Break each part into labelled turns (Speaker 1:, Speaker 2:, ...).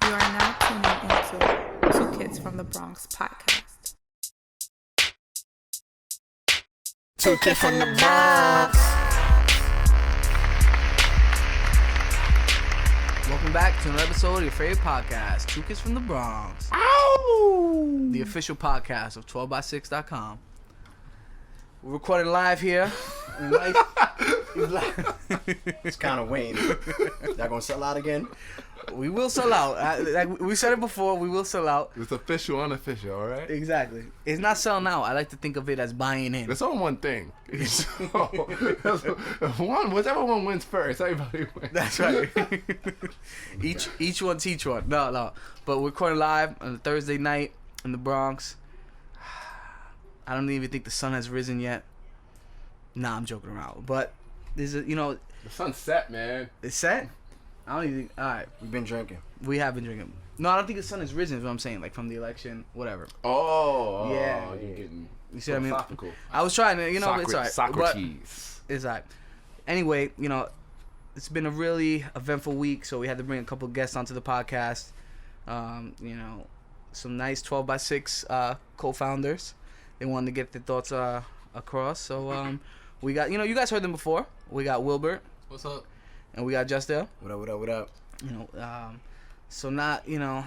Speaker 1: You are now tuning into Two Kids from the Bronx podcast.
Speaker 2: Two Kids from the Bronx.
Speaker 3: Welcome back to another episode of your favorite podcast, Two Kids from the Bronx.
Speaker 2: Ow!
Speaker 3: The official podcast of 12by6.com. We're recording live here.
Speaker 2: It's kind of Wayne. Y'all gonna sell out again?
Speaker 3: We will sell out. Like we said it before, we will sell out.
Speaker 4: It's official, unofficial, all right?
Speaker 3: Exactly. It's not selling out. I like to think of it as buying in.
Speaker 4: It's on one thing. Whichever one wins first, everybody wins.
Speaker 3: That's right. each one teach one. No. But we're recording live on a Thursday night in the Bronx. I don't even think the sun has risen yet. Nah, I'm joking around. But there's a,
Speaker 4: The sun's set, man.
Speaker 3: it's set. I don't even think. All right,
Speaker 2: We've been drinking.
Speaker 3: we have been drinking. No, I don't think the sun has risen. Is what I'm saying. Like from the election, whatever.
Speaker 4: Oh,
Speaker 3: Yeah.
Speaker 4: You're getting
Speaker 3: You see what I mean?
Speaker 4: philosophical.
Speaker 3: I was trying to, it's alright.
Speaker 4: Socrates.
Speaker 3: But it's alright. Anyway, it's been a really eventful week, so we had to bring a couple guests onto the podcast. Some nice 12x6 co-founders. They wanted to get their thoughts across. So we got, you guys heard them before. We got Wilbert.
Speaker 5: What's up?
Speaker 3: And we got Justin.
Speaker 2: What up?
Speaker 3: So not, I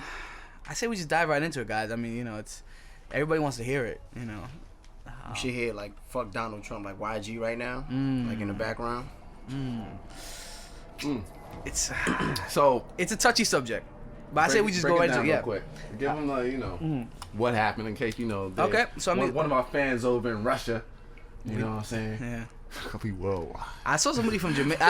Speaker 3: say we just dive right into it, guys. I mean, it's everybody wants to hear it,
Speaker 2: You should hear like fuck Donald Trump, like YG right now, like in the background.
Speaker 3: It's
Speaker 4: So,
Speaker 3: it's a touchy subject, but I say we just go right into it. Yeah.
Speaker 4: Quick. Give them, what happened in case,
Speaker 3: Okay, so
Speaker 4: one of our fans over in Russia, you know what I'm saying?
Speaker 3: Yeah.
Speaker 4: Whoa.
Speaker 3: I saw somebody from Jamaica.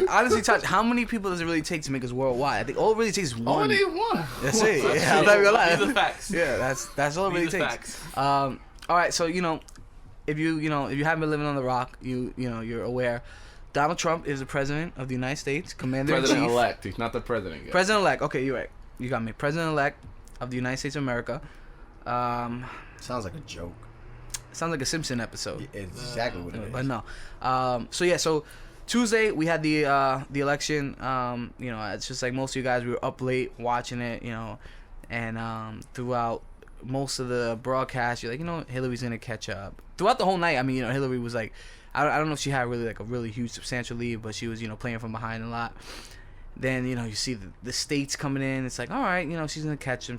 Speaker 3: Honestly, Touch, how many people does it really take to make us worldwide? I think all it really takes is one.
Speaker 4: Only one.
Speaker 3: That's it. Yeah, I'm not gonna lie.
Speaker 5: These are facts.
Speaker 3: Yeah, that's all it really
Speaker 5: These are
Speaker 3: takes.
Speaker 5: facts.
Speaker 3: All right, so if you haven't been living on the rock, you're aware. Donald Trump is the president of the United States, commander in chief.
Speaker 4: President-elect. He's not the president yet.
Speaker 3: President-elect. Okay, you're right. You got me. President-elect of the United States of America.
Speaker 2: Sounds like a joke.
Speaker 3: Sounds like a Simpson episode.
Speaker 2: It's exactly what it is.
Speaker 3: But no. So Tuesday we had the election. It's just like most of you guys, we were up late watching it, and throughout most of the broadcast, you're like, Hillary's gonna catch up. Throughout the whole night, I mean, Hillary was like, I don't know if she had really like a really huge substantial lead, but she was, playing from behind a lot. Then, you see the states coming in. It's like, all right, she's gonna catch him.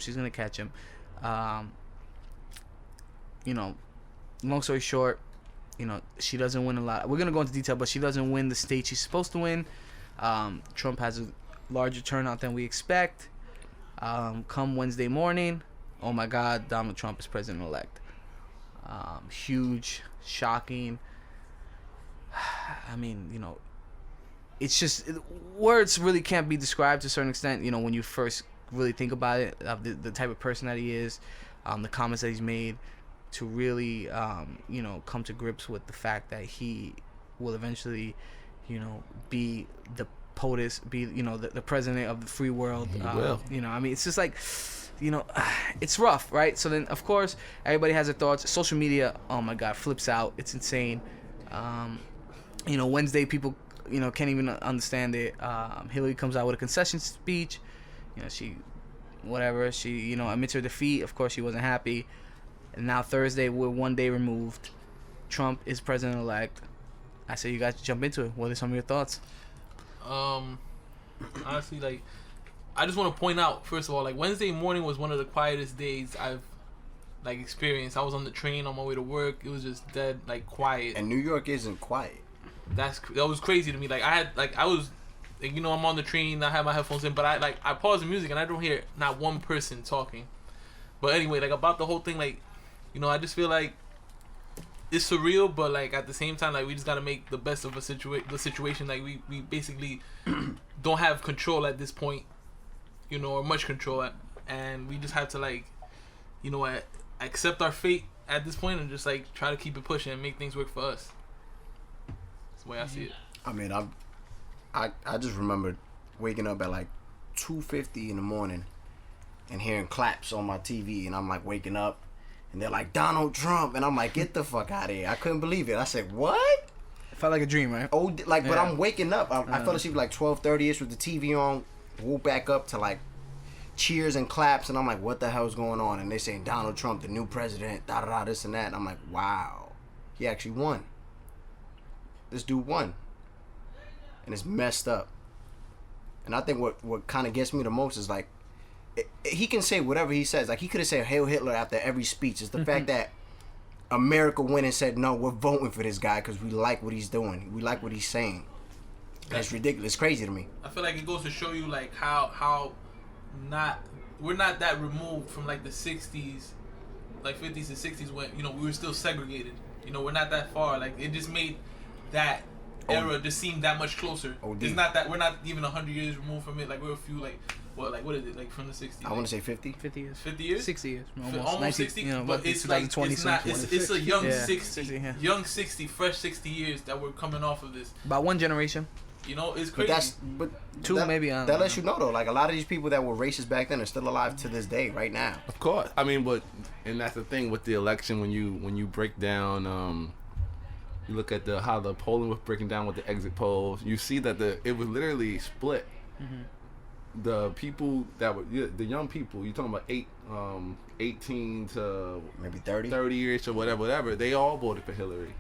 Speaker 3: Long story short, she doesn't win a lot. We're going to go into detail, but she doesn't win the state she's supposed to win. Trump has a larger turnout than we expect. Come Wednesday morning, oh my God, Donald Trump is president-elect. Huge, shocking. I mean, it's just, words really can't be described to a certain extent, when you first really think about it, of the type of person that he is, the comments that he's made, to really, come to grips with the fact that he will eventually, be the POTUS, be, the president of the free world.
Speaker 4: He will.
Speaker 3: I mean, it's just like, it's rough, right? So then, of course, everybody has their thoughts. Social media, oh my God, flips out. It's insane. Wednesday, people, can't even understand it. Hillary comes out with a concession speech. She admits her defeat. Of course, she wasn't happy. And now Thursday, we're one day removed. Trump is president-elect. I say you guys jump into it. What are some of your thoughts?
Speaker 5: Honestly, I just want to point out, first of all, Wednesday morning was one of the quietest days I've experienced. I was on the train on my way to work. It was just dead, quiet.
Speaker 2: And New York isn't quiet.
Speaker 5: That was crazy to me. I'm on the train. I have my headphones in, but I pause the music and I don't hear not one person talking. But anyway, about the whole thing, I just feel like it's surreal, but at the same time, we just gotta make the best of the situation. We basically don't have control at this point, or much control, and we just have to accept our fate at this point and just try to keep it pushing and make things work for us. That's the way I see it.
Speaker 2: I mean, I just remember waking up at 2:50 in the morning and hearing claps on my TV, and I'm waking up. And they're like, Donald Trump. And I'm like, get the fuck out of here. I couldn't believe it. I said, what?
Speaker 3: It felt like a dream, right?
Speaker 2: But I'm waking up. I fell asleep 12:30ish with the TV on. woke back up to like cheers and claps, and I'm like, what the hell's going on? And they saying Donald Trump, the new president, da da da, this and that. And I'm like, wow, he actually won. This dude won, and it's messed up. And I think what kind of gets me the most is like, he can say whatever he says. Like he could have said Hail Hitler after every speech. It's the fact that America went and said, no, we're voting for this guy because we like what he's doing. We like what he's saying. That's ridiculous. It's crazy to me.
Speaker 5: I feel like it goes to show you like how we're not that removed from like the 60s, like 50s and 60s when, you know, we were still segregated. You know, we're not that far. Like it just made that era just seem that much closer. It's not that we're not even 100 years removed from it. Like we're a few what is it, like from the 60s?
Speaker 2: I want to say 50.
Speaker 3: 50 years.
Speaker 5: 50 years?
Speaker 3: 60 years.
Speaker 5: Almost
Speaker 3: 19,
Speaker 5: 60.
Speaker 3: You know,
Speaker 5: but it's like it's not. It's a young 60,
Speaker 3: yeah.
Speaker 5: young 60, fresh 60 years that we're coming off of this.
Speaker 3: About one generation.
Speaker 5: You know, it's crazy.
Speaker 2: But
Speaker 3: two, maybe.
Speaker 2: That lets you know though. Like a lot of these people that were racist back then are still alive to this day, right now.
Speaker 4: Of course. I mean, and that's the thing with the election when you break down. You look at how the polling was breaking down with the exit polls. You see that it was literally split. Mm-hmm. The people that were the young people. You're talking about 18 to
Speaker 2: maybe 30
Speaker 4: years or whatever. They all voted for Hillary.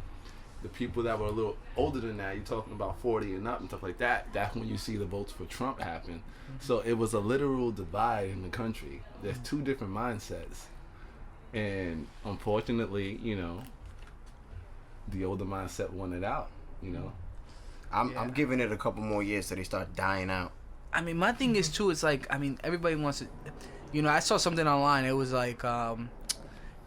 Speaker 4: The people that were a little older than that, you're talking about 40 and up and stuff like that. That's when you see the votes for Trump happen. Mm-hmm. So it was a literal divide in the country. There's two different mindsets, and unfortunately, you know, the older mindset won it out. You know,
Speaker 2: I'm giving it a couple more years so they start dying out.
Speaker 3: I mean, my thing is too. It's like, I mean, everybody wants to. You know, I saw something online. It was like,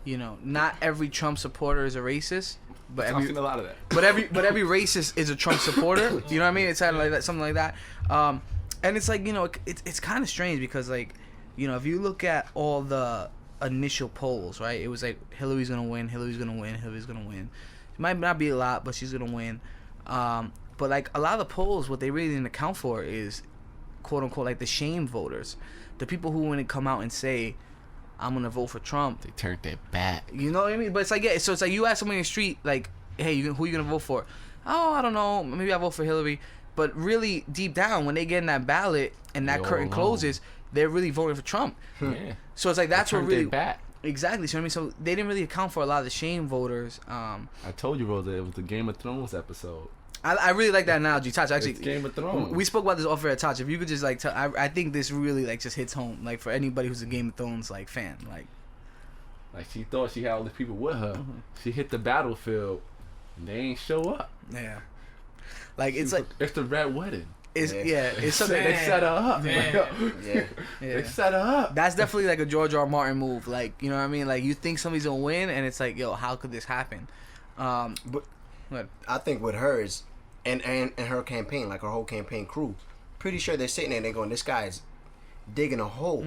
Speaker 3: you know, not every Trump supporter is a racist. But
Speaker 4: I've seen a lot of that.
Speaker 3: But every racist is a Trump supporter. You know what I mean? It's kind of like that, something like that. And it's like, you know, it's kind of strange because, like, you know, if you look at all the initial polls, right? It was like Hillary's gonna win, Hillary's gonna win, Hillary's gonna win. It might not be a lot, but she's gonna win. But like a lot of the polls, what they really didn't account for is, quote unquote, like the shame voters, the people who wouldn't come out and say, I'm gonna vote for Trump.
Speaker 4: They turned their back.
Speaker 3: You know what I mean? But it's like, yeah. So it's like you ask somebody in the street, like, hey, who you gonna vote for? Oh, I don't know. Maybe I vote for Hillary. But really, deep down, when they get in that ballot and that curtain closes, they're really voting for Trump.
Speaker 4: Yeah.
Speaker 3: So it's like that's what really.
Speaker 4: Back.
Speaker 3: Exactly. So I mean, so they didn't really account for a lot of the shame voters.
Speaker 4: I told you, Rosa, it was the Game of Thrones episode.
Speaker 3: I really like that analogy, Taj. Actually,
Speaker 4: it's Game of Thrones.
Speaker 3: We spoke about this off air, Taj. If you could just like tell, I think this really like just hits home, like for anybody who's a Game of Thrones like fan, like.
Speaker 4: Like she thought she had all these people with her. Mm-hmm. She hit the battlefield, and they ain't show up.
Speaker 3: Yeah, like it's like
Speaker 4: it's the Red Wedding.
Speaker 3: It's it's something
Speaker 4: they set her up.
Speaker 2: Yeah.
Speaker 3: They
Speaker 4: set her up.
Speaker 3: That's definitely like a George R. Martin move. Like, you know what I mean? Like you think somebody's gonna win, and it's like, yo, how could this happen?
Speaker 2: But I think with hers and her campaign, like her whole campaign crew, pretty sure they're sitting there and they're going, this guy's digging a hole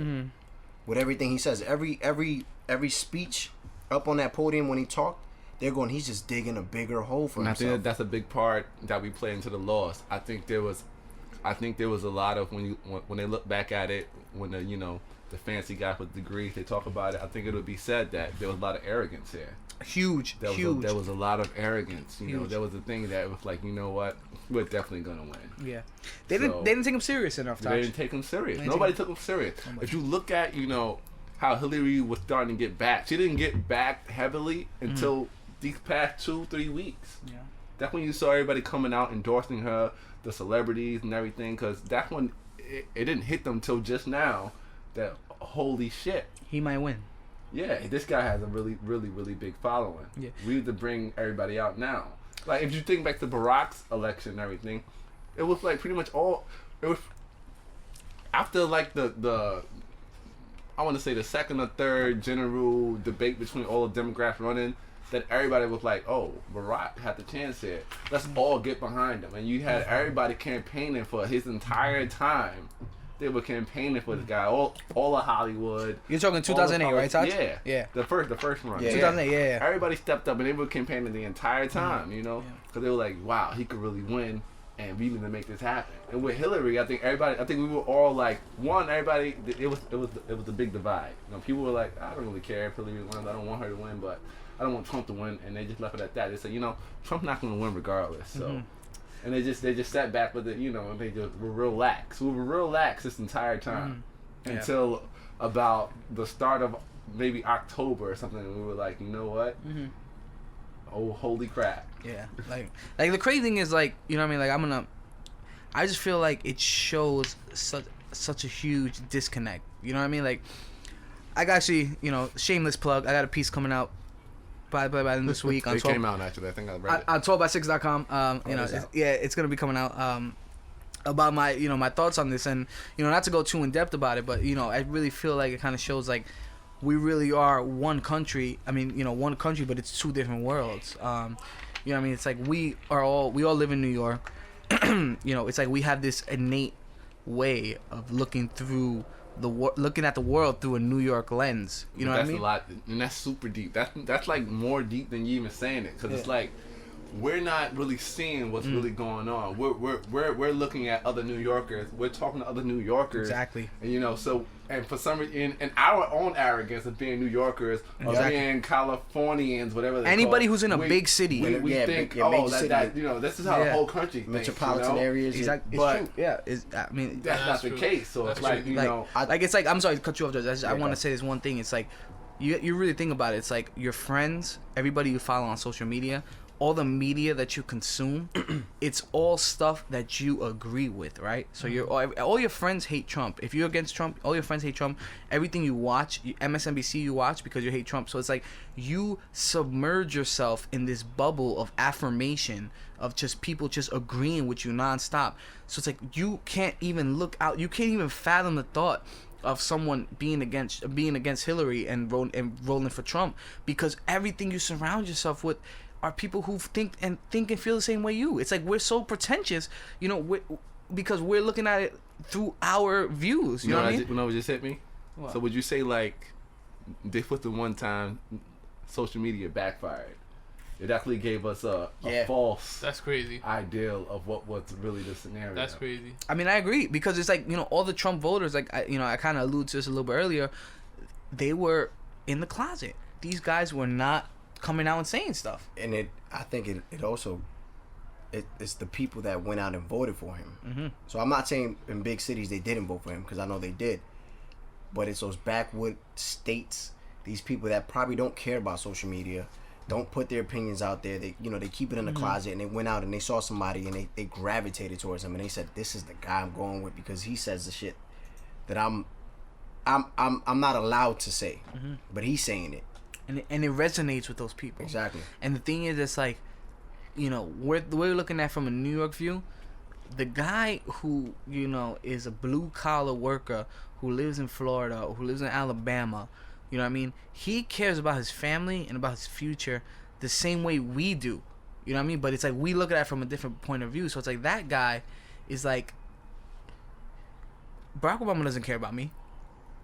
Speaker 2: with everything he says. Every speech up on that podium when he talked, they're going, he's just digging a bigger hole for himself.
Speaker 4: I think that's a big part that we play into the loss. I think there was a lot of when they look back at it, when the fancy guy with degrees, they talk about it. I think it would be said that there was a lot of arrogance there.
Speaker 3: Huge.
Speaker 4: There was a lot of arrogance. You know, there was a thing that was like, you know what, we're definitely gonna win.
Speaker 3: Yeah, they didn't take him serious enough.
Speaker 4: They didn't take him serious. Nobody took him serious. If you look at how Hillary was starting to get back, she didn't get back heavily until these past 2-3 weeks.
Speaker 3: Yeah,
Speaker 4: that's when you saw everybody coming out endorsing her, the celebrities and everything, because that's when it didn't hit them till just now that holy shit,
Speaker 3: he might win.
Speaker 4: Yeah, this guy has a really, really, really big following. Yeah. We need to bring everybody out now. Like, if you think back to Barack's election and everything, it was like pretty much it was after like the I want to say the second or third general debate between all the Democrats running, that everybody was like, oh, Barack had the chance here. Let's all get behind him. And you had everybody campaigning for his entire time. They were campaigning for this guy, all of Hollywood.
Speaker 3: You're talking 2008, right, Taj?
Speaker 4: Yeah. The first run.
Speaker 3: Yeah. 2008, yeah.
Speaker 4: Everybody stepped up and they were campaigning the entire time, because they were like, wow, he could really win, and we need to make this happen. And with Hillary, I think we were all like, it was a big divide. People were like, I don't really care if Hillary wins. I don't want her to win, but I don't want Trump to win, and they just left it at that. They said, Trump's not going to win regardless. So. and they just sat back with it, and they just were real lax. We were real lax this entire time until about the start of maybe October or something. And we were like, you know what? Oh, holy crap!
Speaker 3: Yeah, like the crazy thing is, like, you know what I mean? Like, I just feel like it shows such a huge disconnect. You know what I mean? Like, I got actually, shameless plug. I got a piece coming out by the end of this week.
Speaker 4: It came out actually. I think I read it
Speaker 3: on 12by6.com. It's gonna be coming out. About my my thoughts on this, and not to go too in depth about it, but I really feel like it kind of shows like we really are one country. I mean, one country, but it's two different worlds. You know what I mean? It's like we all live in New York. It's like we have this innate way of looking through looking at the world through a New York lens. You know what I mean?
Speaker 4: That's a lot, and that's super deep. That's like more deep than you even saying it, because it's like we're not really seeing what's really going on. We're looking at other New Yorkers. We're talking to other New Yorkers.
Speaker 3: Exactly.
Speaker 4: And so, and for some reason, in our own arrogance of being New Yorkers or being Californians, whatever.
Speaker 3: Anybody who's in a big city,
Speaker 4: we think, this is how the whole country thinks.
Speaker 2: Metropolitan areas.
Speaker 3: Exactly.
Speaker 2: But
Speaker 3: it's true. Yeah, that's
Speaker 4: not the case. So
Speaker 5: That's
Speaker 4: it's like
Speaker 5: true.
Speaker 3: it's like, I'm sorry to cut you off. I want to say this one thing. It's like you really think about it. It's like your friends, everybody you follow on social media, all the media that you consume, it's all stuff that you agree with, right? So all your friends hate Trump. If you're against Trump, all your friends hate Trump. Everything you watch, MSNBC you watch because you hate Trump. So it's like you submerge yourself in this bubble of affirmation of just people just agreeing with you nonstop. So it's like you can't even look out. You can't even fathom the thought of someone being against Hillary and rolling for Trump, because everything you surround yourself with are people who think and feel the same way you. It's like we're so pretentious, because we're looking at it through our views. You know what I mean?
Speaker 4: You know what just hit me?
Speaker 3: What?
Speaker 4: So would you say like they put the one time social media backfired? It actually gave us a false
Speaker 5: That's crazy.
Speaker 4: ideal of what was really the scenario.
Speaker 5: That's crazy.
Speaker 3: I mean, I agree, because it's like, all the Trump voters, like I kind of alluded to this a little bit earlier, they were in the closet. These guys were not coming out and saying stuff.
Speaker 2: And I think it also it's the people that went out and voted for him.
Speaker 3: Mm-hmm.
Speaker 2: So I'm not saying in big cities they didn't vote for him, because I know they did, but it's those backwood states, these people that probably don't care about social media, don't put their opinions out there. They they keep it in the closet, and they went out and they saw somebody and they gravitated towards him, and they said, this is the guy I'm going with because he says the shit that I'm not allowed to say, but he's saying it.
Speaker 3: And it resonates with those people.
Speaker 2: Exactly.
Speaker 3: And the thing is, it's like, we're looking at from a New York view. The guy who, is a blue collar worker who lives in Florida or who lives in Alabama, you know what I mean? He cares about his family and about his future the same way we do. You know what I mean? But it's like we look at it from a different point of view. So it's like that guy is like, Barack Obama doesn't care about me.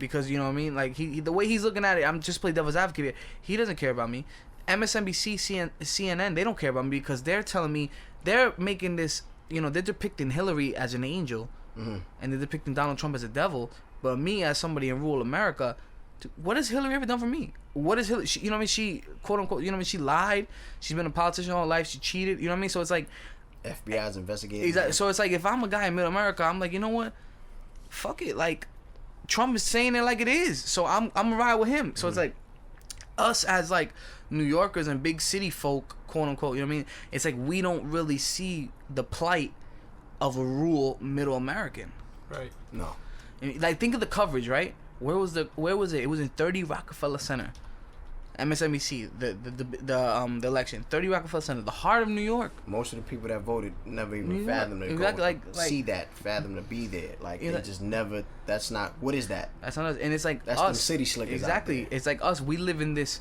Speaker 3: Because, you know what I mean? Like, the way he's looking at it, I'm just playing devil's advocate here. He doesn't care about me. MSNBC, CNN, they don't care about me because they're telling me, they're making this, they're depicting Hillary as an angel, and they're depicting Donald Trump as a devil. But me, as somebody in rural America, what has Hillary ever done for me? What is Hillary? She, she, quote unquote, she lied. She's been a politician all her life. She cheated. You know what I mean? So it's like,
Speaker 2: FBI's investigating.
Speaker 3: Exactly. So it's like, if I'm a guy in middle America, I'm like, you know what? Fuck it. Like, Trump is saying it like it is, so I'm gonna ride with him. So it's like us as like New Yorkers and big city folk, quote unquote, you know what I mean? It's like we don't really see the plight of a rural middle American.
Speaker 5: Right.
Speaker 2: No.
Speaker 3: Like, think of the coverage, right? Where was it? It was in 30 Rockefeller Center. MSNBC, the election, 30 Rockefeller Center, the heart of New York.
Speaker 2: Most of the people that voted never even fathomed to see that, fathom to be there. Like, they just never. That's not. What is that?
Speaker 3: That's not us. And it's like
Speaker 2: that's
Speaker 3: us.
Speaker 2: the city slickers.
Speaker 3: Exactly. It's like us. We live in this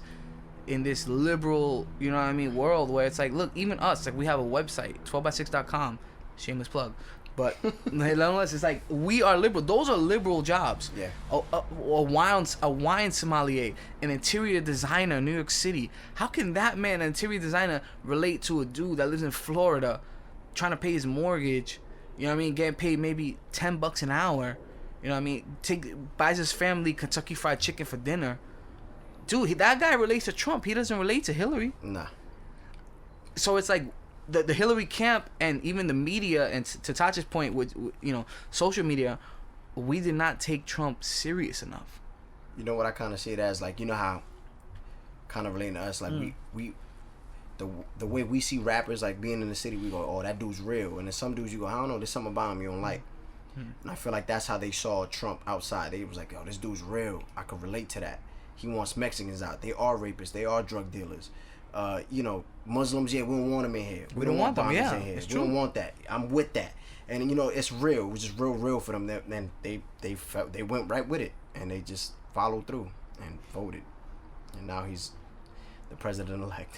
Speaker 3: liberal, you know what I mean, world where it's like, look, even us, like, we have a website, 12by6.com, shameless plug. But nonetheless, it's like we are liberal. Those are liberal jobs.
Speaker 2: Yeah.
Speaker 3: A wine sommelier, an interior designer in New York City. How can that man, an interior designer, relate to a dude that lives in Florida, trying to pay his mortgage? You know what I mean? Getting paid maybe $10 an hour. You know what I mean? Buys his family Kentucky Fried Chicken for dinner. Dude, that guy relates to Trump. He doesn't relate to Hillary.
Speaker 2: Nah.
Speaker 3: So it's like, the Hillary camp and even the media, and to Tacha's point with social media, we did not take Trump serious enough.
Speaker 2: You know what I kind of see it as, like, you know how kind of relating to us, like we the way we see rappers, like, being in the city, we go, oh, that dude's real. And then some dudes, you go, I don't know, there's something about him you don't like. And I feel like that's how they saw Trump outside. They was like, yo, this dude's real. I could relate to that. He wants Mexicans out. They are rapists. They are drug dealers. Muslims, yeah, we don't want them in here. We don't want them, yeah. In here. We don't want that. I'm with that. And, it's real. It was just real for them. Then they went right with it. And they just followed through and voted. And now he's the president-elect.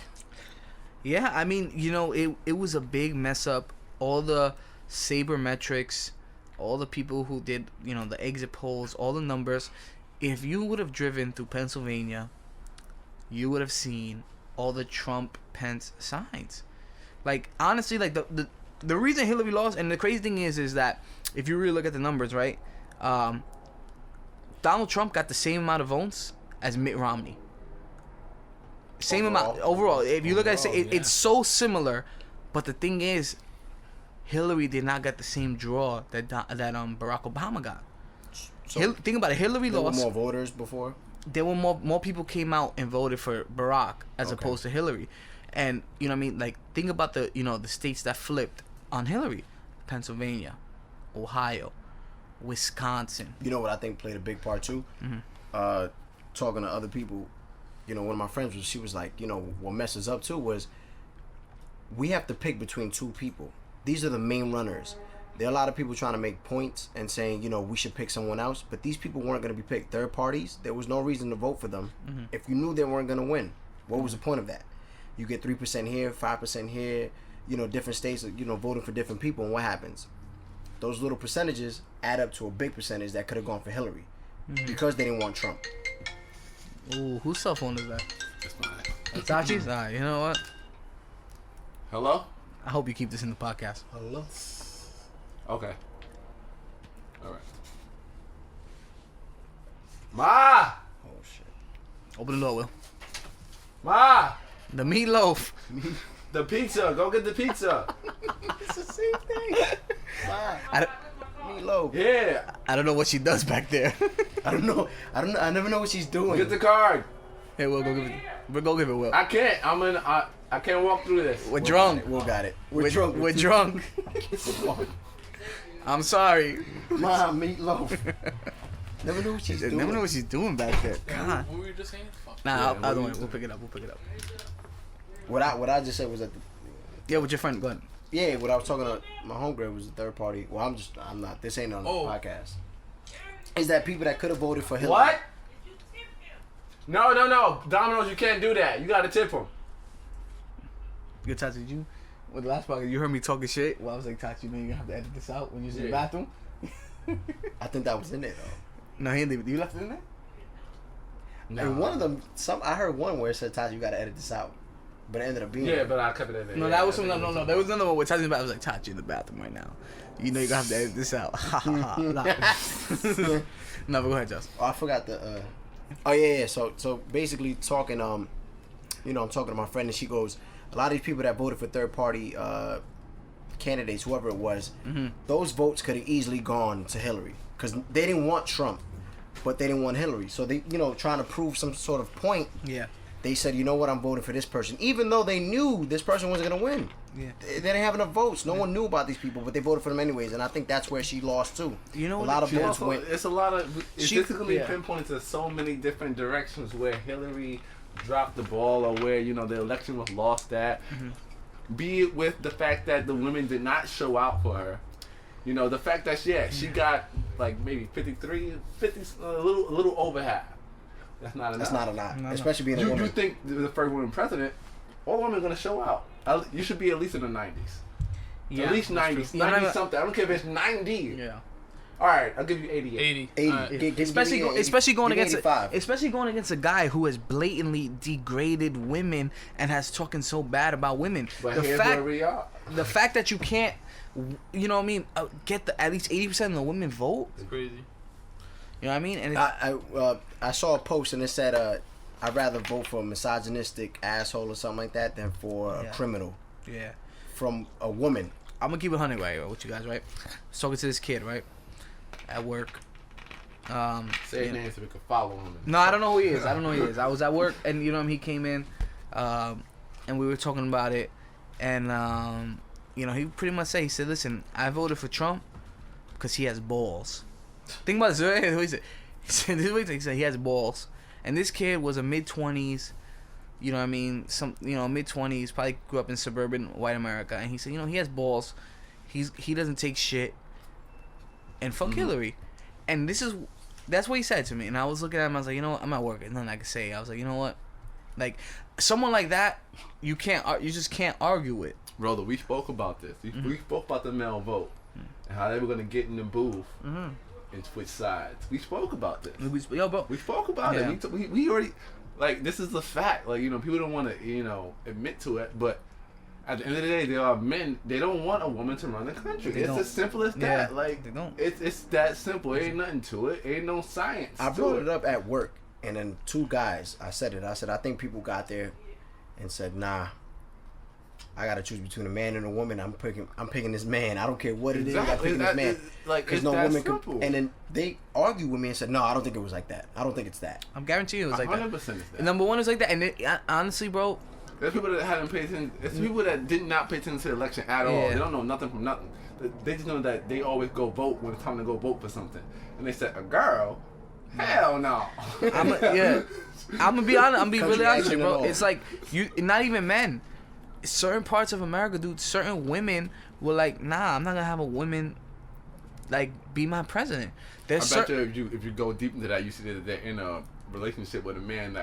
Speaker 3: Yeah, I mean, it was a big mess up. All the sabermetrics, all the people who did, the exit polls, all the numbers. If you would have driven through Pennsylvania, you would have seen all the Trump-Pence signs. Like, honestly, like, the reason Hillary lost, and the crazy thing is that if you really look at the numbers, right, Donald Trump got the same amount of votes as Mitt Romney. Same amount overall. If you look at it, it's so similar, but the thing is, Hillary did not get the same draw that Barack Obama got. So think about it. Hillary lost.
Speaker 2: There were more voters before.
Speaker 3: There were more people came out and voted for Barack as opposed to Hillary, and you know what I mean. Like, think about the the states that flipped on Hillary: Pennsylvania, Ohio, Wisconsin.
Speaker 2: You know what I think played a big part too? Talking to other people, one of my friends she was like, what messes up too was we have to pick between two people. These are the main runners. There are a lot of people trying to make points and saying, we should pick someone else, but these people weren't going to be picked. Third parties, there was no reason to vote for them. If you knew they weren't going to win, what was the point of that? You get 3% here, 5% here, different states, voting for different people, and what happens? Those little percentages add up to a big percentage that could have gone for Hillary because they didn't want Trump.
Speaker 3: Ooh, whose cell phone is that?
Speaker 4: It's mine.
Speaker 3: Tachi's? You know what?
Speaker 4: Hello?
Speaker 3: I hope you keep this in the podcast.
Speaker 2: Hello?
Speaker 4: Okay. All right. Ma!
Speaker 2: Oh, shit.
Speaker 3: Open the door, Will.
Speaker 4: Ma!
Speaker 3: The meatloaf.
Speaker 4: The pizza. Go get the pizza.
Speaker 2: It's the same thing. Wow. Meatloaf.
Speaker 4: Yeah.
Speaker 3: I don't know what she does back there.
Speaker 2: I don't know. I never know what she's doing.
Speaker 4: Get the card.
Speaker 3: Hey, Will, go give it. We'll go give it, Will.
Speaker 4: I can't. I can't walk through this.
Speaker 3: We're drunk.
Speaker 2: Will got it.
Speaker 3: We're drunk. We're drunk. I'm sorry.
Speaker 2: Mom, meatloaf. Never know what she's doing.
Speaker 3: Never know what she's doing back there.
Speaker 5: God. What were you just saying? Fuck.
Speaker 3: Nah, other one. We'll pick it up.
Speaker 2: What I just said was that.
Speaker 3: Yeah, with your friend. Go ahead.
Speaker 2: Yeah, what I was talking to my homegirl was the third party. Well, I'm not. This ain't on the podcast. Is that people that could have voted for Hillary?
Speaker 4: What? No. Domino's, you can't do that. You got to tip them.
Speaker 3: Good touch. Did you? With the last podcast, you heard me talking shit. Well, I was like, Tachi, you have to edit this out when you're in the bathroom.
Speaker 2: I think that was in there though.
Speaker 3: No, he didn't leave it. You left it in there?
Speaker 2: No. And one of them, I heard one where it said, Tachi, you got to edit this out. But it ended up being
Speaker 4: Yeah, but I kept it in there.
Speaker 3: No, that was no. There was another one where Tachi was about. I was like, Tachi in the bathroom right now. You know you're going to have to edit this out. No, but go ahead, Josh.
Speaker 2: Oh, I forgot the... Oh, yeah. So basically talking, I'm talking to my friend and she goes, a lot of these people that voted for third party candidates, whoever it was, those votes could have easily gone to Hillary because they didn't want Trump, but they didn't want Hillary. So they, trying to prove some sort of point.
Speaker 3: Yeah.
Speaker 2: They said, you know what, I'm voting for this person, even though they knew this person wasn't gonna win.
Speaker 3: Yeah.
Speaker 2: They didn't have enough votes. No one knew about these people, but they voted for them anyways. And I think that's where she lost too. A lot of votes went.
Speaker 4: It's a lot of. It's basically pinpointed to so many different directions where Hillary dropped the ball or where the election was lost at. Be it with the fact that the women did not show out for her. The fact that she got like maybe 50, a little over half. That's not enough.
Speaker 2: That's not a lot, especially being a woman.
Speaker 4: You think the first woman president, all women are going to show out. You should be at least in the 90s. Yeah, at least 90s. 90 something. I don't care if it's 90.
Speaker 3: Yeah.
Speaker 4: All right, I'll give you 88.
Speaker 2: 80.
Speaker 3: Especially going against
Speaker 2: 85.
Speaker 3: a guy who has blatantly degraded women and has talking so bad about women.
Speaker 4: But here's where we are.
Speaker 3: The fact that you can't, get at least 80% of the women vote.
Speaker 5: It's crazy.
Speaker 3: You know what I mean? And
Speaker 2: I saw a post and it said, I'd rather vote for a misogynistic asshole or something like that than for a criminal.
Speaker 3: Yeah.
Speaker 2: from a woman.
Speaker 3: I'm gonna keep it 100 right with you guys, right? I was talking to this kid, right, at work.
Speaker 4: Say his name so we can follow him.
Speaker 3: No, I don't know who he is. I was at work, and you know, he came in, and we were talking about it, and you know, he pretty much said, he said, listen, I voted for Trump because he has balls. Think about this. What he said. He said he has balls, and this kid was a mid-20s. You know what I mean? Mid-20s, probably grew up in suburban white America. And he said, you know, he has balls. He doesn't take shit. And fuck Hillary. And that's what he said to me. And I was looking at him, I was like, you know what? I'm at work. There's nothing I can say. I was like, you know what? Like, someone like that, you just can't argue with.
Speaker 4: Brother, we spoke about this. We spoke about the male vote. And how they were going to get in the booth and switch sides. We spoke about this. We spoke about it. We already... Like, this is a fact. Like, you know, people don't want to, you know, admit to it. But at the end of the day, there are men. They don't want a woman to run the country. It's as simple as that.
Speaker 3: Yeah,
Speaker 4: like,
Speaker 3: they don't.
Speaker 4: It's that simple. Ain't nothing to it. Ain't no science.
Speaker 2: I brought it up at work, and then two guys, I said, I think people got there and said, nah, I gotta choose between a man and a woman. I'm picking this man. I don't care what it is. I'm picking this man.
Speaker 4: It's no woman simple.
Speaker 2: And then they argued with me and said, no, I don't think it was like that. I don't think it's that.
Speaker 3: I'm guaranteeing it was like
Speaker 4: 100%
Speaker 3: that.
Speaker 4: is that.
Speaker 3: Number one is like that, and honestly, bro,
Speaker 4: there's people that hadn't paid attention. There's people that did not pay attention to the election at all. They don't know nothing from nothing. They just know that they always go vote when it's time to go vote for something. And they said, a girl? Hell no.
Speaker 3: I'm gonna be honest. I'm gonna be really honest with you, bro.
Speaker 2: all.
Speaker 3: It's like not even men. Certain parts of America, dude, certain women were like, nah, I'm not gonna have a woman like be my president.
Speaker 4: I bet you if you go deep into that, you see that they're in a relationship with a man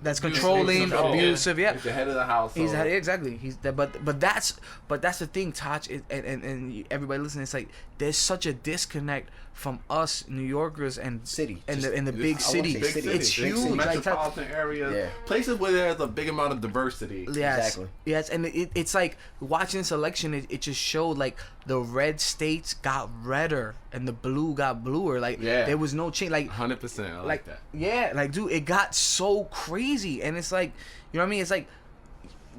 Speaker 4: that's
Speaker 3: controlling, abusive. Yeah,
Speaker 4: he's the head of the house.
Speaker 3: He's exactly. He's that, but that's the thing, Taj, and everybody listening. It's like there's such a disconnect from us New Yorkers and
Speaker 2: city
Speaker 3: and the big city. It's huge.
Speaker 4: Metropolitan areas, places where there's a big amount of diversity.
Speaker 3: Yes,
Speaker 2: exactly.
Speaker 3: Yes, and it's like watching this election. It just showed like the red states got redder and the blue got bluer. Like there was no change. Like
Speaker 4: 100%. I like that.
Speaker 3: Yeah, like dude, it got so crazy, and it's like, you know what I mean? It's like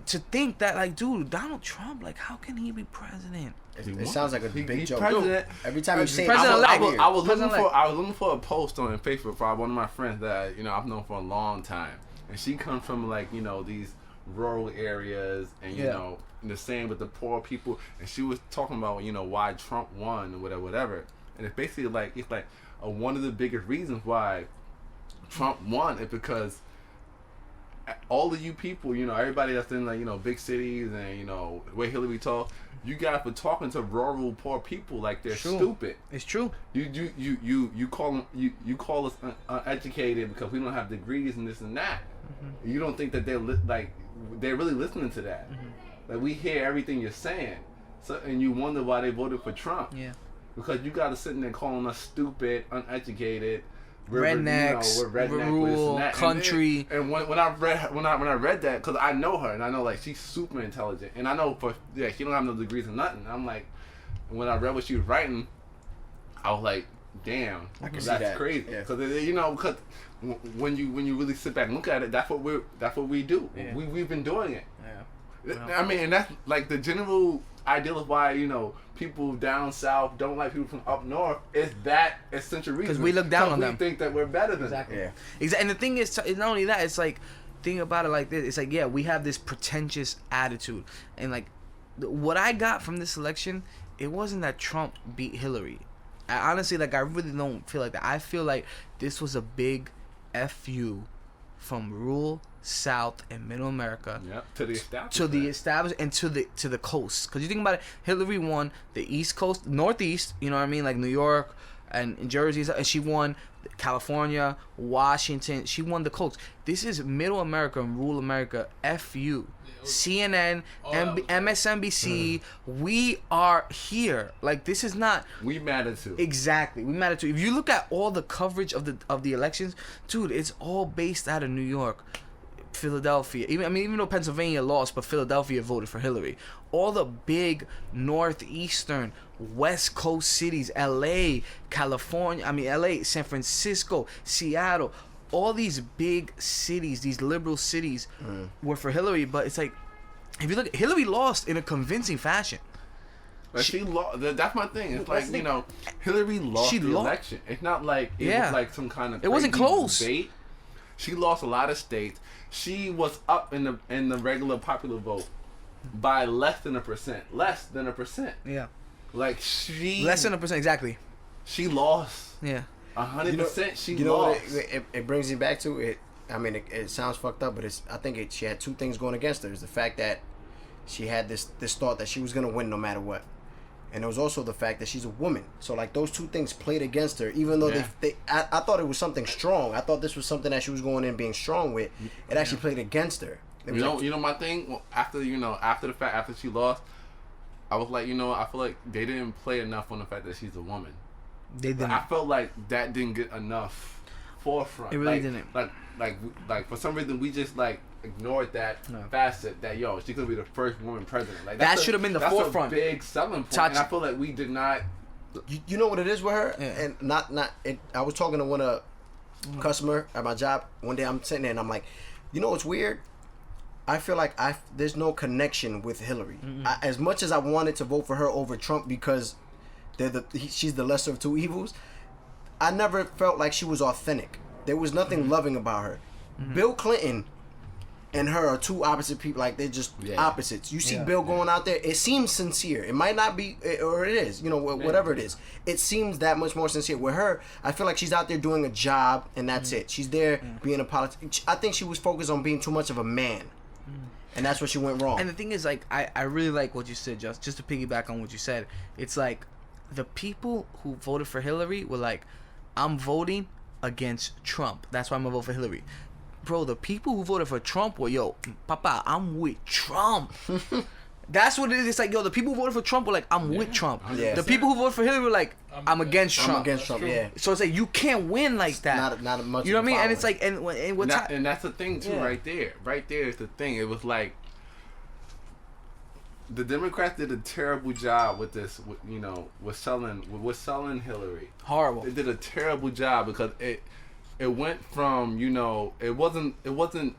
Speaker 3: to think that like, dude, Donald Trump, like, how can he be president?
Speaker 2: It sounds like a big joke.
Speaker 4: President.
Speaker 2: Every time you say
Speaker 3: President-elect.
Speaker 4: I was looking for a post on Facebook for one of my friends that I've known for a long time, and she comes from like these rural areas, and the same with the poor people, and she was talking about why Trump won or whatever, and it's basically like one of the biggest reasons why Trump won is because all of you people, everybody that's in like big cities and where Hillary talked, you guys were talking to rural poor people like they're stupid.
Speaker 3: It's true.
Speaker 4: You call us uneducated because we don't have degrees and this and that. Mm-hmm. You don't think that they're really listening to that. Mm-hmm. Like we hear everything you're saying, and you wonder why they voted for Trump. Yeah. Because you got to sit there calling us stupid, uneducated.
Speaker 3: Rednecks, rural, country.
Speaker 4: And when I read that, because I know her and I know like she's super intelligent, and I know she don't have no degrees or nothing. I'm like, when I read what she was writing, I was like, damn, that's crazy. Because because when you really sit back and look at it, that's what we do. Yeah. We've been doing it. Yeah. Well, I mean, and that's like the general idea of why people down south don't like people from up north is that essential reason.
Speaker 3: Because we look down on them.
Speaker 4: We think that we're better than
Speaker 3: them.
Speaker 4: Yeah.
Speaker 3: Exactly. And the thing is, it's not only that. It's like, think about it like this. It's like, we have this pretentious attitude, and like, what I got from this election, it wasn't that Trump beat Hillary. I honestly, like, I really don't feel like that. I feel like this was a big FU from rural South and Middle America,
Speaker 4: to the established,
Speaker 3: and to the coast. Because you think about it, Hillary won the East Coast, Northeast. You know what I mean, like New York and Jersey, and she won California, Washington. She won the coast. This is Middle America and rural America. FU, CNN, MSNBC. We are here. Like, this is not.
Speaker 4: We matter too.
Speaker 3: Exactly, we matter too. If you look at all the coverage of the elections, dude, it's all based out of New York, Philadelphia. Even though Pennsylvania lost, but Philadelphia voted for Hillary. All the big northeastern, West Coast cities, LA, California. LA, San Francisco, Seattle. All these big cities, these liberal cities, were for Hillary. But it's like, if you look, Hillary lost in a convincing fashion.
Speaker 4: But she lost. That's my thing. It's like, you know, Hillary lost the election. It's not like it was like some kind of
Speaker 3: it wasn't close
Speaker 4: debate. She lost a lot of states. She was up in the regular popular vote by less than 1%. Less than 1%.
Speaker 3: Yeah.
Speaker 4: Like she
Speaker 3: less than 1%, exactly.
Speaker 4: She lost.
Speaker 3: Yeah.
Speaker 4: 100%. She
Speaker 2: you know
Speaker 4: lost.
Speaker 2: What it brings me back to it. I mean, it sounds fucked up, but I think she had two things going against her. It's the fact that she had this thought that she was gonna win no matter what, and it was also the fact that she's a woman. So like those two things played against her. Even though I thought it was something strong. I thought this was something that she was going in being strong with. It actually played against her.
Speaker 4: You know my thing. Well, after the fact, after she lost, I was like, I feel like they didn't play enough on the fact that she's a woman.
Speaker 3: They didn't.
Speaker 4: I felt like that didn't get enough forefront.
Speaker 3: It really didn't.
Speaker 4: Like for some reason we just like ignored that facet that she's gonna be the first woman president. Like
Speaker 3: that should have been the forefront.
Speaker 4: That's a big selling point. And I feel like we did not.
Speaker 2: You know what it is with her, and not. I was talking to one customer at my job one day. I'm sitting there and I'm like, you know what's weird? I feel like there's no connection with Hillary. As much as I wanted to vote for her over Trump because she's the lesser of two evils, I never felt like she was authentic. There was nothing loving about her. Bill Clinton and her are two opposite people. Like they're just opposites. You see Bill going out there, it seems sincere. It might not be, or it is. Whatever it is, it seems that much more sincere. With her, I feel like she's out there doing a job, and that's it. She's there being a politician. I think she was focused on being too much of a man, and that's where she went wrong.
Speaker 3: And the thing is, like, I really like what you said, just to piggyback on what you said. It's like the people who voted for Hillary were like, I'm voting against Trump. That's why I'm gonna vote for Hillary. Bro, the people who voted for Trump were, Papa, I'm with Trump. That's what it is. It's like, the people who voted for Trump were like, I'm with Trump. Yeah. The people who voted for Hillary were like, I'm against Trump.
Speaker 2: I'm against Trump, yeah.
Speaker 3: So it's like, you can't win like that.
Speaker 2: Not much.
Speaker 3: You know what I mean? And it's like, and
Speaker 4: that's the thing too, right there. Right there is the thing. It was like, the Democrats did a terrible job with this, with selling Hillary.
Speaker 3: Horrible.
Speaker 4: They did a terrible job because it went from, it wasn't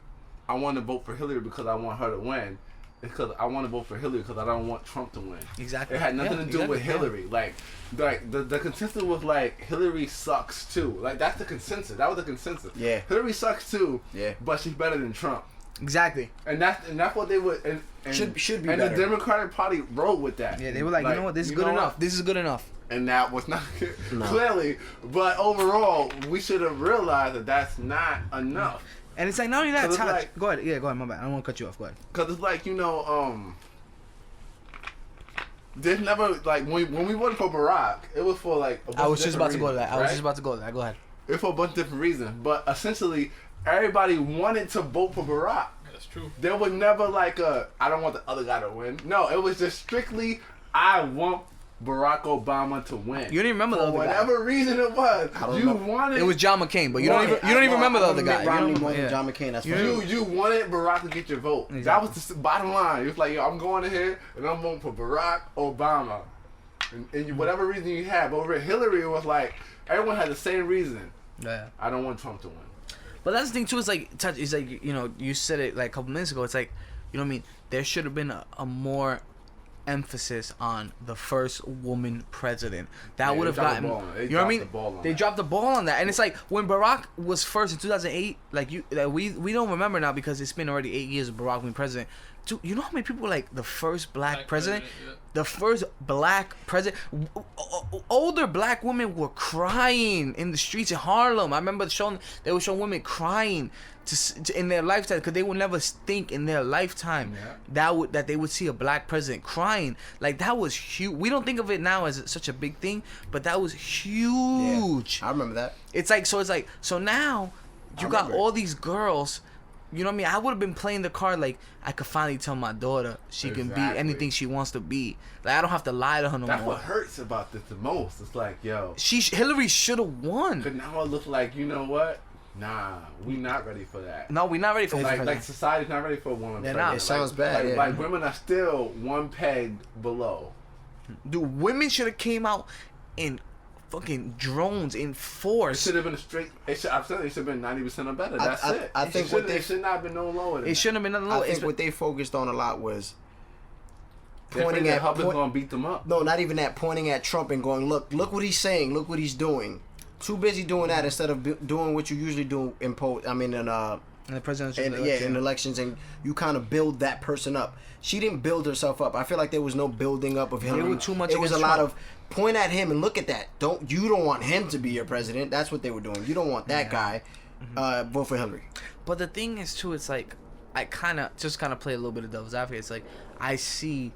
Speaker 4: I want to vote for Hillary because I want her to win. It's because I want to vote for Hillary because I don't want Trump to win.
Speaker 3: Exactly.
Speaker 4: It had nothing to do with Hillary. Like the consensus was like, Hillary sucks too. Like that's the consensus. That was the consensus.
Speaker 2: Yeah.
Speaker 4: Hillary sucks too.
Speaker 2: Yeah.
Speaker 4: But she's better than Trump.
Speaker 3: Exactly.
Speaker 4: And that's what they would and
Speaker 2: should be
Speaker 4: and
Speaker 2: better.
Speaker 4: The Democratic Party rolled with that.
Speaker 3: Yeah, they were like, you know what, this is good enough. This is good enough.
Speaker 4: And that was not clearly, but overall, we should have realized that that's not enough.
Speaker 3: And it's like, not only that, it's
Speaker 4: like,
Speaker 3: go ahead. Yeah, go ahead. My bad. I don't want to cut you off. Go ahead.
Speaker 4: Because it's like, there's never, like, when we voted for Barack, it was for, like, a bunch
Speaker 3: I was just about to go to that.
Speaker 4: Right?
Speaker 3: I was just about to go to that. Go ahead.
Speaker 4: It was for a bunch of different reasons. But essentially, everybody wanted to vote for Barack.
Speaker 5: That's true.
Speaker 4: There was never, like, I don't want the other guy to win. No, it was just strictly, I want Barack Obama to win.
Speaker 3: You didn't remember the other guy.
Speaker 4: For whatever reason it was. Wanted...
Speaker 3: It was John McCain, but you don't even remember the other guy.
Speaker 2: Romney more than John McCain. That's
Speaker 4: you wanted Barack to get your vote. Exactly. That was the bottom line. It was like, I'm going ahead and I'm voting for Barack Obama. And whatever reason you have. But over Hillary, it was like, everyone had the same reason.
Speaker 3: Yeah.
Speaker 4: I don't want Trump to win.
Speaker 3: But that's the thing too. It's like you said it like a couple minutes ago. It's like, you know what I mean. There should have been a more emphasis on the first woman president. That would have gotten, you know what I mean? They dropped the ball on that. And it's like when Barack was first in 2008, we don't remember now because it's been already 8 years of Barack being president. Dude, you know how many people were like the first black president? The first black president. Older black women were crying in the streets in Harlem. I remember they were showing women crying to in their lifetime because they would never think in their lifetime that they would see a black president crying. Like that was huge. We don't think of it now as such a big thing, but that was huge.
Speaker 2: Yeah, I remember that.
Speaker 3: It's like so now you got all these girls. You know what I mean? I would have been playing the card like I could finally tell my daughter she can be anything she wants to be. Like I don't have to lie to her no more.
Speaker 4: That's what hurts about this the most. It's like,
Speaker 3: Hillary should have won.
Speaker 4: But now it looks like, you know what? Nah, we not ready for that.
Speaker 3: No, we not ready for that.
Speaker 4: Like society's not ready for a woman.
Speaker 3: They're not.
Speaker 2: It sounds bad.
Speaker 4: Like women are still one peg below.
Speaker 3: Dude, women should have came out and fucking drones in
Speaker 4: It
Speaker 3: force.
Speaker 4: should have been a straight. I've said it should have been 90% or better. That's it.
Speaker 2: I think what they
Speaker 4: should not have been no lower. Than
Speaker 3: It shouldn't have been nothing lower.
Speaker 2: I think what they focused on a lot was
Speaker 4: pointing at Hubbard's gonna beat them up.
Speaker 2: No, not even that. Pointing at Trump and going, look what he's saying, look what he's doing. Too busy doing that instead of doing what you usually do in
Speaker 3: in the presidential election.
Speaker 2: Yeah, in elections, and you kind of build that person up. She didn't build herself up. I feel like there was no building up of him.
Speaker 3: They were too much.
Speaker 2: It was a
Speaker 3: against
Speaker 2: lot
Speaker 3: Trump.
Speaker 2: of point at him and look at that. You don't want him to be your president. That's what they were doing. You don't want that guy. Vote for Hillary.
Speaker 3: But the thing is too, it's like I kind of play a little bit of devil's advocate. It's like I see,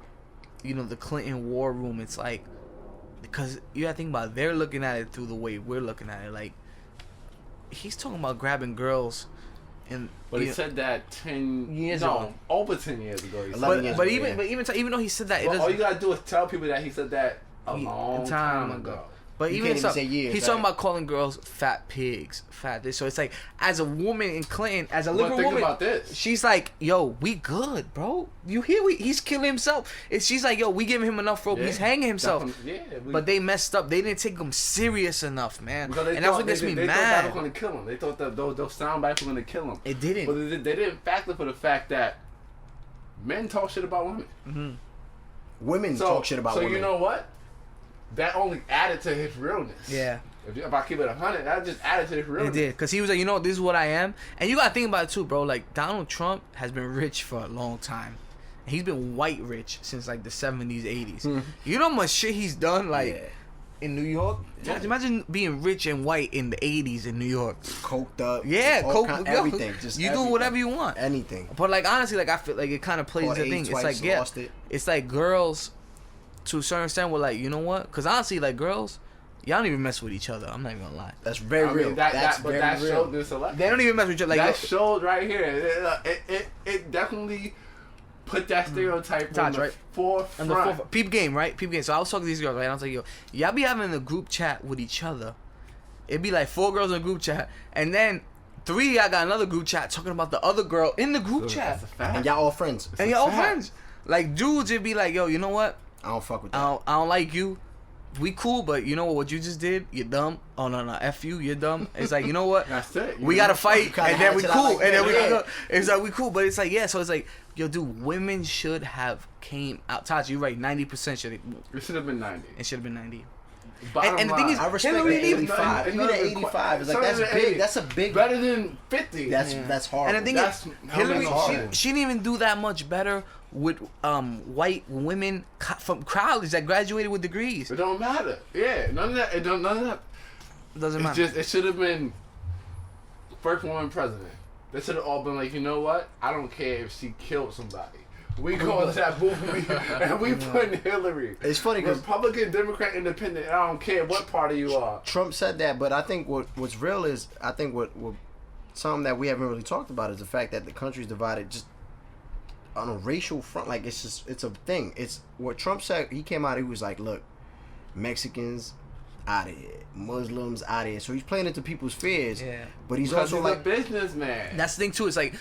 Speaker 3: the Clinton war room. It's like because you gotta think about it, they're looking at it through the way we're looking at it. Like he's talking about grabbing girls.
Speaker 4: But he said that 10
Speaker 3: years ago.
Speaker 4: Over 10 years ago. He said
Speaker 2: 11 years ago,
Speaker 3: even though he said that,
Speaker 4: all you gotta do is tell people that he said that a long time ago.
Speaker 3: But
Speaker 2: You
Speaker 3: even
Speaker 2: can't even say years,
Speaker 3: he's talking about calling girls fat pigs, fat this. So it's like, as a woman in Clinton, as a liberal woman,
Speaker 4: about this.
Speaker 3: she's like, "Yo, we good, bro. You hear? He's killing himself." She's like, "Yo, we giving him enough rope. He's hanging himself." But they messed up. They didn't take him serious enough, man. And that's what gets me
Speaker 4: They
Speaker 3: mad.
Speaker 4: thought that was gonna kill him. They thought that those sound bites were gonna kill him.
Speaker 3: It didn't.
Speaker 4: But they didn't factor for the fact that men talk shit about women.
Speaker 3: Mm-hmm.
Speaker 2: Women talk shit about women.
Speaker 4: So you know what? That only added to his realness.
Speaker 3: Yeah.
Speaker 4: If I keep it 100, that just added to his realness.
Speaker 3: It did, because he was like, this is what I am. And you gotta think about it too, bro. Like, Donald Trump has been rich for a long time. He's been white rich since like the 70s, 80s. You know how much shit he's done, like in New York?
Speaker 2: Yeah.
Speaker 3: Imagine being rich and white in the 80s in New York.
Speaker 2: Coked up.
Speaker 3: Yeah,
Speaker 2: everything. Just
Speaker 3: you
Speaker 2: everything.
Speaker 3: do whatever you want.
Speaker 2: Anything.
Speaker 3: But like honestly, like I feel like it kind of plays
Speaker 2: Caught
Speaker 3: the
Speaker 2: AIDS
Speaker 3: thing. It's
Speaker 2: twice,
Speaker 3: like
Speaker 2: lost it.
Speaker 3: it's like girls to a certain extent were like, you know what? Because honestly, like girls, y'all don't even mess with each other. I'm not even gonna lie.
Speaker 2: That's very real.
Speaker 4: That
Speaker 2: very real.
Speaker 4: showed this election.
Speaker 3: They don't even mess with each other. Like
Speaker 4: that showed right here. It definitely put that stereotype on the forefront.
Speaker 3: Peep game, right? Peep game. So I was talking to these girls, right? And I was like, yo, y'all be having a group chat with each other. It'd be like 4 girls in a group chat, and then 3 of y'all got another group chat talking about the other girl in the group chat.
Speaker 4: That's a fact.
Speaker 2: And y'all all friends.
Speaker 3: And y'all all friends. Like dudes, it'd be like, yo, you know what?
Speaker 2: I don't fuck with that.
Speaker 3: I don't like you. We cool, but you know what you just did? You're dumb. Oh no, F you, you're dumb. It's like, you know what?
Speaker 4: That's it.
Speaker 3: We gotta fight, and then we cool,
Speaker 2: like
Speaker 3: and then we
Speaker 2: that.
Speaker 3: go. It's like we cool, but it's like so it's like, yo, dude, women should have came out. Tachi, you're right. 90% should.
Speaker 4: It should have been 90.
Speaker 3: It should have been 90.
Speaker 4: And
Speaker 3: the thing is,
Speaker 2: I respect
Speaker 3: Hillary
Speaker 2: the
Speaker 3: didn't-
Speaker 2: 85. Even at 85, it's like that's big. That's a big.
Speaker 4: Better than 50.
Speaker 2: That's hard.
Speaker 3: And the thing
Speaker 4: That's-
Speaker 3: is,
Speaker 4: that's
Speaker 3: Hillary,
Speaker 4: hard.
Speaker 3: she didn't even do that much better with white women from college that graduated with degrees.
Speaker 4: It don't matter. Yeah, none of that. None of that.
Speaker 3: It doesn't
Speaker 4: It's
Speaker 3: matter.
Speaker 4: just, it should have been first woman president. They should have all been like, you know what? I don't care if she killed somebody. We going to that movie and we putting Hillary.
Speaker 2: It's funny because
Speaker 4: Republican, Democrat, Independent. I don't care what party you are.
Speaker 2: Trump said that, but I think what's real is I think what something that we haven't really talked about is the fact that the country's divided just on a racial front. Like it's a thing. It's what Trump said. He came out. He was like, look, Mexicans out of here, Muslims out of here. So he's playing into people's fears.
Speaker 3: Yeah.
Speaker 2: But he's
Speaker 4: Because
Speaker 2: also
Speaker 4: he's
Speaker 2: like
Speaker 4: a businessman.
Speaker 3: That's the thing too. It's like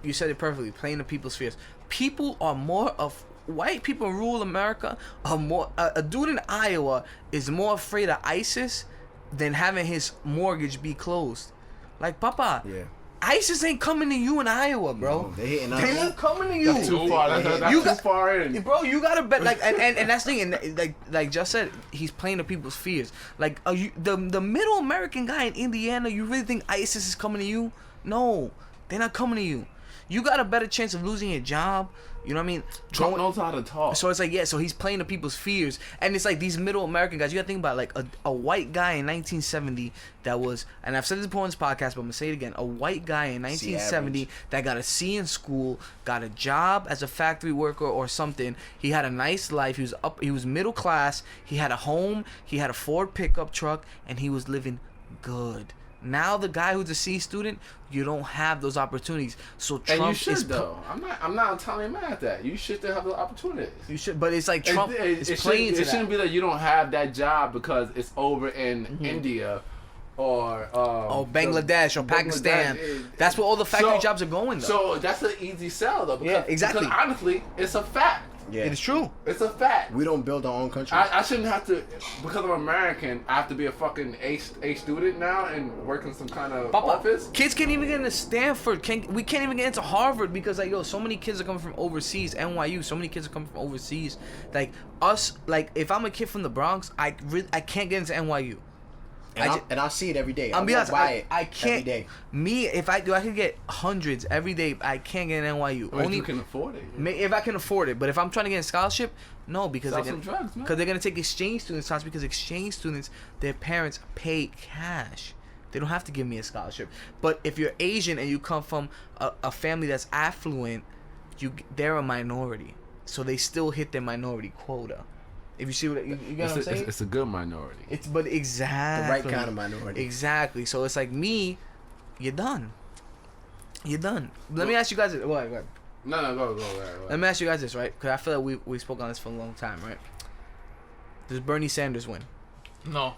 Speaker 3: you said it perfectly. Playing to people's fears. People are more of white people rule America. Are more a dude in Iowa is more afraid of ISIS than having his mortgage be closed. Like, Papa,
Speaker 2: yeah.
Speaker 3: ISIS ain't coming to you in Iowa, bro.
Speaker 2: No, they hitting us.
Speaker 3: They ain't coming to you.
Speaker 4: That's too far. That's
Speaker 3: You
Speaker 4: too
Speaker 3: got-
Speaker 4: far in.
Speaker 3: Bro, you gotta bet like and that's the thing, and like just said, he's playing to people's fears. Like, are you the middle American guy in Indiana? You really think ISIS is coming to you? No, they're not coming to you. You got a better chance of losing your job. You know what I mean?
Speaker 4: Trump knows how to talk.
Speaker 3: So it's like, so he's playing to people's fears. And it's like these middle American guys. You gotta think about like a white guy in 1970 that was, and I've said this before on this podcast, but I'm gonna say it again. A white guy in 1970 that got a C in school, got a job as a factory worker or something. He had a nice life. He was middle class. He had a home. He had a Ford pickup truck, and he was living good. Now the guy who's a C student, you don't have those opportunities. So Trump
Speaker 4: and you should
Speaker 3: is
Speaker 4: though. I'm not telling you at that. You should still have the opportunities.
Speaker 3: You should, but it's like Trump is
Speaker 4: it
Speaker 3: playing to
Speaker 4: It shouldn't be that you don't have that job because it's over in India or
Speaker 3: Bangladesh or Pakistan. That's where all the factory jobs are going though.
Speaker 4: So that's an easy sell though. Because,
Speaker 3: exactly.
Speaker 4: Because honestly, it's a fact.
Speaker 2: Yeah.
Speaker 3: It is true.
Speaker 4: It's a fact.
Speaker 2: We don't build our own country.
Speaker 4: I shouldn't have to, because I'm American, I have to be a fucking A student now and work in some kind of office.
Speaker 3: Kids can't even get into Stanford. We can't even get into Harvard because like so many kids are coming from overseas. NYU, so many kids are coming from overseas. Like us, like if I'm a kid from the Bronx, I can't get into NYU.
Speaker 2: And I see it every day.
Speaker 3: I'll be honest, I can't.
Speaker 2: Every day.
Speaker 3: Me, if I could get hundreds every day. I can't get an NYU.
Speaker 4: Well, only you can afford it. Yeah.
Speaker 3: If I can afford it, but if I'm trying to get a scholarship, no, because
Speaker 4: Sell some drugs, man.
Speaker 3: Because they're gonna take exchange students. Because exchange students, their parents pay cash. They don't have to give me a scholarship. But if you're Asian and you come from a family that's affluent, they're a minority, so they still hit their minority quota. If you see what you get, what I'm saying?
Speaker 4: It's a good minority.
Speaker 3: But exactly
Speaker 2: the right kind of minority.
Speaker 3: Exactly. So it's like me, you're done. You're done. Let me ask you guys this. Go ahead.
Speaker 4: No, go.
Speaker 3: Let me ask you guys this, right? Because I feel like we spoke on this for a long time, right? Does Bernie Sanders win?
Speaker 5: No.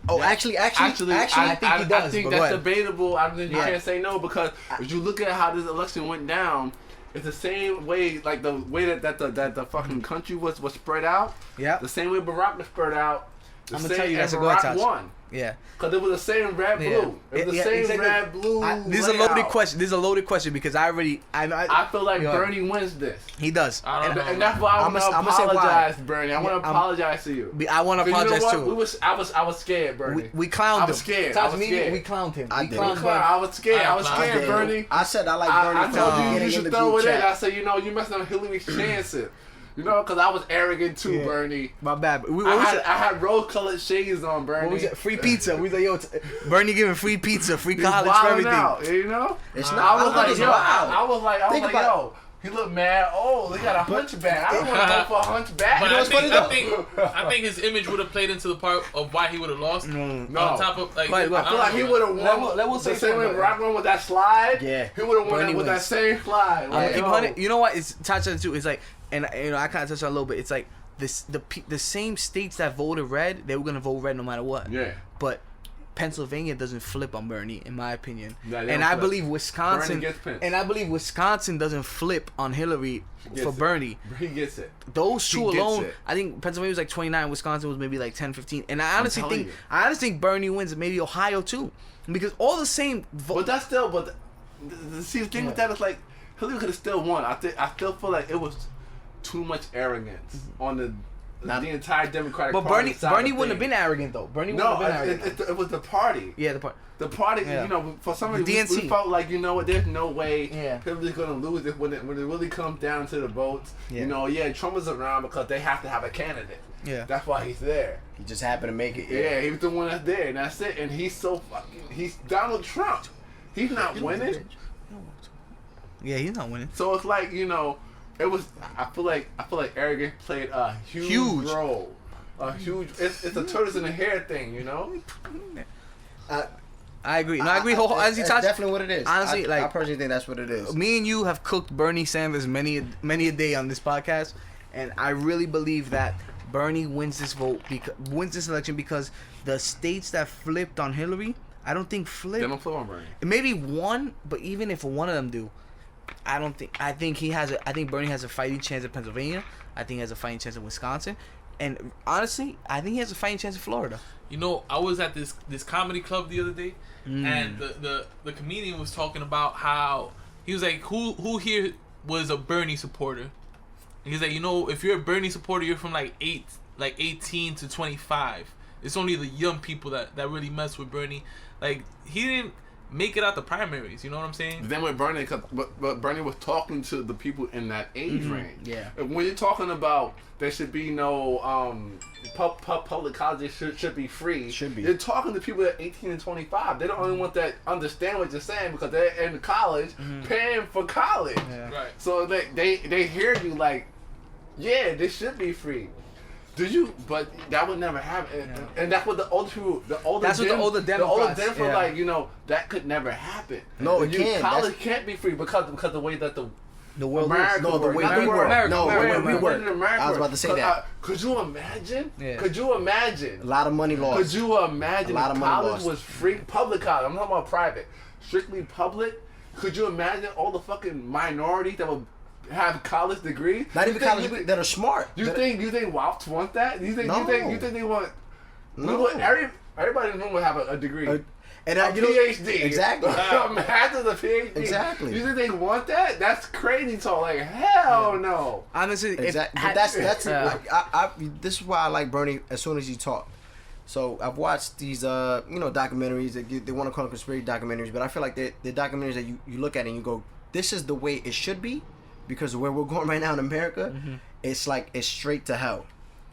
Speaker 2: Oh, actually,
Speaker 3: I think he does.
Speaker 4: I think
Speaker 3: but
Speaker 4: that's debatable. I think you
Speaker 3: Yeah.
Speaker 4: can't say no because if you look at how this election went down, it's the same way, like the way that the fucking country was spread out.
Speaker 3: Yeah.
Speaker 4: The same way Barack was spread out.
Speaker 3: I'm gonna tell you that's a go
Speaker 4: Barack won.
Speaker 3: Yeah.
Speaker 4: Because it was the same red blue. It was the same
Speaker 3: exactly.
Speaker 4: red blue.
Speaker 3: This is a loaded question. This is a loaded question because I
Speaker 4: feel like Bernie wins this.
Speaker 3: He does.
Speaker 5: I don't know.
Speaker 4: And that's why I want to apologize, Bernie. I want to apologize to you.
Speaker 3: I want to apologize
Speaker 4: you know what?
Speaker 3: too.
Speaker 4: I was scared, Bernie.
Speaker 3: We clowned him.
Speaker 4: I was scared.
Speaker 3: We clowned him.
Speaker 2: I did.
Speaker 4: I was scared. I was scared, Bernie.
Speaker 2: I said I like Bernie.
Speaker 4: I told you
Speaker 2: getting
Speaker 4: should
Speaker 2: in the
Speaker 4: throw
Speaker 2: group
Speaker 4: it in.
Speaker 2: chat.
Speaker 4: I said, you messing up Hillary's chances. You know, because I was arrogant too, Bernie.
Speaker 3: My bad.
Speaker 4: I had rose-colored shades on, Bernie.
Speaker 3: What was it? Free pizza. We was like, Bernie giving free pizza, free
Speaker 4: He's
Speaker 3: college for
Speaker 4: wilding
Speaker 3: everything.
Speaker 4: out, you know?
Speaker 2: It's
Speaker 4: I
Speaker 2: not.
Speaker 4: was like,
Speaker 2: it's
Speaker 4: yo,
Speaker 2: wild.
Speaker 4: I was like, yo, he looked mad. Oh, they got a hunchback. I don't want to go for a hunchback.
Speaker 5: But
Speaker 2: know what's funny though?
Speaker 5: I think his image would have played into the part of why he would have lost.
Speaker 4: No.
Speaker 5: On top of like,
Speaker 3: But,
Speaker 4: I feel like he would have won.
Speaker 3: Let me say
Speaker 4: the same way
Speaker 3: something.
Speaker 4: Barack won with that slide.
Speaker 2: Yeah.
Speaker 4: He would have won
Speaker 3: Bernie
Speaker 4: with that
Speaker 3: wins.
Speaker 4: same slide.
Speaker 3: I'm gonna
Speaker 4: Like,
Speaker 3: keep
Speaker 4: yo.
Speaker 3: 100. You know what? It's touched on too. It's like, and I kind of touched on it a little bit. It's like the same states that voted red, they were gonna vote red no matter what.
Speaker 4: Yeah.
Speaker 3: But Pennsylvania doesn't flip on Bernie, in my opinion.
Speaker 4: Yeah, they
Speaker 3: and
Speaker 4: don't
Speaker 3: I
Speaker 4: flip.
Speaker 3: believe Wisconsin.
Speaker 4: Bernie gets pinched.
Speaker 3: And I believe Wisconsin doesn't flip on Hillary for Bernie.
Speaker 4: He gets it.
Speaker 3: Those two
Speaker 4: He gets
Speaker 3: alone,
Speaker 4: it.
Speaker 3: I think Pennsylvania was like 29, Wisconsin was maybe like 10, 15. And I honestly
Speaker 4: telling
Speaker 3: think Bernie wins maybe Ohio too. Because all the same
Speaker 4: But that's still, see, the thing with that is like, Hillary could have still won. I still feel like it was too much arrogance on the entire Democratic Party.
Speaker 3: But Bernie wouldn't have been arrogant though. Bernie wouldn't have been arrogant.
Speaker 4: It was the party.
Speaker 3: Yeah, the part.
Speaker 4: The party,
Speaker 3: Yeah.
Speaker 4: for some reason,
Speaker 3: DNC.
Speaker 4: we felt like, there's no way
Speaker 3: Yeah.
Speaker 4: Hillary's going to lose it when it really comes down to the votes.
Speaker 3: Yeah.
Speaker 4: Trump is around because they have to have a candidate.
Speaker 3: Yeah.
Speaker 4: That's why he's there.
Speaker 2: He just happened to make it.
Speaker 4: Yeah, he was the one that's there, and that's it. And he's he's Donald Trump. He's not winning.
Speaker 3: Yeah, he's not winning.
Speaker 4: So it's like, it was, I feel like arrogance played a huge role. It's a tortoise in the hair thing,
Speaker 3: I agree. No, I agree. Honestly,
Speaker 2: That's definitely what it is.
Speaker 3: Honestly,
Speaker 2: I personally think that's what it is.
Speaker 3: Me and you have cooked Bernie Sanders many a day on this podcast, and I really believe that Bernie wins this wins this election because the states that flipped on Hillary, I don't think flipped.
Speaker 4: They don't flip on Bernie.
Speaker 3: Maybe one, but even if one of them do, I don't think. I think Bernie has a fighting chance in Pennsylvania. I think he has a fighting chance in Wisconsin, and honestly, I think he has a fighting chance in Florida.
Speaker 5: I was at this comedy club the other day, and the comedian was talking about how he was like, who here was a Bernie supporter? And he's like, if you're a Bernie supporter, you're from like 18 to 25. It's only the young people that really mess with Bernie. Like, he didn't make it out the primaries. You know what I'm saying?
Speaker 4: Then with Bernie, but Bernie was talking to the people in that age range.
Speaker 3: Yeah.
Speaker 4: And when you're talking about there should be no public colleges should be free.
Speaker 2: Should be.
Speaker 4: You're talking to people at 18 and 25. They don't only want that understand what you're saying because they're in college paying for college.
Speaker 3: Yeah.
Speaker 5: Right.
Speaker 4: So they hear you like, yeah, this should be free. But that would never happen, and that's what the older people, the older Democrats were like, that could never happen.
Speaker 2: No, it can't.
Speaker 4: College can't be free because the way that the
Speaker 3: world
Speaker 4: America
Speaker 3: is.
Speaker 2: No, the way
Speaker 4: works.
Speaker 2: we work. No, the way we work.
Speaker 4: In America
Speaker 2: I was about to say that.
Speaker 4: Could you imagine?
Speaker 3: Yeah.
Speaker 4: Could you imagine?
Speaker 2: A lot of money lost.
Speaker 4: Could you imagine
Speaker 2: A lot
Speaker 4: if
Speaker 2: of money
Speaker 4: college
Speaker 2: lost.
Speaker 4: was free? Public college. I'm talking about private. Strictly public. Could you imagine all the fucking minorities that would have college degrees.
Speaker 2: Not even college degrees that are smart.
Speaker 4: You think WAPs want that? You think they want?
Speaker 2: No.
Speaker 4: Everybody in the room would have a degree.
Speaker 2: And
Speaker 4: a PhD.
Speaker 2: Exactly.
Speaker 4: A master's, a PhD.
Speaker 2: Exactly.
Speaker 4: You think they want that? That's crazy talk. Like, hell no.
Speaker 3: Honestly,
Speaker 2: exactly. But that's like, this is why I like Bernie as soon as he talk. So I've watched these documentaries that they want to call them conspiracy documentaries, but I feel like they're documentaries that you look at and you go, this is the way it should be, because where we're going right now in America, it's like it's straight to hell.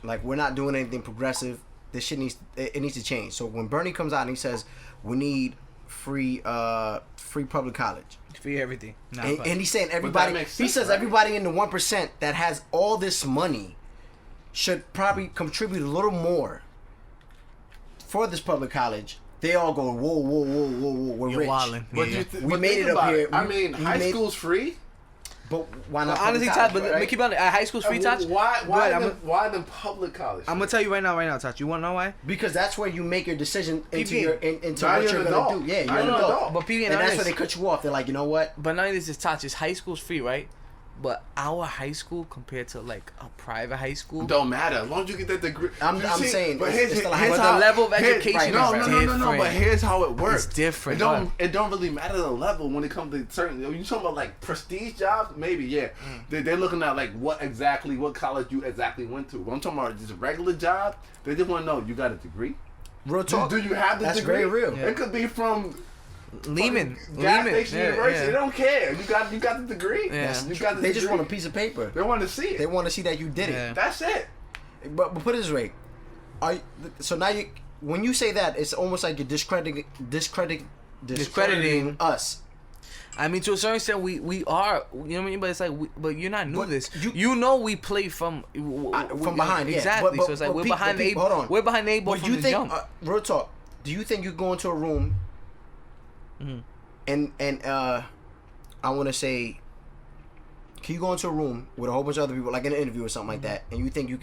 Speaker 2: Like, we're not doing anything progressive. This shit needs to change. So when Bernie comes out and he says we need free public college,
Speaker 3: free everything,
Speaker 2: and he's saying everybody. He says everybody in the 1% that has all this money should probably contribute a little more for this public college. They all go, whoa, we're
Speaker 3: You're
Speaker 2: rich.
Speaker 3: Wildin'.
Speaker 2: But we made it up here.
Speaker 4: I mean, high school's free.
Speaker 2: But why not?
Speaker 3: Honestly, Todd, but keep on high school's free, Todd.
Speaker 4: Why the public college?
Speaker 3: I'm gonna tell you right now, Todd. You wanna know why?
Speaker 2: Because that's where you make your decision into what you're
Speaker 4: an
Speaker 2: gonna do. Yeah, you're an adult.
Speaker 3: But
Speaker 2: and that's where they cut you off. They're like, you know what?
Speaker 3: But not only this is Todd. It's high school's free, right? But our high school compared to like a private high school
Speaker 4: don't matter as long as you get that degree.
Speaker 2: I'm saying,
Speaker 4: but
Speaker 2: here's
Speaker 3: the level of education.
Speaker 4: No. But here's how it works.
Speaker 3: It's different.
Speaker 4: It don't really matter the level when it comes to certain. You talking about like prestige jobs? Maybe they're looking at like what college you exactly went to. When I'm talking about just regular job, they just want to know you got a degree.
Speaker 2: Real talk.
Speaker 4: Do you have the
Speaker 2: That's
Speaker 4: degree?
Speaker 2: very real.
Speaker 4: It could be from
Speaker 3: Lehman,
Speaker 4: Station University. They don't care. You got the degree.
Speaker 3: Yeah.
Speaker 4: You got the
Speaker 2: They
Speaker 4: degree.
Speaker 2: just want a piece of paper.
Speaker 4: They want to see it.
Speaker 2: They want to see that you did it.
Speaker 4: That's it.
Speaker 2: But put it this way, so now when you say that, it's almost like you're discrediting us.
Speaker 3: I mean, to a certain extent, we are. You know what I mean? But it's like, but you're not new to this. We play from
Speaker 2: behind.
Speaker 3: Exactly.
Speaker 2: But,
Speaker 3: so it's like we're
Speaker 2: behind the
Speaker 3: hold on. We're behind the eight ball from the jump.
Speaker 2: Real talk. Do you think you go into a room? And I want to say, can you go into a room with a whole bunch of other people, like in an interview or something like that, and you think you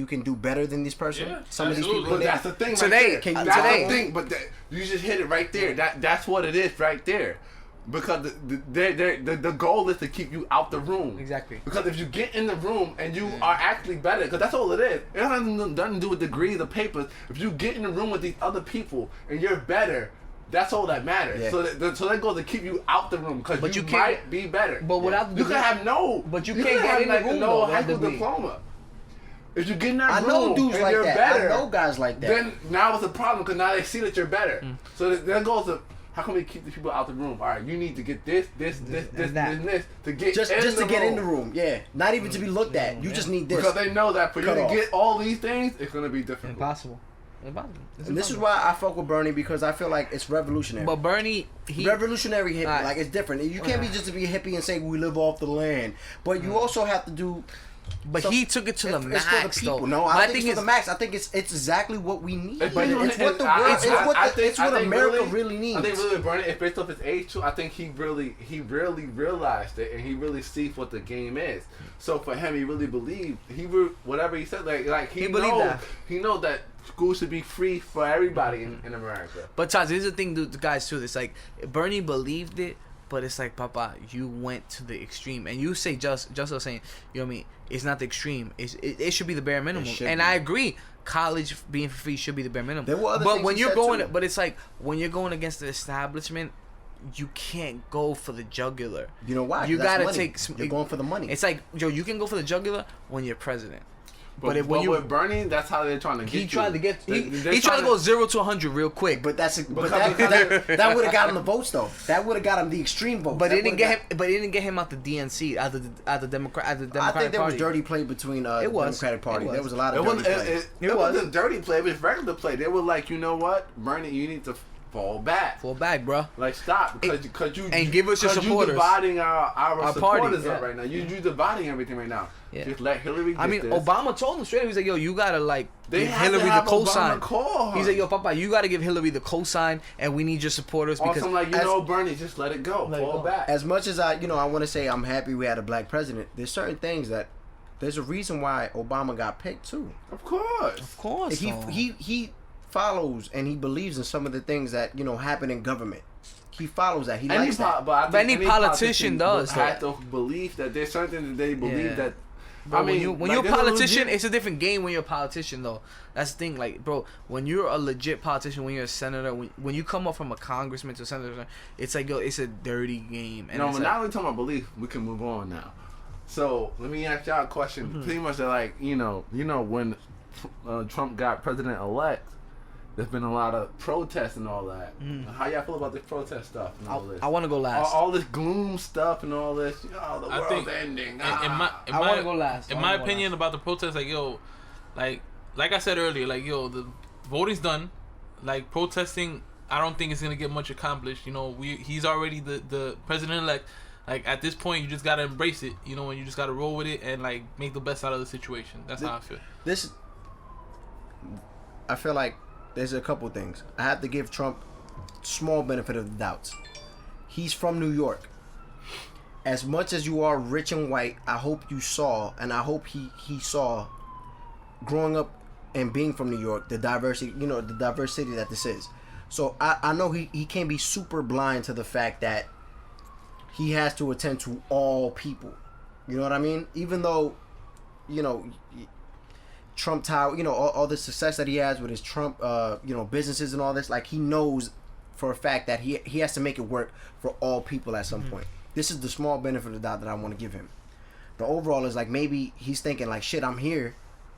Speaker 2: can do better than this person?
Speaker 5: Yeah,
Speaker 2: some of these
Speaker 5: absolutely.
Speaker 2: people.
Speaker 4: But that's the thing.
Speaker 3: Today,
Speaker 4: That's the thing. But you just hit it right there. That's what it is right there. Because the goal is to keep you out the room.
Speaker 3: Exactly.
Speaker 4: Because if you get in the room and you are actually better, because that's all it is. It has nothing to do with degrees or papers. If you get in the room with these other people and you're better, that's all that matters.
Speaker 2: Yeah.
Speaker 4: So that goes to keep you out the room because you might be better.
Speaker 3: But without
Speaker 4: you can have
Speaker 3: But you can't get in the room
Speaker 4: no
Speaker 3: though.
Speaker 4: high school diploma. If you get in that
Speaker 2: I
Speaker 4: room
Speaker 2: know dudes
Speaker 4: and
Speaker 2: like
Speaker 4: you're
Speaker 2: that.
Speaker 4: better,
Speaker 2: I know guys like that.
Speaker 4: then now it's a problem because now they see that you're better. So that goes to how can we keep the people out the room? All right, you need to get this to get
Speaker 2: in the room. Yeah, not even to be looked at. You just need this
Speaker 4: because they know that for you to get all these things, it's gonna be difficult.
Speaker 3: Impossible.
Speaker 2: And this is why I fuck with Bernie, because I feel like it's revolutionary.
Speaker 3: But Bernie,
Speaker 2: revolutionary hippie, like it's different. You can't be just to be a hippie and say we live off the land, but you also have to do.
Speaker 3: But he took it to the max,
Speaker 2: for the people.
Speaker 3: though.
Speaker 2: No, I think it's for the max. I think it's exactly what we need. It's what America really needs.
Speaker 4: I think really Bernie, if based off his age too, I think he really realized it, and he really sees what the game is. So for him, he really believed whatever he said. Like he believed that. He knows that school should be free for everybody in America.
Speaker 3: But Taz, here's the thing, the guys too. It's like Bernie believed it. But it's like, Papa, you went to the extreme, and you say just was saying, you know what I mean? It's not the extreme. It should be the bare minimum, and I agree. College being free should be the bare minimum.
Speaker 2: There were other
Speaker 3: but
Speaker 2: things
Speaker 3: when
Speaker 2: he
Speaker 3: you're
Speaker 2: said
Speaker 3: going,
Speaker 2: too.
Speaker 3: but it's like when you're going against the establishment, you can't go for the jugular.
Speaker 2: You know why?
Speaker 3: You gotta
Speaker 2: money.
Speaker 3: take.
Speaker 2: You're going for the money.
Speaker 3: It's like, Joe, you can go for the jugular when you're president.
Speaker 4: But with Bernie, that's how they're trying to get
Speaker 3: he
Speaker 4: you.
Speaker 3: tried to get. He tried to go 0 to 100 real quick.
Speaker 2: But that would have got him the votes though. That would have got him the extreme votes.
Speaker 3: But it didn't get him. But it didn't get him out the DNC, out the Democratic Party.
Speaker 2: I think there was dirty play between the Democratic Party. There was a lot of dirty play.
Speaker 4: It wasn't dirty play. It was regular play. They were like, you know what, Bernie, you need to fall back,
Speaker 3: bro.
Speaker 4: Like stop because you
Speaker 3: and give us your supporters.
Speaker 4: You dividing our supporters
Speaker 3: party,
Speaker 4: up right now. You dividing everything right now.
Speaker 3: Yeah.
Speaker 4: Just let Hillary get this.
Speaker 3: Obama told him straight. He was like, yo, you gotta give Hillary the cosign. He's like, yo, Papa, you gotta give Hillary the cosign, and we need your supporters because
Speaker 4: Bernie, just let it go. Fall back.
Speaker 2: As much as I want to say I'm happy we had a black president, there's certain things that there's a reason why Obama got picked too.
Speaker 4: Of course.
Speaker 2: He follows and he believes in some of the things that happen in government. he follows that. He likes that.
Speaker 4: But
Speaker 3: any politician does.
Speaker 4: Have to believe that there's something that they believe that.
Speaker 3: Bro, when you're a politician,
Speaker 4: legit...
Speaker 3: it's a different game when you're a politician, though. That's the thing. Like, bro, when you're a legit politician, when you're a senator, when you come up from a congressman to a senator, it's like, yo, it's a dirty game. And
Speaker 4: no,
Speaker 3: it's
Speaker 4: but
Speaker 3: like,
Speaker 4: now we're talking about belief. We can move on now. So let me ask y'all a question.
Speaker 3: Mm-hmm.
Speaker 4: Pretty much, like, you know, when Trump got president-elect, there's been a lot of protests and all that. How y'all feel about this protest stuff and all this?
Speaker 3: I want to go last.
Speaker 4: All this gloom stuff and all this. Oh, the world's ending.
Speaker 3: I want to go last.
Speaker 5: In my opinion about the protest, like, yo, like I said earlier, like, yo, the voting's done. Like, protesting, I don't think it's gonna get much accomplished. You know, he's already the president-elect. Like, at this point, you just gotta embrace it, you know, and you just gotta roll with it and, like, make the best out of the situation. That's how I feel.
Speaker 2: I feel like there's a couple things. I have to give Trump small benefit of the doubts. He's from New York. As much as you are rich and white, I hope you saw, and I hope he saw, growing up and being from New York, the diversity, you know, the diverse city that this is. So I know he can't be super blind to the fact that he has to attend to all people. You know what I mean? Even though, you know, Trump Tower, you know, all the success that he has with his Trump, you know, businesses and all this, like, he knows for a fact that he has to make it work for all people at some point. This is the small benefit of the doubt that I want to give him. The overall is, like, maybe he's thinking, like, shit, I'm here.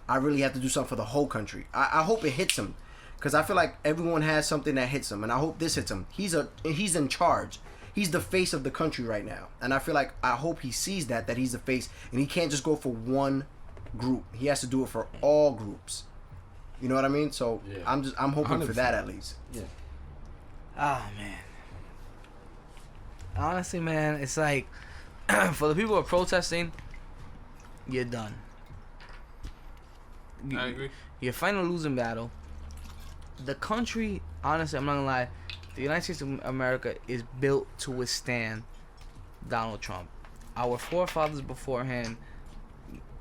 Speaker 2: I really have to do something for the whole country. I hope it hits him, because I feel like everyone has something that hits him, and I hope this hits him. He's in charge. He's the face of the country right now, and I feel like I hope he sees that he's the face, and he can't just go for one group. He has to do it for all groups. You know what I mean? So yeah. I'm hoping 100%. For that at least.
Speaker 3: Yeah. Oh man. Honestly, man, it's like for the people who are protesting, you're done.
Speaker 5: I agree.
Speaker 3: You're fighting a losing battle. The country, honestly, I'm not gonna lie, the United States of America is built to withstand Donald Trump. Our forefathers beforehand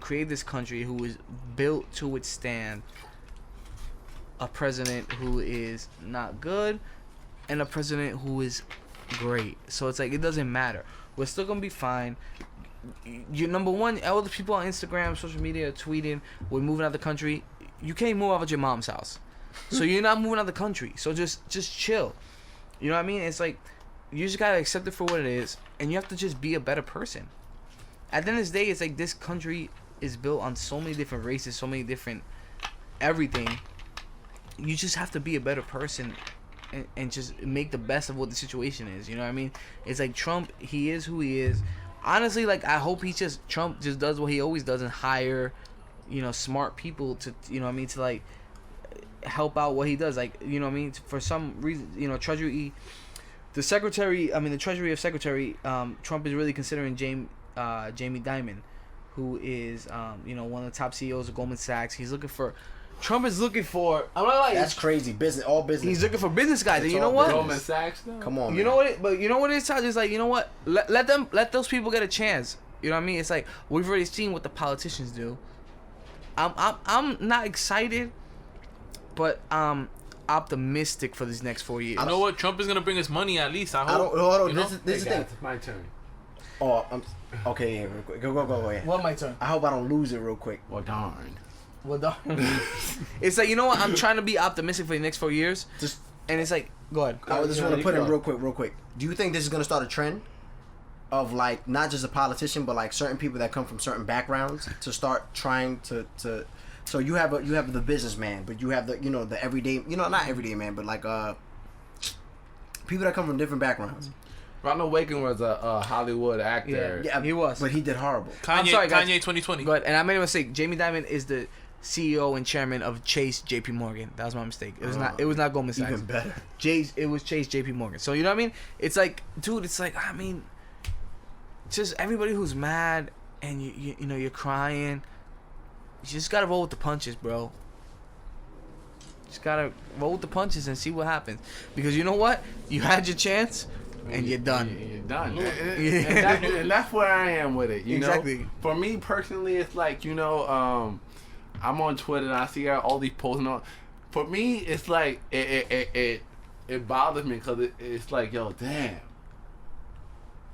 Speaker 3: created this country who is built to withstand a president who is not good and a president who is great. So it's like, it doesn't matter. We're still gonna be fine. You're number one. All the people on Instagram, social media, tweeting, we're moving out the country. You can't move out of your mom's house, so you're not moving out the country. So just chill. You know what I mean? It's like, you just gotta accept it for what it is, and you have to just be a better person. At the end of the day, it's like, this country is built on so many different races, so many different everything. You just have to be a better person and just make the best of what the situation is. You know what I mean? It's like, Trump, he is who he is. Honestly, like, I hope Trump just does what he always does and hire, you know, smart people to, you know what I mean, to, like, help out what he does. Like, you know what I mean? For some reason, you know, the Treasury of Secretary, Trump is really considering Jamie Dimon, who is, you know, one of the top CEOs of Goldman Sachs. Trump is looking for. I'm not like,
Speaker 2: that's crazy. All business.
Speaker 3: He's looking for business guys. And you know what?
Speaker 4: Goldman Sachs. Though?
Speaker 2: Come on,
Speaker 3: you know what? But you know what it is? It's like, you know what? Let those people get a chance. You know what I mean? It's like, we've already seen what the politicians do. I'm not excited, but I'm optimistic for these next 4 years.
Speaker 5: You know what? Trump is gonna bring us money at least. I hope.
Speaker 2: Hold on. This is the thing.
Speaker 4: It's my turn.
Speaker 2: Oh, okay. Yeah, real quick. Go. Yeah.
Speaker 3: Well, my turn.
Speaker 2: I hope I don't lose it real quick.
Speaker 4: Well, darn.
Speaker 3: It's like, you know what? I'm trying to be optimistic for the next 4 years. And it's like, go ahead.
Speaker 2: I just want to put in real quick. Do you think this is going to start a trend of, like, not just a politician, but, like, certain people that come from certain backgrounds to start trying to so you have the businessman, but you have the, you know, the everyday, you know, not everyday man, but, like, people that come from different backgrounds.
Speaker 4: Ronald Reagan was a Hollywood actor.
Speaker 3: Yeah, he was.
Speaker 2: But he did horrible.
Speaker 5: Kanye 2020.
Speaker 3: But, and I made a mistake. Jamie Dimon is the CEO and chairman of Chase JP Morgan. That was my mistake. It was not Goldman Sachs.
Speaker 2: Even better.
Speaker 3: It was Chase JP Morgan. So, you know what I mean? It's like, dude, it's like, I mean, just everybody who's mad and you know, you're crying, you just gotta roll with the punches, bro. Just gotta roll with the punches and see what happens. Because you know what? You had your chance and you're done.
Speaker 4: You're done. And that's where I am with it. You
Speaker 3: exactly.
Speaker 4: know? For me personally, it's like, you know, I'm on Twitter and I see all these posts and all. For me, it's like it it bothers me because it's like, yo, damn,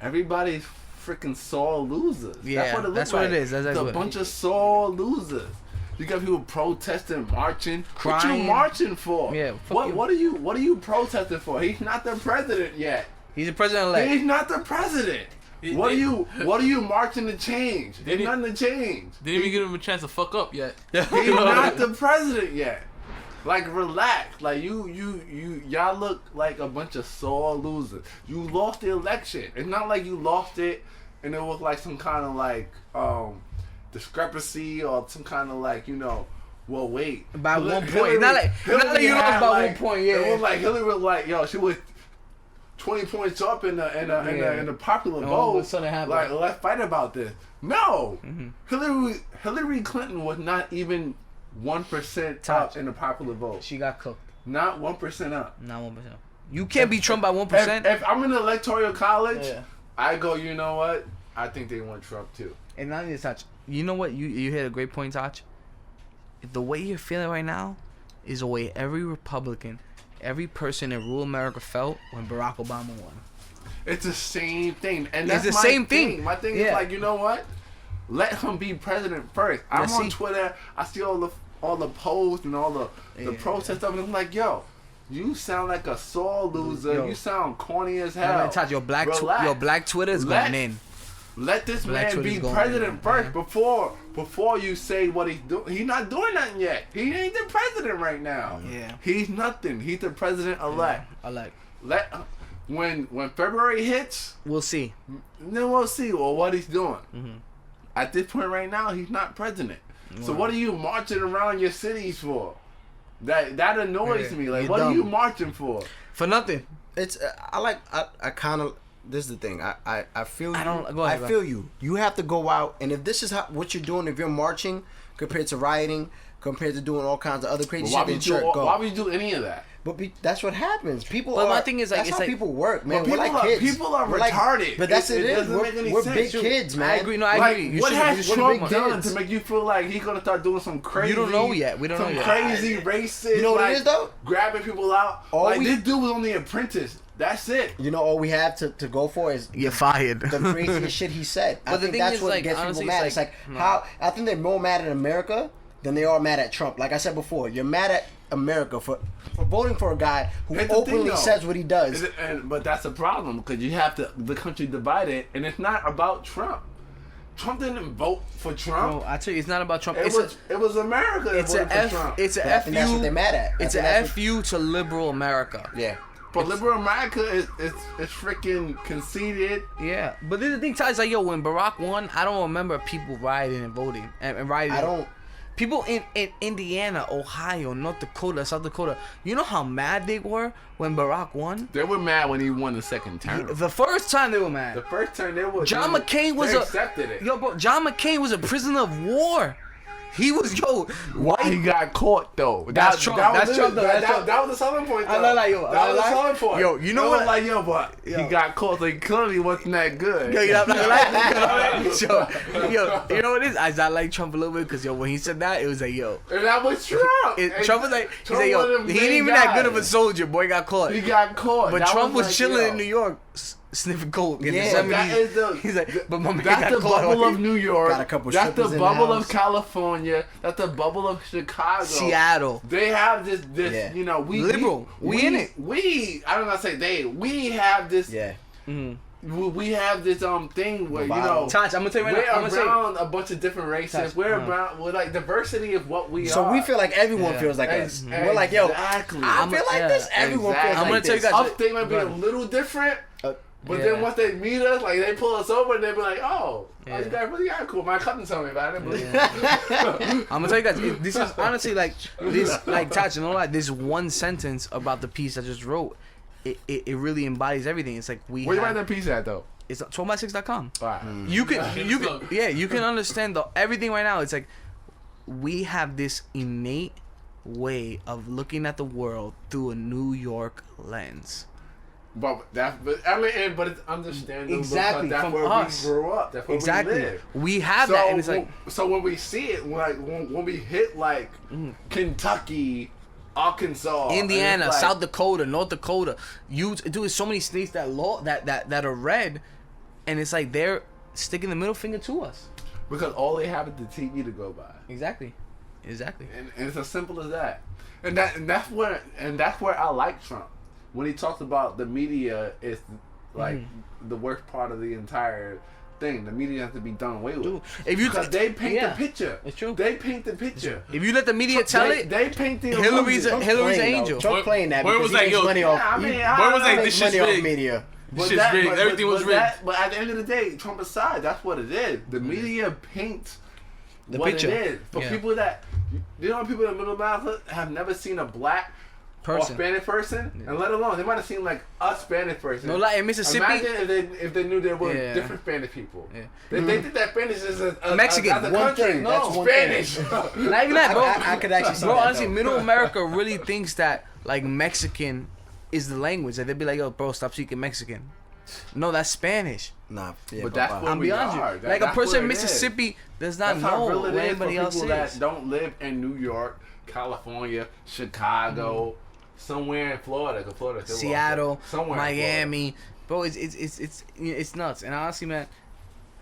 Speaker 4: everybody's freaking sore losers.
Speaker 3: Yeah,
Speaker 4: that's what it looks
Speaker 3: that's
Speaker 4: like.
Speaker 3: what it is. That's
Speaker 4: It's a
Speaker 3: what-
Speaker 4: bunch of sore losers. You got people protesting, marching. What
Speaker 3: Crying.
Speaker 4: you marching for?
Speaker 3: Yeah, fuck you.
Speaker 4: What are you protesting for? He's not the president yet.
Speaker 3: He's the president-elect.
Speaker 4: He's not the president. What are you marching to change? There's nothing to change.
Speaker 5: Didn't even give him a chance to fuck up yet.
Speaker 4: He's not the president yet. Like, relax. Like, y'all look like a bunch of sore losers. You lost the election. It's not like you lost it and it was like some kind of like discrepancy or some kind of like, well, wait.
Speaker 3: By 1 point.
Speaker 4: Hillary-
Speaker 3: Not like you
Speaker 4: Hillary
Speaker 3: lost
Speaker 4: had,
Speaker 3: by
Speaker 4: like,
Speaker 3: 1 point. Yeah.
Speaker 4: It was like Hillary was like, yo, she was 20 points up in the popular
Speaker 3: And
Speaker 4: vote.
Speaker 3: all of a sudden it happened.
Speaker 4: Like, let's fight about this. No,
Speaker 3: Mm-hmm.
Speaker 4: Hillary Clinton was not even 1% up in the popular vote.
Speaker 3: She got cooked.
Speaker 4: Not 1% up.
Speaker 3: Not 1%. You can't beat Trump by 1%.
Speaker 4: If I'm in the electoral college,
Speaker 3: Yeah.
Speaker 4: I go, you know what? I think they want Trump too.
Speaker 3: And not only Touch. You know what? You hit a great point, Touch. The way you're feeling right now is the way every Republican, every person in rural America felt when Barack Obama won.
Speaker 4: It's the same thing, and
Speaker 3: It's
Speaker 4: that's
Speaker 3: the
Speaker 4: my
Speaker 3: same thing.
Speaker 4: My thing
Speaker 3: Yeah.
Speaker 4: is like, you know what? Let him be president first. I'm
Speaker 3: Let's
Speaker 4: on
Speaker 3: see.
Speaker 4: Twitter. I see all the posts and all the protest stuff, and I'm like, yo, you sound like a sore loser.
Speaker 3: Yo.
Speaker 4: You sound corny as
Speaker 3: I mean,
Speaker 4: hell.
Speaker 3: Touch, your black
Speaker 4: Relax.
Speaker 3: Twitter is
Speaker 4: Let-
Speaker 3: going in.
Speaker 4: Let this
Speaker 3: Black
Speaker 4: man
Speaker 3: Twitter's
Speaker 4: be
Speaker 3: going
Speaker 4: president
Speaker 3: in,
Speaker 4: first before you say what he's doing. He's not doing nothing yet. He ain't the president right now.
Speaker 3: Yeah.
Speaker 4: He's nothing. He's the president elect.
Speaker 3: I like.
Speaker 4: When February hits,
Speaker 3: We'll see.
Speaker 4: then we'll see what he's doing.
Speaker 3: Mm-hmm.
Speaker 4: At this point right now, he's not president. So what are you marching around your cities for? That annoys
Speaker 3: Yeah,
Speaker 4: me. Like,
Speaker 3: you're
Speaker 4: what are
Speaker 3: dumb.
Speaker 4: you marching for?
Speaker 3: For nothing.
Speaker 2: It's I kind of, this is the thing. I feel you.
Speaker 3: Go ahead,
Speaker 2: I feel you. You have to go out, and if this is what you're doing, if you're marching compared to rioting, compared to doing all kinds of other crazy
Speaker 4: Why
Speaker 2: shit, then
Speaker 4: would
Speaker 2: sure, go.
Speaker 4: why would you do any of that?
Speaker 2: But that's what happens. People.
Speaker 3: But
Speaker 2: are,
Speaker 3: my thing is, like,
Speaker 2: that's
Speaker 3: it's
Speaker 2: how
Speaker 3: like-
Speaker 2: people work, man.
Speaker 4: But
Speaker 2: We're like
Speaker 4: people are-
Speaker 2: kids.
Speaker 4: people are
Speaker 2: We're like-
Speaker 4: retarded.
Speaker 2: But that's
Speaker 4: It
Speaker 2: it.
Speaker 4: doesn't make any
Speaker 2: We're
Speaker 4: sense.
Speaker 2: big kids, man.
Speaker 3: I agree. No, I
Speaker 4: Like,
Speaker 3: agree. You
Speaker 4: what
Speaker 3: should-
Speaker 4: has
Speaker 3: you should
Speaker 4: Trump
Speaker 3: be
Speaker 4: done
Speaker 3: kids.
Speaker 4: to make you feel like he's gonna start doing some crazy?
Speaker 3: don't know yet. We don't know
Speaker 4: some
Speaker 3: yet.
Speaker 4: crazy racist.
Speaker 2: You know what it
Speaker 4: like,
Speaker 2: is, though?
Speaker 4: Grabbing people out. This dude was on The Apprentice. That's it.
Speaker 2: You know, all we have to go for is
Speaker 3: You're fired.
Speaker 2: the craziest shit he said. I
Speaker 3: But the
Speaker 2: think
Speaker 3: thing
Speaker 2: that's
Speaker 3: is,
Speaker 2: what
Speaker 3: like,
Speaker 2: gets
Speaker 3: honestly,
Speaker 2: people mad.
Speaker 3: it's
Speaker 2: It's like,
Speaker 3: like,
Speaker 2: how I think they're more mad at America than they are mad at Trump. Like I said before, you're mad at America for voting for a guy who
Speaker 4: Here's the thing,
Speaker 2: openly
Speaker 4: though.
Speaker 2: says what he does.
Speaker 4: But that's a problem because you have the country divided, and it's not about Trump. Trump didn't vote for Trump.
Speaker 3: No, I tell you, it's not about Trump.
Speaker 4: It was America that
Speaker 3: It's a
Speaker 4: voted for Trump.
Speaker 3: It's a
Speaker 2: But I think that's what they're
Speaker 3: fu.
Speaker 2: mad at. I
Speaker 3: It's
Speaker 2: think
Speaker 3: a
Speaker 2: that's
Speaker 3: fu to liberal America.
Speaker 2: Yeah.
Speaker 4: But liberal America is freaking conceited.
Speaker 3: Yeah, but this is the thing, Ty, is like, yo, when Barack won, I don't remember people rioting and voting and rioting.
Speaker 2: I don't.
Speaker 3: People in Indiana, Ohio, North Dakota, South Dakota, you know how mad they were when Barack won?
Speaker 4: They were mad when he won the second term.
Speaker 3: The first time they were
Speaker 4: The
Speaker 3: mad.
Speaker 4: first time they were.
Speaker 3: John McCain was
Speaker 4: they
Speaker 3: a
Speaker 4: accepted it.
Speaker 3: Yo, bro, John McCain was a prisoner of war. He was
Speaker 4: Why he got caught though?
Speaker 3: That's Trump. That's Trump, though. That's Trump.
Speaker 4: That was the selling point. Though.
Speaker 3: I know, like, yo,
Speaker 4: that was the
Speaker 3: like,
Speaker 4: selling point.
Speaker 3: yo, you know
Speaker 4: It
Speaker 3: what?
Speaker 4: was like, yo, but
Speaker 3: Yo.
Speaker 4: he got caught. So he clearly wasn't that good.
Speaker 3: Yo, you know, you know what it is? I like Trump a little bit because, yo, when he said that, it was like, yo.
Speaker 4: And that was Trump.
Speaker 3: Trump was like, he's
Speaker 4: Trump
Speaker 3: like, yo,
Speaker 4: was the
Speaker 3: he ain't
Speaker 4: main
Speaker 3: even that good of a
Speaker 4: guy.
Speaker 3: soldier. Boy got caught.
Speaker 4: He got caught.
Speaker 3: But
Speaker 4: That
Speaker 3: Trump was
Speaker 4: like,
Speaker 3: chilling
Speaker 4: yo.
Speaker 3: in New York, sniffing coke in the
Speaker 2: Yeah,
Speaker 3: 70s.
Speaker 4: that is the-
Speaker 3: He's like, but my man
Speaker 4: That's
Speaker 3: got
Speaker 4: the
Speaker 3: caught.
Speaker 4: bubble of New York.
Speaker 2: Got a couple
Speaker 4: That's the
Speaker 2: strippers in the
Speaker 4: bubble
Speaker 2: house.
Speaker 4: of California. That's the bubble of Chicago.
Speaker 3: Seattle.
Speaker 4: They have this,
Speaker 2: Yeah.
Speaker 4: you know, we
Speaker 3: Liberal. We in it.
Speaker 4: I don't know, say they. We have this.
Speaker 2: Yeah.
Speaker 4: We have this thing where you know.
Speaker 3: Touch, I'm gonna tell you right now. I'm
Speaker 4: We're
Speaker 3: gonna say,
Speaker 4: around a bunch of different races.
Speaker 3: Touch,
Speaker 4: We're around with like diversity of what we
Speaker 2: So
Speaker 4: are.
Speaker 2: we feel like everyone
Speaker 3: Yeah.
Speaker 2: feels like us. We're like, yo,
Speaker 4: Exactly.
Speaker 2: I feel like
Speaker 3: yeah,
Speaker 2: this. Everyone
Speaker 4: exactly.
Speaker 2: feels
Speaker 3: I'm
Speaker 2: like
Speaker 3: gonna tell you
Speaker 2: this.
Speaker 3: guys-
Speaker 4: Upstate might be a
Speaker 3: Right.
Speaker 4: little different. But
Speaker 3: Yeah.
Speaker 4: then once they meet us, like they pull us over, and they be like, "Oh,
Speaker 3: Yeah.
Speaker 4: you guys really are cool." My cousin told me about it. But
Speaker 3: I'm gonna tell you guys, this is honestly like this, like Touch, you know, like this one sentence about the piece I just wrote. It really embodies everything. It's like we.
Speaker 4: where you
Speaker 3: have-
Speaker 4: write that piece at though?
Speaker 3: It's 12by6.com.
Speaker 4: All right.
Speaker 3: You can understand everything right now. It's like we have this innate way of looking at the world through a New York lens.
Speaker 4: But it's understandable.
Speaker 3: Exactly,
Speaker 4: because that's
Speaker 3: from
Speaker 4: where
Speaker 3: us.
Speaker 4: we grew up. That's where
Speaker 3: Exactly.
Speaker 4: we live.
Speaker 3: We have
Speaker 4: So
Speaker 3: that, and it's like
Speaker 4: so when we see it, like when we hit like Kentucky Arkansas,
Speaker 3: Indiana,
Speaker 4: like,
Speaker 3: South Dakota, North Dakota. Dude, so many states that are red, and it's like they're sticking the middle finger to us.
Speaker 4: Because all they have is the TV to go by.
Speaker 3: Exactly.
Speaker 4: And it's as simple as that. And that's where I like Trump. When he talks about the media is like the worst part of the entire thing. The media has to be done away with.
Speaker 3: Dude,
Speaker 4: because they paint the picture.
Speaker 3: It's true.
Speaker 4: They paint the picture.
Speaker 3: If you let the media tell it,
Speaker 4: they paint the
Speaker 3: Hillary's an angel.
Speaker 2: Trump playing that
Speaker 5: where
Speaker 2: because
Speaker 5: was
Speaker 2: he makes money off.
Speaker 5: Where was that? This shit's rigged.
Speaker 2: Media.
Speaker 5: This shit's rigged. Everything was rigged.
Speaker 4: But at the end of the day, Trump aside, that's what it is. The media paints
Speaker 3: The
Speaker 4: what
Speaker 3: picture.
Speaker 4: it is. For people that, people in the middle of America have never seen a black
Speaker 3: person.
Speaker 4: or Spanish person, and let alone, they might have seen like a Spanish person.
Speaker 3: No, like in Mississippi.
Speaker 4: Imagine if they knew there were different Spanish people.
Speaker 3: Yeah.
Speaker 4: They think that Spanish is a
Speaker 3: Mexican.
Speaker 4: as a
Speaker 2: One
Speaker 4: country.
Speaker 2: thing,
Speaker 4: No,
Speaker 2: that's one
Speaker 4: Spanish.
Speaker 3: Not even that, bro.
Speaker 2: I could actually see
Speaker 3: Bro,
Speaker 2: that,
Speaker 3: honestly,
Speaker 2: though.
Speaker 3: Middle America really thinks that like Mexican is the language. Like they'd be like, "Yo, bro, stop speaking Mexican." No, that's Spanish.
Speaker 2: Nah, yeah,
Speaker 4: But that's what
Speaker 3: I'm
Speaker 4: we
Speaker 3: be honest
Speaker 4: are.
Speaker 3: with you. Like a
Speaker 4: That's
Speaker 3: person in
Speaker 4: what it is.
Speaker 3: Mississippi does not
Speaker 4: That's how
Speaker 3: know
Speaker 4: real it
Speaker 3: what
Speaker 4: is
Speaker 3: anybody
Speaker 4: for
Speaker 3: else
Speaker 4: people
Speaker 3: is.
Speaker 4: that don't live in New York, California, Chicago, somewhere in Florida. 'Cause Florida still
Speaker 3: Seattle,
Speaker 4: awesome. Somewhere in
Speaker 3: Miami, bro, it's nuts. And honestly, man,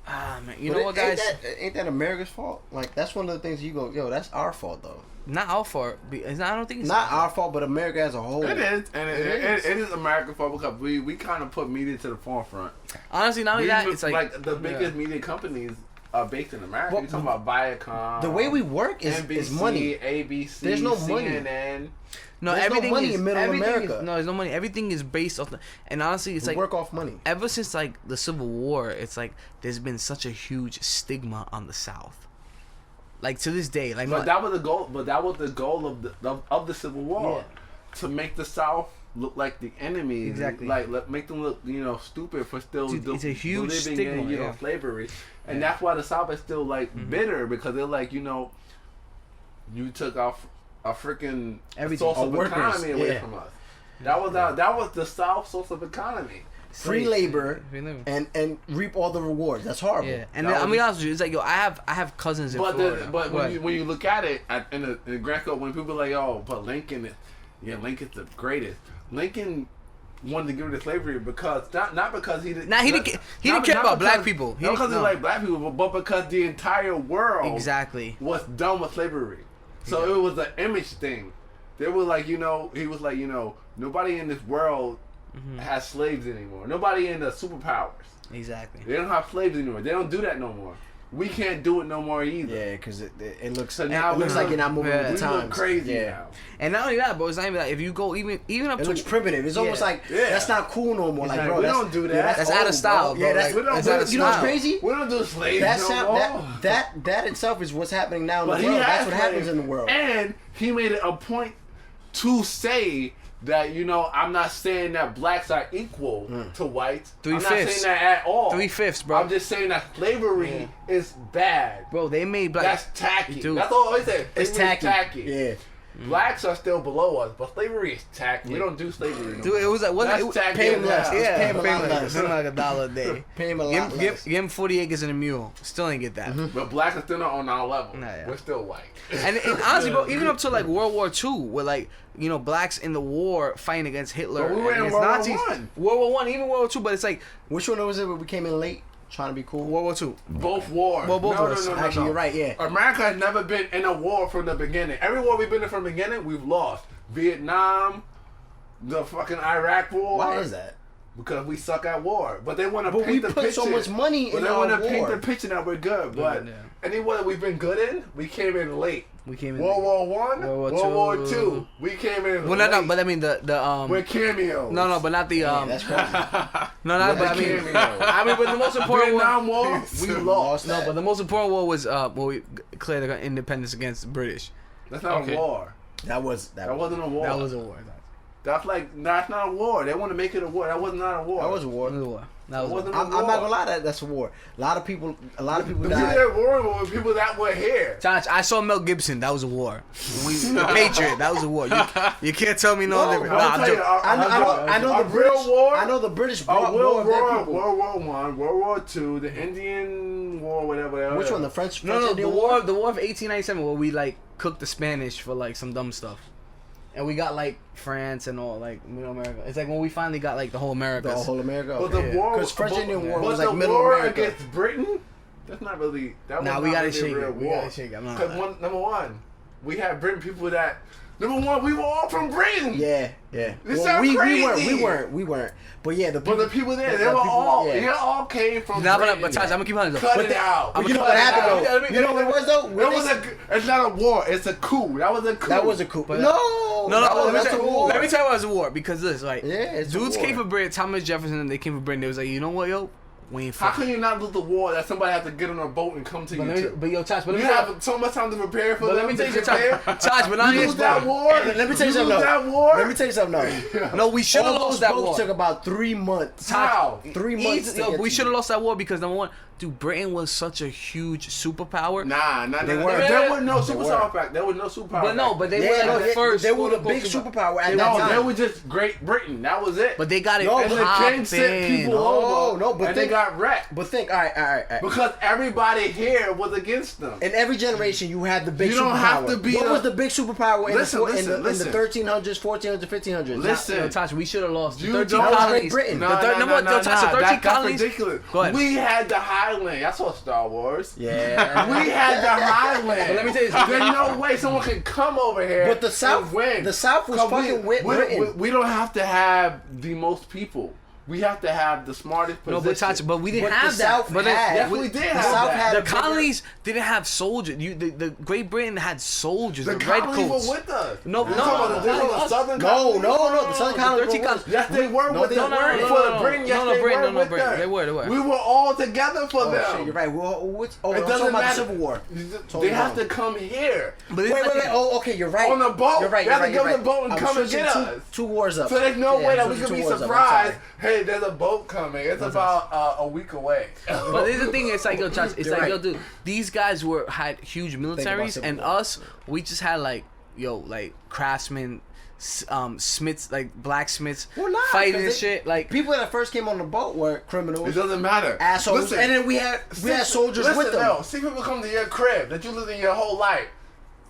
Speaker 3: man, you
Speaker 2: But
Speaker 3: know what, guys?
Speaker 2: Ain't that America's fault? Like that's one of the things you go, yo, that's our fault though.
Speaker 3: Not our fault. I don't think it's
Speaker 2: Not our fault, but America as a whole.
Speaker 4: It is, and
Speaker 2: It
Speaker 4: it is American fault because we kind of put media to the forefront.
Speaker 3: Honestly, not only that, it's like
Speaker 4: the biggest media companies are based in America. You're talking about Viacom.
Speaker 2: The way we work is
Speaker 4: NBC,
Speaker 2: money.
Speaker 4: ABC,
Speaker 2: There's no money.
Speaker 4: CNN.
Speaker 3: no,
Speaker 2: there's no
Speaker 3: everything
Speaker 2: money
Speaker 3: is
Speaker 2: in middle
Speaker 3: everything
Speaker 2: America.
Speaker 3: Is, no, there's no money. Everything is based off the. And honestly, it's
Speaker 2: We
Speaker 3: like
Speaker 2: work off money.
Speaker 3: ever since like the Civil War, it's like there's been such a huge stigma on the South. Like to this day, like
Speaker 4: But that was the goal. But that was the goal of the Civil War, to make the South look like the enemy.
Speaker 3: Exactly.
Speaker 4: Like make them look, stupid for still
Speaker 3: Dude, it's a huge
Speaker 4: living
Speaker 3: stigma,
Speaker 4: in
Speaker 3: yeah.
Speaker 4: slavery, and that's why the South is still like bitter because they're like you took off a freaking
Speaker 3: Everything.
Speaker 4: source
Speaker 2: Our
Speaker 4: of
Speaker 2: workers,
Speaker 4: economy away
Speaker 2: yeah.
Speaker 4: from us. That was the South source of economy.
Speaker 2: Free labor
Speaker 3: Free labor.
Speaker 2: and reap all the rewards. That's horrible.
Speaker 3: Yeah, and
Speaker 4: That
Speaker 3: then, I'm
Speaker 4: was-
Speaker 3: be honest with you, it's like yo, I have cousins in Florida.
Speaker 4: But
Speaker 3: What?
Speaker 4: when you look at it in the Grand Code, when people are like, oh, but Lincoln's the greatest. Lincoln wanted to get rid of slavery because not because he didn't.
Speaker 3: Nah, he didn't care about black people.
Speaker 4: Not because he
Speaker 3: no.
Speaker 4: liked black people, but because the entire world
Speaker 3: Exactly.
Speaker 4: was done with slavery. So it was an image thing. They were like, he was like, nobody in this world has slaves anymore. Nobody in the superpowers.
Speaker 3: Exactly.
Speaker 4: They don't have slaves anymore. They don't do that no more. We can't do it no more either.
Speaker 2: Yeah, because it looks.
Speaker 4: So now
Speaker 2: it looks like you're not moving
Speaker 3: Yeah.
Speaker 2: with the
Speaker 4: We look
Speaker 2: times.
Speaker 4: crazy
Speaker 2: Yeah.
Speaker 4: now.
Speaker 3: And not only that, bro, it's not even that. If you go even up
Speaker 2: It
Speaker 3: to
Speaker 2: looks primitive. It's almost like
Speaker 4: Yeah.
Speaker 2: that's not cool no more. Like,
Speaker 3: Exactly.
Speaker 2: bro,
Speaker 4: We
Speaker 2: that's,
Speaker 4: don't do that.
Speaker 2: yeah,
Speaker 3: that's out of
Speaker 2: old,
Speaker 3: style, bro.
Speaker 2: Yeah, that's,
Speaker 4: We don't
Speaker 3: that's
Speaker 4: do
Speaker 3: out
Speaker 4: that.
Speaker 3: of
Speaker 2: you know what's
Speaker 3: style.
Speaker 2: crazy?
Speaker 4: We don't do slaves
Speaker 2: That's
Speaker 4: no more.
Speaker 2: that itself is what's happening now in
Speaker 4: But
Speaker 2: the
Speaker 4: he
Speaker 2: world. That's
Speaker 4: has
Speaker 2: what
Speaker 4: slaves.
Speaker 2: happens in the world.
Speaker 4: And he made it a point to say that, I'm not saying that blacks are equal to whites. I'm not
Speaker 3: 3/5.
Speaker 4: saying that at all.
Speaker 3: 3/5, bro.
Speaker 4: I'm just saying that slavery is bad.
Speaker 3: Bro, they made black.
Speaker 4: That's tacky.
Speaker 3: Dude.
Speaker 4: That's all I always say.
Speaker 2: It's
Speaker 4: Slavery is
Speaker 2: tacky. Yeah.
Speaker 4: Blacks are still below us, but slavery is tacky. We don't do slavery no
Speaker 3: Dude,
Speaker 4: more.
Speaker 3: it was like what?
Speaker 4: That's
Speaker 3: It was,
Speaker 4: tacky
Speaker 2: pay him
Speaker 4: as
Speaker 2: less.
Speaker 4: hell.
Speaker 2: It's
Speaker 3: yeah,
Speaker 2: pay him a
Speaker 3: pay
Speaker 2: lot
Speaker 3: him
Speaker 2: less.
Speaker 3: something like $1 a day.
Speaker 2: Pay him a lot less.
Speaker 3: Give him 40 acres and a mule. Still ain't get that.
Speaker 4: But blacks are still not on our level.
Speaker 3: Nah, yeah.
Speaker 4: We're still white.
Speaker 3: And honestly, bro, even up to like World War II, where like blacks in the war fighting against Hitler,
Speaker 4: But we were in
Speaker 3: against
Speaker 4: World War
Speaker 3: Nazis.
Speaker 4: One.
Speaker 3: World War One, even World War II, but it's like
Speaker 2: Which one was it where we came in late, trying to be cool?
Speaker 3: World War II.
Speaker 4: Both wars.
Speaker 3: Well, both
Speaker 4: no,
Speaker 3: wars.
Speaker 4: No,
Speaker 2: Actually, you're right. Yeah.
Speaker 4: America has never been in a war from the beginning. Every war we've been in from the beginning, we've lost. Vietnam, the fucking Iraq war.
Speaker 2: Why is that?
Speaker 4: Because we suck at war. But they want to
Speaker 2: But
Speaker 4: paint
Speaker 2: we
Speaker 4: the
Speaker 2: put
Speaker 4: picture.
Speaker 2: so much money
Speaker 4: But
Speaker 2: in
Speaker 4: they
Speaker 2: our
Speaker 4: want to
Speaker 2: war.
Speaker 4: paint the picture that we're good. But
Speaker 3: Yeah.
Speaker 4: any war that we've been good in, we came in late.
Speaker 3: We came in.
Speaker 4: World War One,
Speaker 3: World
Speaker 4: World
Speaker 3: War
Speaker 4: War
Speaker 3: II.
Speaker 4: Two, we came in
Speaker 3: Well,
Speaker 4: late.
Speaker 3: no, but I mean the
Speaker 4: We're cameos.
Speaker 3: no, but not the
Speaker 2: Yeah, that's crazy.
Speaker 3: no, not but I mean
Speaker 4: Cameos.
Speaker 3: but the most important one.
Speaker 4: Vietnam War, we lost.
Speaker 2: that.
Speaker 3: No, but the most important war was when we declared our independence against the British.
Speaker 4: That's not
Speaker 5: Okay.
Speaker 4: a war.
Speaker 2: That wasn't a war.
Speaker 3: That was a war.
Speaker 4: That's not a war. They want to make it a war. That was not a war.
Speaker 2: That was a war.
Speaker 3: That was a war. That was a
Speaker 4: wasn't
Speaker 3: war.
Speaker 4: a
Speaker 2: I'm
Speaker 4: war.
Speaker 2: not gonna lie, that's a war. A lot of people
Speaker 4: The
Speaker 2: died.
Speaker 4: people that war were people that were here.
Speaker 3: Josh, I saw Mel Gibson. That was a war. The Patriot. That was a war. You can't tell me no different.
Speaker 4: I'm
Speaker 3: Nah, I'm
Speaker 4: telling you,
Speaker 3: joking.
Speaker 2: I know
Speaker 4: a
Speaker 2: the
Speaker 4: real
Speaker 2: British.
Speaker 4: war.
Speaker 2: I know the British
Speaker 4: A
Speaker 2: brought
Speaker 4: World
Speaker 2: more
Speaker 4: War,
Speaker 2: dead people.
Speaker 4: World War One, World War Two, the Indian War, whatever.
Speaker 2: Which one? The French?
Speaker 3: No,
Speaker 2: Indian
Speaker 3: the war of 1897 where we like cooked the Spanish for like some dumb stuff. and we got like France and all like middle America. It's like when we finally got like the whole America.
Speaker 2: The whole America.
Speaker 4: But the war,
Speaker 2: because French Indian War was
Speaker 4: but
Speaker 2: like
Speaker 4: the
Speaker 2: middle
Speaker 4: war
Speaker 2: America
Speaker 4: against Britain. That's not really. That was
Speaker 3: we
Speaker 4: not
Speaker 3: gotta
Speaker 4: really
Speaker 3: shake
Speaker 4: a real
Speaker 3: it. We
Speaker 4: war.
Speaker 3: gotta shake it.
Speaker 4: Because number one, we had Britain people that. Number one, we were all from Britain.
Speaker 2: Yeah.
Speaker 4: This sounds crazy.
Speaker 2: We weren't. But yeah,
Speaker 4: But the people there, they were all. They all came from. Britain.
Speaker 3: But Taj, I'm gonna keep on.
Speaker 4: Cut it out.
Speaker 2: But you know what happened though? You know what it was though?
Speaker 4: It's not a war. It's a coup. That was a coup.
Speaker 2: That was a coup.
Speaker 3: But
Speaker 2: No.
Speaker 3: Let
Speaker 2: That's a war.
Speaker 3: me tell you why it was a war because this like
Speaker 2: it's a
Speaker 3: dudes
Speaker 2: war.
Speaker 3: came for Britain. Thomas Jefferson and they came for Britain. They was like, you know what, yo, we ain't
Speaker 4: How
Speaker 3: fucking.
Speaker 4: can you not lose the war that somebody has to get on a boat and come to you to?
Speaker 3: But yo, Taj,
Speaker 4: You have so much time to prepare for
Speaker 3: But
Speaker 4: them.
Speaker 3: let me tell you
Speaker 4: to
Speaker 3: something,
Speaker 4: prepare.
Speaker 3: Taj. But I
Speaker 4: You lose that war.
Speaker 2: Let me tell you something.
Speaker 4: lose that war.
Speaker 2: Let me tell you something.
Speaker 3: No, we should have
Speaker 2: All
Speaker 3: lost
Speaker 2: those
Speaker 3: that
Speaker 2: boats
Speaker 3: war.
Speaker 2: took about 3 months.
Speaker 4: How?
Speaker 2: 3 months.
Speaker 3: Yo, we should have lost that war because number one, dude, Britain was such a huge superpower.
Speaker 4: Nah.
Speaker 2: They
Speaker 4: There
Speaker 2: weren't.
Speaker 4: was no
Speaker 2: They
Speaker 4: superpower
Speaker 2: weren't.
Speaker 4: back. There was no superpower.
Speaker 3: But no,
Speaker 4: back
Speaker 3: but they
Speaker 2: Yeah,
Speaker 3: were
Speaker 2: no,
Speaker 3: like the first.
Speaker 2: they were the
Speaker 3: quote-unquote
Speaker 2: big superpower at
Speaker 4: then.
Speaker 2: that
Speaker 4: No,
Speaker 2: time.
Speaker 4: they were just Great Britain. That was it.
Speaker 3: But they got it.
Speaker 2: No,
Speaker 4: and the king sent people over.
Speaker 2: No, but
Speaker 4: and they got wrecked
Speaker 2: But think, all right.
Speaker 4: because everybody here was against them.
Speaker 2: In every generation, you had the big
Speaker 4: You
Speaker 2: superpower.
Speaker 4: don't have to be
Speaker 2: What
Speaker 4: a-
Speaker 2: was the big superpower in,
Speaker 4: Listen,
Speaker 2: in
Speaker 4: listen.
Speaker 2: the 1300s, 1400s, 1500s?
Speaker 4: Listen.
Speaker 3: Yo, Tasha, we should have lost.
Speaker 4: You
Speaker 3: The 13
Speaker 4: don't-
Speaker 3: colonies.
Speaker 2: Great Britain.
Speaker 4: No,
Speaker 3: The thir- number- yo, Tasha, 13
Speaker 4: that's
Speaker 3: colonies.
Speaker 4: ridiculous.
Speaker 3: Go ahead.
Speaker 4: We had the Highland. I saw Star Wars.
Speaker 2: Yeah.
Speaker 4: We had the Highland.
Speaker 3: But let me tell you something.
Speaker 4: There's no way someone can come over here.
Speaker 2: But the South,
Speaker 4: and win.
Speaker 2: the South was
Speaker 4: 'Cause
Speaker 2: fucking with Britain.
Speaker 4: we don't have to have the most people. We have to have the smartest
Speaker 3: No,
Speaker 4: position.
Speaker 3: but Tasha, but we didn't
Speaker 2: But
Speaker 3: have
Speaker 2: the
Speaker 3: that.
Speaker 2: South
Speaker 3: But
Speaker 2: had.
Speaker 4: Yes, we did
Speaker 2: The
Speaker 4: have
Speaker 2: South
Speaker 4: that.
Speaker 2: had
Speaker 3: the
Speaker 2: bigger-
Speaker 3: colonies didn't have soldiers. The Great Britain had soldiers.
Speaker 4: the
Speaker 3: The
Speaker 4: colonies
Speaker 3: redcoats.
Speaker 4: were with us.
Speaker 3: No,
Speaker 4: You're
Speaker 3: no,
Speaker 4: talking about
Speaker 3: no,
Speaker 4: the Southern
Speaker 2: No,
Speaker 4: colonies?
Speaker 2: the Southern colonies
Speaker 3: 13
Speaker 2: were with us.
Speaker 4: Yes, they were
Speaker 2: No,
Speaker 4: with
Speaker 2: they
Speaker 4: them.
Speaker 2: weren't.
Speaker 4: For the Britain, yes, they
Speaker 3: Britain,
Speaker 4: were with
Speaker 3: Britain.
Speaker 4: them.
Speaker 3: They were.
Speaker 4: We were all together for
Speaker 2: Oh
Speaker 4: them.
Speaker 2: shit, you're right. Well, I'm
Speaker 4: It
Speaker 2: talking
Speaker 4: doesn't
Speaker 2: about the
Speaker 4: matter.
Speaker 2: Civil War.
Speaker 4: They have to come here.
Speaker 3: But
Speaker 2: Wait. Oh, okay, you're right.
Speaker 4: On a boat.
Speaker 2: You're right.
Speaker 4: They
Speaker 2: You're
Speaker 4: have
Speaker 2: right.
Speaker 4: to
Speaker 2: You're
Speaker 4: get on
Speaker 2: right.
Speaker 4: the boat and
Speaker 2: I'm
Speaker 4: come and
Speaker 2: switching
Speaker 4: get
Speaker 2: two-
Speaker 4: us.
Speaker 2: Two wars up.
Speaker 4: So there's no
Speaker 2: Yeah,
Speaker 4: way
Speaker 2: I'm
Speaker 4: that we
Speaker 2: switching
Speaker 4: could be
Speaker 2: two wars up. I'm
Speaker 4: surprised.
Speaker 2: sorry.
Speaker 4: Hey, there's a boat coming. It's about a week away.
Speaker 3: But here's the thing, it's like, yo, Josh, it's
Speaker 2: You're
Speaker 3: like,
Speaker 2: right.
Speaker 3: yo, dude, these guys had huge militaries,
Speaker 2: Civil
Speaker 3: and
Speaker 2: War.
Speaker 3: us, we just had like, yo, like craftsmen, smiths, like blacksmiths,
Speaker 2: Well, nah,
Speaker 3: fighting
Speaker 2: 'cause
Speaker 3: and
Speaker 2: they-
Speaker 3: shit. Like,
Speaker 2: People that first came on the boat were
Speaker 4: It
Speaker 2: criminals,
Speaker 4: doesn't matter.
Speaker 2: assholes,
Speaker 4: Listen,
Speaker 2: and then we had soldiers
Speaker 4: listen,
Speaker 2: with them.
Speaker 4: No, see people come to your crib that you lived in your whole life.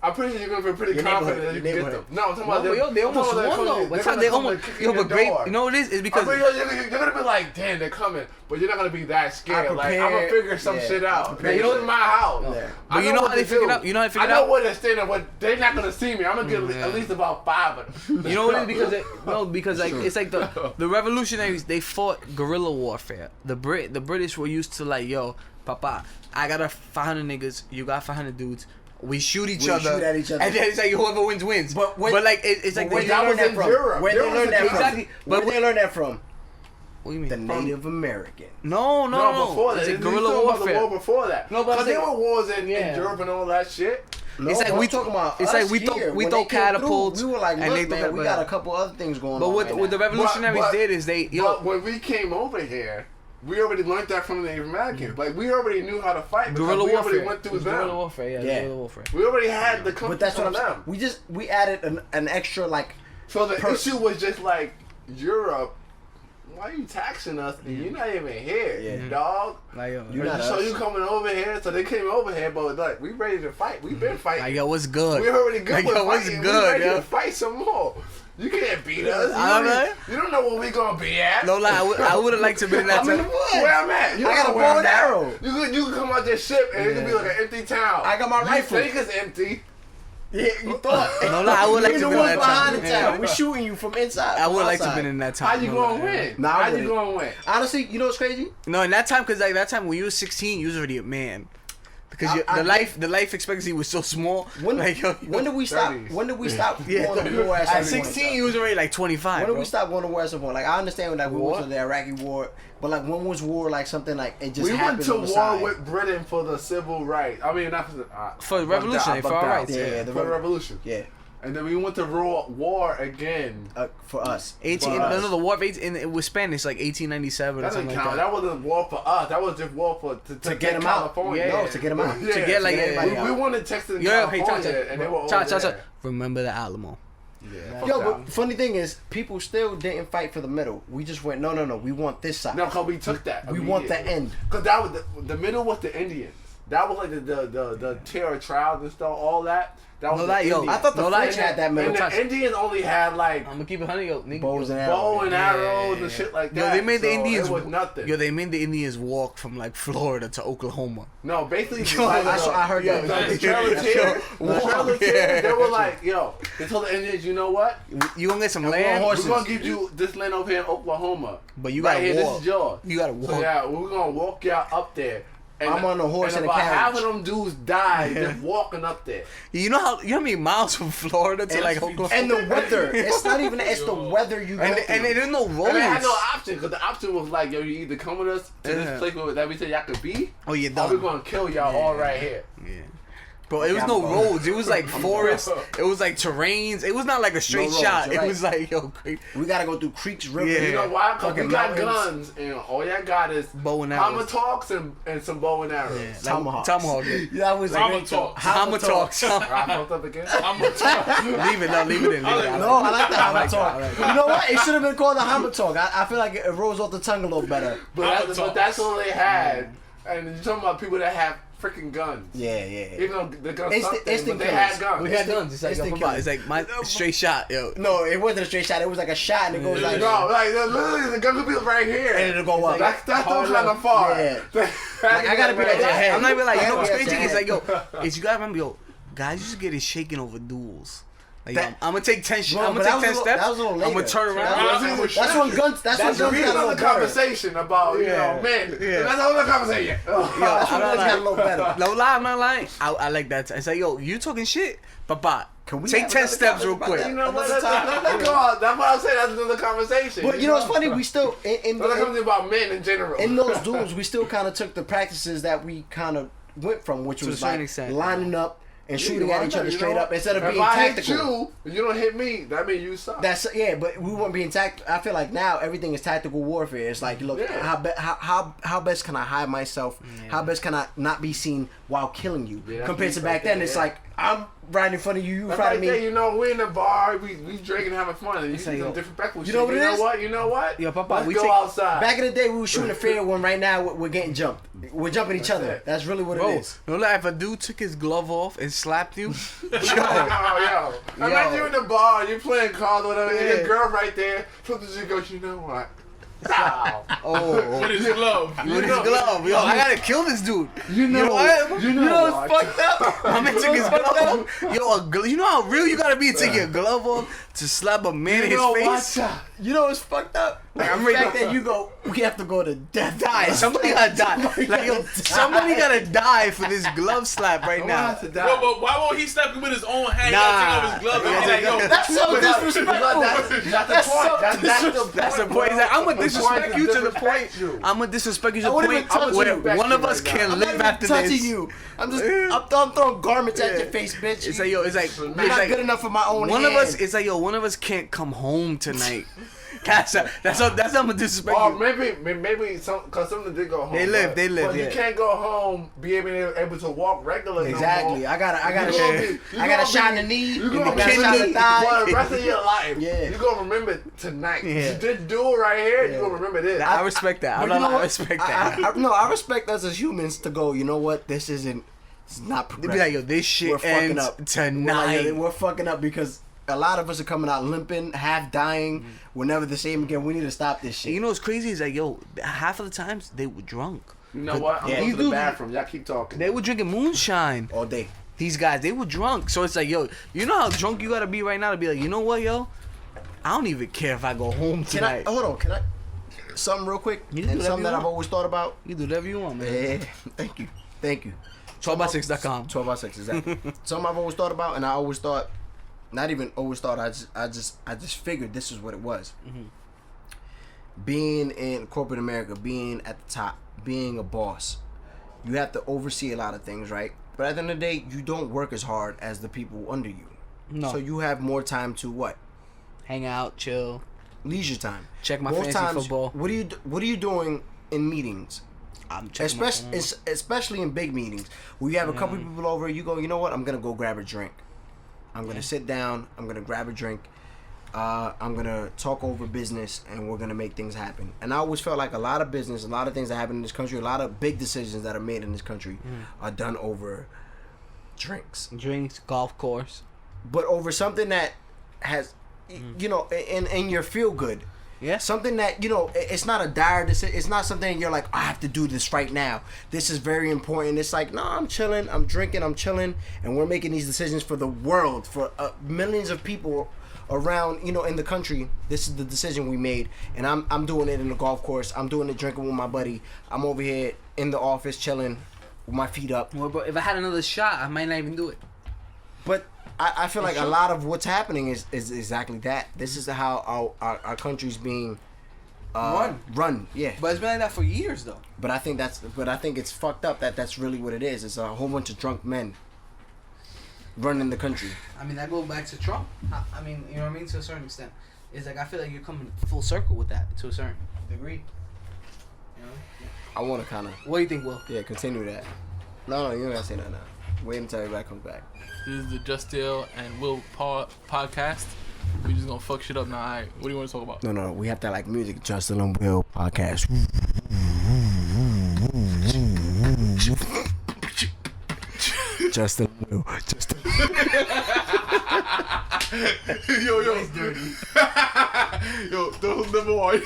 Speaker 4: I'm pretty sure you're gonna be pretty
Speaker 2: Your
Speaker 4: confident
Speaker 2: neighborhood,
Speaker 4: that you
Speaker 2: your
Speaker 4: can get them.
Speaker 2: neighborhood.
Speaker 4: No, I'm talking about
Speaker 3: no, yo, they
Speaker 4: I'm
Speaker 3: almost
Speaker 4: talking about
Speaker 3: won though.
Speaker 4: they're
Speaker 3: But
Speaker 4: gonna
Speaker 3: they
Speaker 4: come
Speaker 3: almost,
Speaker 4: and kick
Speaker 3: yo,
Speaker 4: in your
Speaker 3: but great,
Speaker 4: door.
Speaker 3: you know what it is? It's because
Speaker 4: I'm pretty sure you're gonna be like, damn, they're coming, but you're not gonna be that scared.
Speaker 2: I'm
Speaker 4: Like I'm gonna
Speaker 2: prepared.
Speaker 4: figure some
Speaker 2: Yeah,
Speaker 4: shit
Speaker 2: I'm
Speaker 4: out.
Speaker 2: prepared.
Speaker 4: You know, in my house.
Speaker 2: Yeah.
Speaker 3: But
Speaker 4: I
Speaker 3: you know
Speaker 4: what
Speaker 3: how they
Speaker 4: to
Speaker 3: figured
Speaker 4: do.
Speaker 3: out- you know how they figured
Speaker 4: I know
Speaker 3: out?
Speaker 4: where they're standing, but they're not gonna see me. I'm gonna get
Speaker 3: Yeah.
Speaker 4: at least about 5 of them.
Speaker 3: you know what it is? Because like it's like the revolutionaries, they fought guerrilla warfare. The British were used to like, yo, papa, I got 500 niggas, you got 500 dudes. We shoot each
Speaker 2: We
Speaker 3: other,
Speaker 2: shoot at each other.
Speaker 3: and then it's like whoever wins wins.
Speaker 2: But
Speaker 3: like it's like
Speaker 2: where
Speaker 3: they-
Speaker 2: they learn that
Speaker 4: in
Speaker 2: from?
Speaker 4: Europe.
Speaker 2: Where they
Speaker 4: Europe
Speaker 2: learn
Speaker 4: was
Speaker 2: that from?
Speaker 3: exactly.
Speaker 2: Where
Speaker 3: But
Speaker 2: they learn that from?
Speaker 3: what do you mean?
Speaker 2: The Native American.
Speaker 3: No.
Speaker 4: Before that.
Speaker 3: It's a
Speaker 4: He's
Speaker 3: guerrilla
Speaker 4: talking about the
Speaker 3: warfare.
Speaker 4: war before that.
Speaker 3: No, but I'm
Speaker 4: because there
Speaker 3: saying-
Speaker 4: were wars in
Speaker 3: Yeah.
Speaker 4: Europe and all that shit.
Speaker 2: No,
Speaker 3: It's like
Speaker 2: I'm
Speaker 3: we
Speaker 2: talking about
Speaker 3: it's
Speaker 2: us
Speaker 3: like we
Speaker 2: here.
Speaker 3: throw
Speaker 2: When
Speaker 3: we throw
Speaker 2: they came
Speaker 3: catapults,
Speaker 2: through, we were like,
Speaker 3: and
Speaker 2: look,
Speaker 3: they throw
Speaker 2: man, we got a couple other things going
Speaker 3: But
Speaker 2: on.
Speaker 3: what
Speaker 2: right
Speaker 3: the
Speaker 2: now.
Speaker 3: revolutionaries
Speaker 4: But-
Speaker 3: did is they
Speaker 4: But when we came over here, we already learned that from the Native Americans. Like we already knew how to fight because
Speaker 3: guerrilla
Speaker 4: we
Speaker 3: warfare.
Speaker 4: already went through
Speaker 3: Guerrilla
Speaker 4: them.
Speaker 3: warfare, yeah,
Speaker 2: Yeah.
Speaker 3: guerrilla warfare.
Speaker 4: We already had the
Speaker 2: But that's what I'm
Speaker 4: them.
Speaker 2: saying. We added an extra like.
Speaker 4: So the issue was just like Europe. Why are you taxing us? And you're not even here,
Speaker 2: Yeah.
Speaker 4: dog.
Speaker 3: Like yo,
Speaker 2: You're not
Speaker 4: So
Speaker 2: us.
Speaker 4: you coming over here? So they came over here, but like we ready to fight. We've been fighting.
Speaker 3: like yo, what's good?
Speaker 4: We're already good
Speaker 3: Like,
Speaker 4: with
Speaker 3: yo, what's
Speaker 4: fighting.
Speaker 3: good,
Speaker 4: We're ready
Speaker 3: yo?
Speaker 4: to fight some more. You can't beat us.
Speaker 3: I don't know.
Speaker 4: You don't know where we gonna be at.
Speaker 3: No lie, I would have liked to be in that
Speaker 2: I'm in the
Speaker 3: time.
Speaker 2: woods.
Speaker 4: Where I'm at. You
Speaker 2: I
Speaker 4: don't
Speaker 2: got
Speaker 4: know
Speaker 2: a
Speaker 4: where
Speaker 2: bow
Speaker 4: I'm
Speaker 2: and
Speaker 4: at.
Speaker 2: arrow.
Speaker 4: You can come out this ship and it can be like an empty town.
Speaker 2: I got my rifle.
Speaker 4: You think it's empty.
Speaker 2: Yeah, you thought.
Speaker 3: No lie, I would like
Speaker 2: You're
Speaker 3: to
Speaker 2: the
Speaker 3: be in
Speaker 2: one
Speaker 3: that
Speaker 2: behind
Speaker 3: time.
Speaker 2: the
Speaker 3: Yeah.
Speaker 2: town. We're shooting you from inside.
Speaker 3: I would
Speaker 2: from
Speaker 3: like to have
Speaker 2: outside.
Speaker 3: been in that time.
Speaker 4: How you
Speaker 3: No
Speaker 4: gonna
Speaker 3: lie.
Speaker 4: win?
Speaker 2: Nah, I
Speaker 4: How you
Speaker 2: wouldn't.
Speaker 4: gonna win?
Speaker 2: Honestly, you know what's crazy?
Speaker 3: No, in that time, because like that time when you was 16, you was already a man. Because the life expectancy was so small.
Speaker 2: When,
Speaker 3: like, yo,
Speaker 2: when did we stop?
Speaker 4: 30s.
Speaker 2: When did we stop
Speaker 3: Yeah.
Speaker 2: going to war at
Speaker 3: At
Speaker 2: some point?
Speaker 3: 16, you was already like 25.
Speaker 2: When did
Speaker 3: bro.
Speaker 2: we stop going to war at some point? Like I understand that we
Speaker 3: War?
Speaker 2: went to the Iraqi war, but like when was war like something like it just
Speaker 4: We
Speaker 2: happened
Speaker 4: went to
Speaker 2: on the
Speaker 4: war
Speaker 2: side?
Speaker 4: with Britain for the civil rights. I mean, not for the
Speaker 3: For the revolutionary, for our rights.
Speaker 2: Yeah,
Speaker 4: for the revolution.
Speaker 2: Yeah,
Speaker 4: And then we went to war again.
Speaker 2: for us.
Speaker 3: 18.
Speaker 4: For us.
Speaker 3: No, the war of 18. It was Spanish, like 1897 or
Speaker 4: That
Speaker 3: something
Speaker 4: didn't
Speaker 3: like
Speaker 4: count.
Speaker 3: that.
Speaker 4: That wasn't war for us. That was just war for to
Speaker 2: get 'em out.
Speaker 4: California.
Speaker 3: Yeah.
Speaker 2: No, to get them out.
Speaker 4: Yeah.
Speaker 3: To get like
Speaker 2: everybody out.
Speaker 4: we wanted Texas and
Speaker 3: Yo, hey,
Speaker 4: California,
Speaker 3: Cha,
Speaker 4: and they were
Speaker 3: Cha,
Speaker 4: over
Speaker 3: Cha, Cha.
Speaker 4: there.
Speaker 3: Remember the Alamo.
Speaker 4: Yeah, fuck
Speaker 2: Yo,
Speaker 4: that.
Speaker 2: but funny thing is, people still didn't fight for the middle. We just went, no, we want this side.
Speaker 4: No, because we took that.
Speaker 2: We want the end.
Speaker 4: Because that was the middle was the Indians. That was like the terror trials and stuff, all that. That was
Speaker 3: No, that, yo,
Speaker 2: I thought the French had that many.
Speaker 4: And the Indians only had like
Speaker 3: I'm gonna keep it 100, yo. Nigga,
Speaker 2: bows and
Speaker 4: bow
Speaker 2: arrows.
Speaker 4: and arrows and shit like that.
Speaker 3: Yo, they made the Indians.
Speaker 4: It was nothing.
Speaker 3: Yo, they made the Indians walk from like Florida to Oklahoma.
Speaker 4: No, basically,
Speaker 2: Yo, I heard
Speaker 4: yo,
Speaker 2: that.
Speaker 4: the Trail they were like, yo, they told the Indians, you know what?
Speaker 3: You gonna get some
Speaker 2: And
Speaker 3: land,
Speaker 2: horses.
Speaker 4: We're gonna give you this land over here in Oklahoma.
Speaker 3: but you
Speaker 4: Right
Speaker 3: gotta
Speaker 4: here,
Speaker 3: walk.
Speaker 4: this is yours.
Speaker 3: You gotta walk.
Speaker 4: So yeah, we're gonna walk y'all up there. And
Speaker 2: I'm on a horse
Speaker 4: and
Speaker 2: and a
Speaker 4: about half
Speaker 2: carriage.
Speaker 4: of them dudes died just walking up there.
Speaker 3: You know how many miles from Florida to like Oklahoma?
Speaker 2: And the weather. It's not even. It's the weather you go
Speaker 3: And
Speaker 2: through.
Speaker 3: there's no roads.
Speaker 4: And they had no option because the option was like, yo, you either come with us to this place that we said y'all could be,
Speaker 3: Oh, you're
Speaker 4: or
Speaker 3: done.
Speaker 4: we're gonna kill y'all all right here.
Speaker 3: Yeah. Bro, it was no roads. It was like forest. It was like terrains. It was not like a straight
Speaker 2: roads,
Speaker 3: shot.
Speaker 2: you're
Speaker 3: It
Speaker 2: right.
Speaker 3: was like, yo, crazy.
Speaker 2: We gotta go through creeks, rivers.
Speaker 3: Yeah.
Speaker 4: You know why? Because we
Speaker 2: Fucking
Speaker 4: got
Speaker 2: mountains.
Speaker 4: guns and all y'all got is
Speaker 3: Bow and arrows.
Speaker 4: talks and some bow and arrows.
Speaker 3: Yeah.
Speaker 2: Tomahawks.
Speaker 3: Tomahawk.
Speaker 2: That was
Speaker 5: Hama
Speaker 2: great, though.
Speaker 5: talks.
Speaker 3: Hama talks.
Speaker 4: I fucked up again.
Speaker 5: I'm a talk.
Speaker 3: Leave it. No, leave it in. Leave it in.
Speaker 2: No, I like the Hama
Speaker 3: like that,
Speaker 2: talk.
Speaker 3: I like
Speaker 2: You know what? It should have been called the Hama talk. I feel like it rolls off the tongue a little better.
Speaker 4: But that's all they had. And you're talking about people that have freaking guns.
Speaker 2: Yeah, yeah.
Speaker 4: Even though the guns
Speaker 2: Instant-
Speaker 4: sucked, but
Speaker 2: instant
Speaker 4: they
Speaker 2: killers.
Speaker 4: had guns.
Speaker 3: We had guns. It's like, yo,
Speaker 2: Instant
Speaker 3: come on.
Speaker 2: killers.
Speaker 3: It's like my straight shot, yo.
Speaker 2: No, it wasn't a straight shot. It was like a shot, and it goes like.
Speaker 4: No, like literally the gun could be right here.
Speaker 2: And it'll go up.
Speaker 4: That's still kind of far.
Speaker 2: Yeah.
Speaker 4: Like,
Speaker 2: I gotta be at your head.
Speaker 3: I'm not even like, you know what's
Speaker 2: Yeah,
Speaker 3: crazy?
Speaker 2: yeah.
Speaker 3: It's like, yo, is you gotta remember, yo, guys used to get it shaken over duels. Like,
Speaker 2: That-
Speaker 3: I'm gonna take 10
Speaker 2: Bro,
Speaker 3: I'm
Speaker 2: but
Speaker 3: gonna
Speaker 2: that
Speaker 3: take 10
Speaker 2: was a little-
Speaker 3: steps.
Speaker 2: that was a little
Speaker 3: I'm
Speaker 2: later.
Speaker 3: gonna turn around.
Speaker 2: That's when guns. That's when guns got a
Speaker 4: another
Speaker 2: little better.
Speaker 4: conversation about you
Speaker 3: Yeah.
Speaker 4: know men.
Speaker 3: Yeah.
Speaker 4: That's another conversation.
Speaker 3: Yo,
Speaker 2: That's
Speaker 3: I'm
Speaker 2: when
Speaker 3: not
Speaker 2: guns got a
Speaker 3: lying.
Speaker 2: little better.
Speaker 3: No lie, I'm not lying. I like that. It's like, yo, you talking shit, Papa.
Speaker 2: Can we
Speaker 3: Take
Speaker 2: have
Speaker 3: 10
Speaker 2: another
Speaker 3: steps real
Speaker 2: conversation
Speaker 3: quick.
Speaker 2: about
Speaker 4: You know what?
Speaker 2: Another time.
Speaker 4: That's what I'm saying. That's another conversation.
Speaker 2: But you know what's funny? We still in
Speaker 4: That's something about men in general.
Speaker 2: in those duels, we still kind of took the practices that we kind of went from, which
Speaker 3: To a
Speaker 2: was
Speaker 3: certain
Speaker 2: like
Speaker 3: extent.
Speaker 2: lining up and
Speaker 4: Yeah,
Speaker 2: shooting
Speaker 4: you
Speaker 2: at
Speaker 4: know,
Speaker 2: each other
Speaker 4: you
Speaker 2: straight
Speaker 4: know,
Speaker 2: up instead of
Speaker 4: if
Speaker 2: being
Speaker 4: I
Speaker 2: tactical.
Speaker 4: hit you don't hit me. That means you suck.
Speaker 2: That's but we weren't being tactical. I feel like now everything is tactical warfare. It's like, look,
Speaker 4: Yeah.
Speaker 2: how best can I hide myself? How best can I not be seen while killing you?
Speaker 4: Yeah, that's
Speaker 2: Compared to
Speaker 4: deep
Speaker 2: back
Speaker 4: right
Speaker 2: then,
Speaker 4: there,
Speaker 2: it's
Speaker 4: yeah.
Speaker 2: like I'm right in front of you, you in
Speaker 4: That's
Speaker 2: front
Speaker 4: right
Speaker 2: of me.
Speaker 4: there, you know, we in the bar, we drinking, having fun, and you
Speaker 3: It's
Speaker 4: see
Speaker 3: like,
Speaker 4: some
Speaker 3: yo,
Speaker 4: disrespectful
Speaker 2: you
Speaker 4: shit.
Speaker 2: know what it is?
Speaker 4: You know what?
Speaker 3: Yo, Papa,
Speaker 4: Let's
Speaker 3: we
Speaker 4: go
Speaker 3: take-
Speaker 4: outside.
Speaker 2: Back in the day, we were shooting a fair one. Right now, we're getting jumped. We're jumping each other.
Speaker 4: it.
Speaker 2: That's really what
Speaker 3: Bro,
Speaker 2: it is.
Speaker 3: no lie, if a dude took his glove off and slapped you,
Speaker 4: yo. Imagine you in the bar, you're playing cards or whatever, and
Speaker 2: Yeah.
Speaker 4: your girl right there, something just goes, you know what? Wow.
Speaker 3: oh,
Speaker 5: With his glove.
Speaker 3: with his glove, yo, I gotta kill this dude.
Speaker 4: You know
Speaker 3: what?
Speaker 4: You know
Speaker 3: what's
Speaker 4: what?
Speaker 3: fucked up? My man took his glove off. Yo, you know how real you gotta be to take your glove off to slap a man in
Speaker 4: You know
Speaker 3: his
Speaker 4: what?
Speaker 3: face?
Speaker 2: You know what's fucked up? Like,
Speaker 3: I'm
Speaker 2: the
Speaker 3: ready
Speaker 2: fact
Speaker 3: to-
Speaker 2: that you go, we have to go to death.
Speaker 3: Die. Somebody gotta die. Like, yo, somebody gotta die for this glove slap right
Speaker 4: Someone
Speaker 3: now.
Speaker 4: has to die.
Speaker 5: Bro, but why won't he slap him with his own hand?
Speaker 3: Nah.
Speaker 5: He gotta take off his glove and be like, yo.
Speaker 2: That's so disrespectful.
Speaker 4: That's the point.
Speaker 3: That's the point. He's like, I'm gonna disrespect you to the point.
Speaker 4: You.
Speaker 3: I'm gonna disrespect you to
Speaker 2: I
Speaker 3: the
Speaker 2: wouldn't
Speaker 3: point
Speaker 2: even touch
Speaker 3: where
Speaker 4: you.
Speaker 3: one of us
Speaker 4: Right now.
Speaker 3: can
Speaker 2: I'm
Speaker 3: live
Speaker 2: not
Speaker 3: after
Speaker 2: even touching
Speaker 3: this.
Speaker 2: you. I'm throwing garments at your face, bitch.
Speaker 3: It's like, yo, it's like,
Speaker 2: You're not
Speaker 3: it's
Speaker 2: good
Speaker 3: like
Speaker 2: enough for my own
Speaker 3: one of
Speaker 2: hand.
Speaker 3: us. It's like, yo, one of us can't come home tonight. That's how I'm gonna disrespect
Speaker 4: Or
Speaker 3: you.
Speaker 4: maybe because some of them did go home.
Speaker 3: They live, yeah.
Speaker 4: But you can't go home, be able to walk regular.
Speaker 2: Exactly.
Speaker 4: No more.
Speaker 2: I got
Speaker 4: You
Speaker 2: a
Speaker 4: gonna
Speaker 2: I got a
Speaker 4: be-
Speaker 2: shot in the knee.
Speaker 4: You
Speaker 2: and
Speaker 4: gonna
Speaker 2: I got a
Speaker 4: be
Speaker 2: shot in the thigh.
Speaker 4: for the rest of your life.
Speaker 2: Yeah.
Speaker 4: You gonna remember tonight.
Speaker 3: Yeah.
Speaker 4: You did do it right here.
Speaker 2: Yeah.
Speaker 4: You gonna remember this.
Speaker 3: I respect that.
Speaker 2: But you know
Speaker 3: I
Speaker 2: what?
Speaker 3: respect that.
Speaker 2: No, I respect us as humans to go, you know what? It's not
Speaker 3: They
Speaker 2: progressive.
Speaker 3: be like, yo, this shit
Speaker 2: We're fucking
Speaker 3: ends
Speaker 2: up.
Speaker 3: tonight.
Speaker 2: We're fucking up because a lot of us are coming out limping, half dying. We're never the same again. We need to stop this
Speaker 3: And
Speaker 2: shit.
Speaker 3: you know what's crazy is like, yo, half of the times they were drunk.
Speaker 4: You know what? I'm
Speaker 2: Yeah.
Speaker 4: going
Speaker 2: You
Speaker 4: to the
Speaker 2: do-
Speaker 4: bathroom. Y'all keep talking.
Speaker 3: They were drinking moonshine.
Speaker 2: All day.
Speaker 3: These guys, they were drunk. So it's like, yo, you know how drunk you gotta be right now to be like, you know what, yo? I don't even care if I go home
Speaker 2: Can I
Speaker 3: tonight.
Speaker 2: hold on? Can I something real quick?
Speaker 3: You can do
Speaker 2: And
Speaker 3: whatever
Speaker 2: something
Speaker 3: you
Speaker 2: that I've
Speaker 3: want.
Speaker 2: always thought about.
Speaker 3: You do whatever you want, man.
Speaker 2: Yeah. Thank you.
Speaker 3: 12by6.com.
Speaker 2: 12x6 exactly. Something I've always thought about, and I always thought, not even always thought. I just figured this is what it was.
Speaker 3: Mm-hmm.
Speaker 2: Being in corporate America, being at the top, being a boss, you have to oversee a lot of things, right? But at the end of the day, you don't work as hard as the people under you.
Speaker 3: No.
Speaker 2: So you have more time to what?
Speaker 3: Hang out, chill.
Speaker 2: Leisure time.
Speaker 3: Check my
Speaker 2: Most
Speaker 3: fantasy football.
Speaker 2: What are you doing in meetings?
Speaker 3: I'm checking my phone.
Speaker 2: Especially in big meetings where you have a couple of people over, you go, you know what? I'm gonna go grab a drink. I'm gonna sit down. I'm gonna grab a drink. I'm gonna talk over business, and we're gonna make things happen. And I always felt like a lot of business, a lot of things that happen in this country, a lot of big decisions that are made in this country are done over drinks,
Speaker 3: golf course,
Speaker 2: but over something that has, you know, in your feel good.
Speaker 3: Yeah.
Speaker 2: Something that, you know, it's not a dire decision. It's not something you're like, I have to do this right now. This is very important. It's like, no, I'm chilling. I'm drinking. I'm chilling. And we're making these decisions for the world, for millions of people around, you know, in the country. This is the decision we made. And I'm doing it in the golf course. I'm doing it drinking with my buddy. I'm over here in the office chilling with my feet up.
Speaker 3: Well, but if I had another shot, I might not even do it.
Speaker 2: But I feel like a lot of what's happening is exactly that. This is how our country's being run. Yeah.
Speaker 3: But it's been like that for years, though.
Speaker 2: But I think it's fucked up that that's really what it is. It's a whole bunch of drunk men running the country.
Speaker 3: I mean, that goes back to Trump. I mean, you know what I mean? To a certain extent. It's like, I feel like you're coming full circle with that to a certain degree. You know?
Speaker 2: I want to kind of...
Speaker 3: What do you think, Will?
Speaker 2: Yeah, continue that. No, you don't gotta say that now. Wait until everybody comes back.
Speaker 5: This is the Just Dale and Will podcast. We just gonna fuck shit up now. Alright, what do you want to talk about?
Speaker 2: No, we have that like music. Justin and Will podcast. Justin and Will. Justin.
Speaker 5: Yo. He's dirty. Yo, those number one.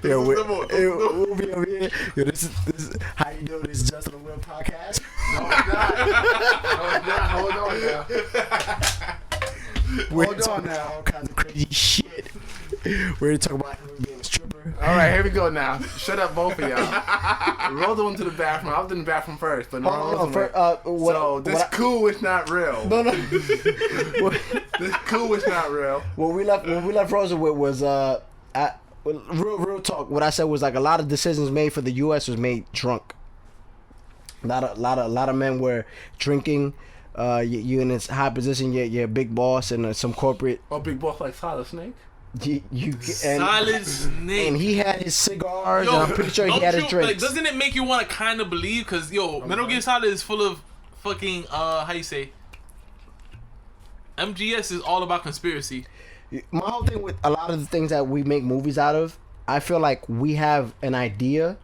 Speaker 2: Yo, we'll be over here. Yo, this is how you doing? This is Justin and Will podcast.
Speaker 4: No, it's not. Hold on now.
Speaker 2: Hold on now. All kinds of crazy shit. We're gonna talk about him being a stripper.
Speaker 4: All right, here we go now. Shut up, both of y'all. Roll went to the bathroom. I was in the bathroom first, but this cool is not real.
Speaker 2: No.
Speaker 4: This cool is not real.
Speaker 2: What we left Rosa with was real talk. What I said was like a lot of decisions made for the U.S. was made drunk. A lot of men were drinking. You in this high position. You're a big boss and some corporate.
Speaker 4: Oh, big boss like Solid Snake.
Speaker 5: Solid Snake.
Speaker 2: And he had his cigars. And I'm pretty sure he had his drinks.
Speaker 5: Like, doesn't it make you want to kind of believe? Because Metal Gear Solid is full of fucking how you say. MGS is all about conspiracy.
Speaker 2: My whole thing with a lot of the things that we make movies out of, I feel like we have an idea,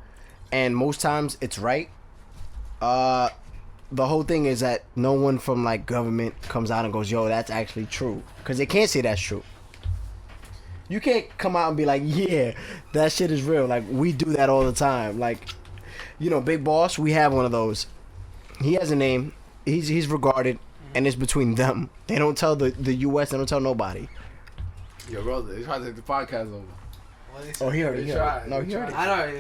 Speaker 2: and most times it's right. The whole thing is that no one from like government comes out and goes, yo, that's actually true, because they can't say that's true. You can't come out and be like, yeah, that shit is real. Like, we do that all the time. Like, you know, Big Boss, we have one of those. He has a name. He's regarded, and it's between them. They don't tell the U.S. They don't tell nobody.
Speaker 4: Yo, brother, they tried to take the podcast over.
Speaker 2: Oh, he heard it. No, he heard it.
Speaker 3: I know.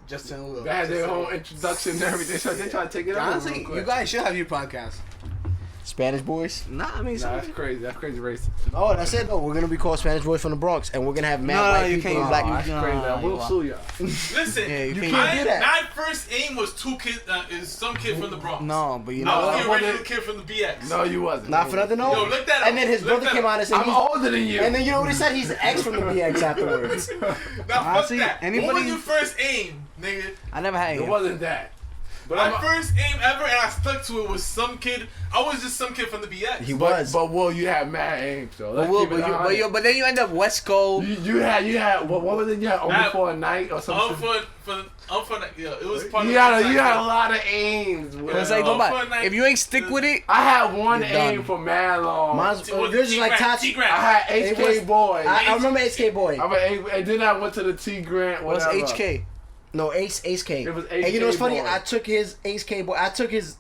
Speaker 3: Justin Will.
Speaker 4: They had their whole introduction and everything, so they tried to take it over.
Speaker 3: Honestly, you guys should have your podcast.
Speaker 2: Spanish Boys?
Speaker 3: Nah, I mean,
Speaker 4: that's crazy. That's crazy racist.
Speaker 2: Oh, that's it though. We're gonna be called Spanish Boys from the Bronx, and we're gonna have mad white people and black people.
Speaker 4: That's crazy. I will sue y'all.
Speaker 5: Listen,
Speaker 2: you can't do that.
Speaker 5: My first aim was is some kid from the Bronx.
Speaker 3: No, but you know,
Speaker 5: I was the original kid from the BX.
Speaker 4: No, you wasn't.
Speaker 2: Not for nothing. No.
Speaker 5: Yo, look that up.
Speaker 2: And then his brother came out and said,
Speaker 4: I'm older than you.
Speaker 2: And then you know what he said? He's the ex from the BX afterwards.
Speaker 5: Now fuck that. What was your first aim, nigga?
Speaker 3: I never had
Speaker 4: it. Wasn't that.
Speaker 5: But my first aim ever, and I stuck to it, was some kid. I was just some kid from the BX.
Speaker 2: He was.
Speaker 4: But Will, you had mad aims, though.
Speaker 3: But then you end up West Coast.
Speaker 4: You had what was it? You had only for a night or something.
Speaker 5: It was part
Speaker 4: you had a lot of aims. Will.
Speaker 3: It's like, if you ain't stick with it,
Speaker 4: I had one aim for mad long.
Speaker 2: Yours is like Tati.
Speaker 4: I had HK Boy.
Speaker 2: I remember HK Boy.
Speaker 4: And then I went to the T Grant.
Speaker 3: What's HK?
Speaker 2: No, Ace K.
Speaker 4: It was Ace
Speaker 2: And you know what's funny?
Speaker 4: Boy.
Speaker 2: I took his Ace K Boy. I took his.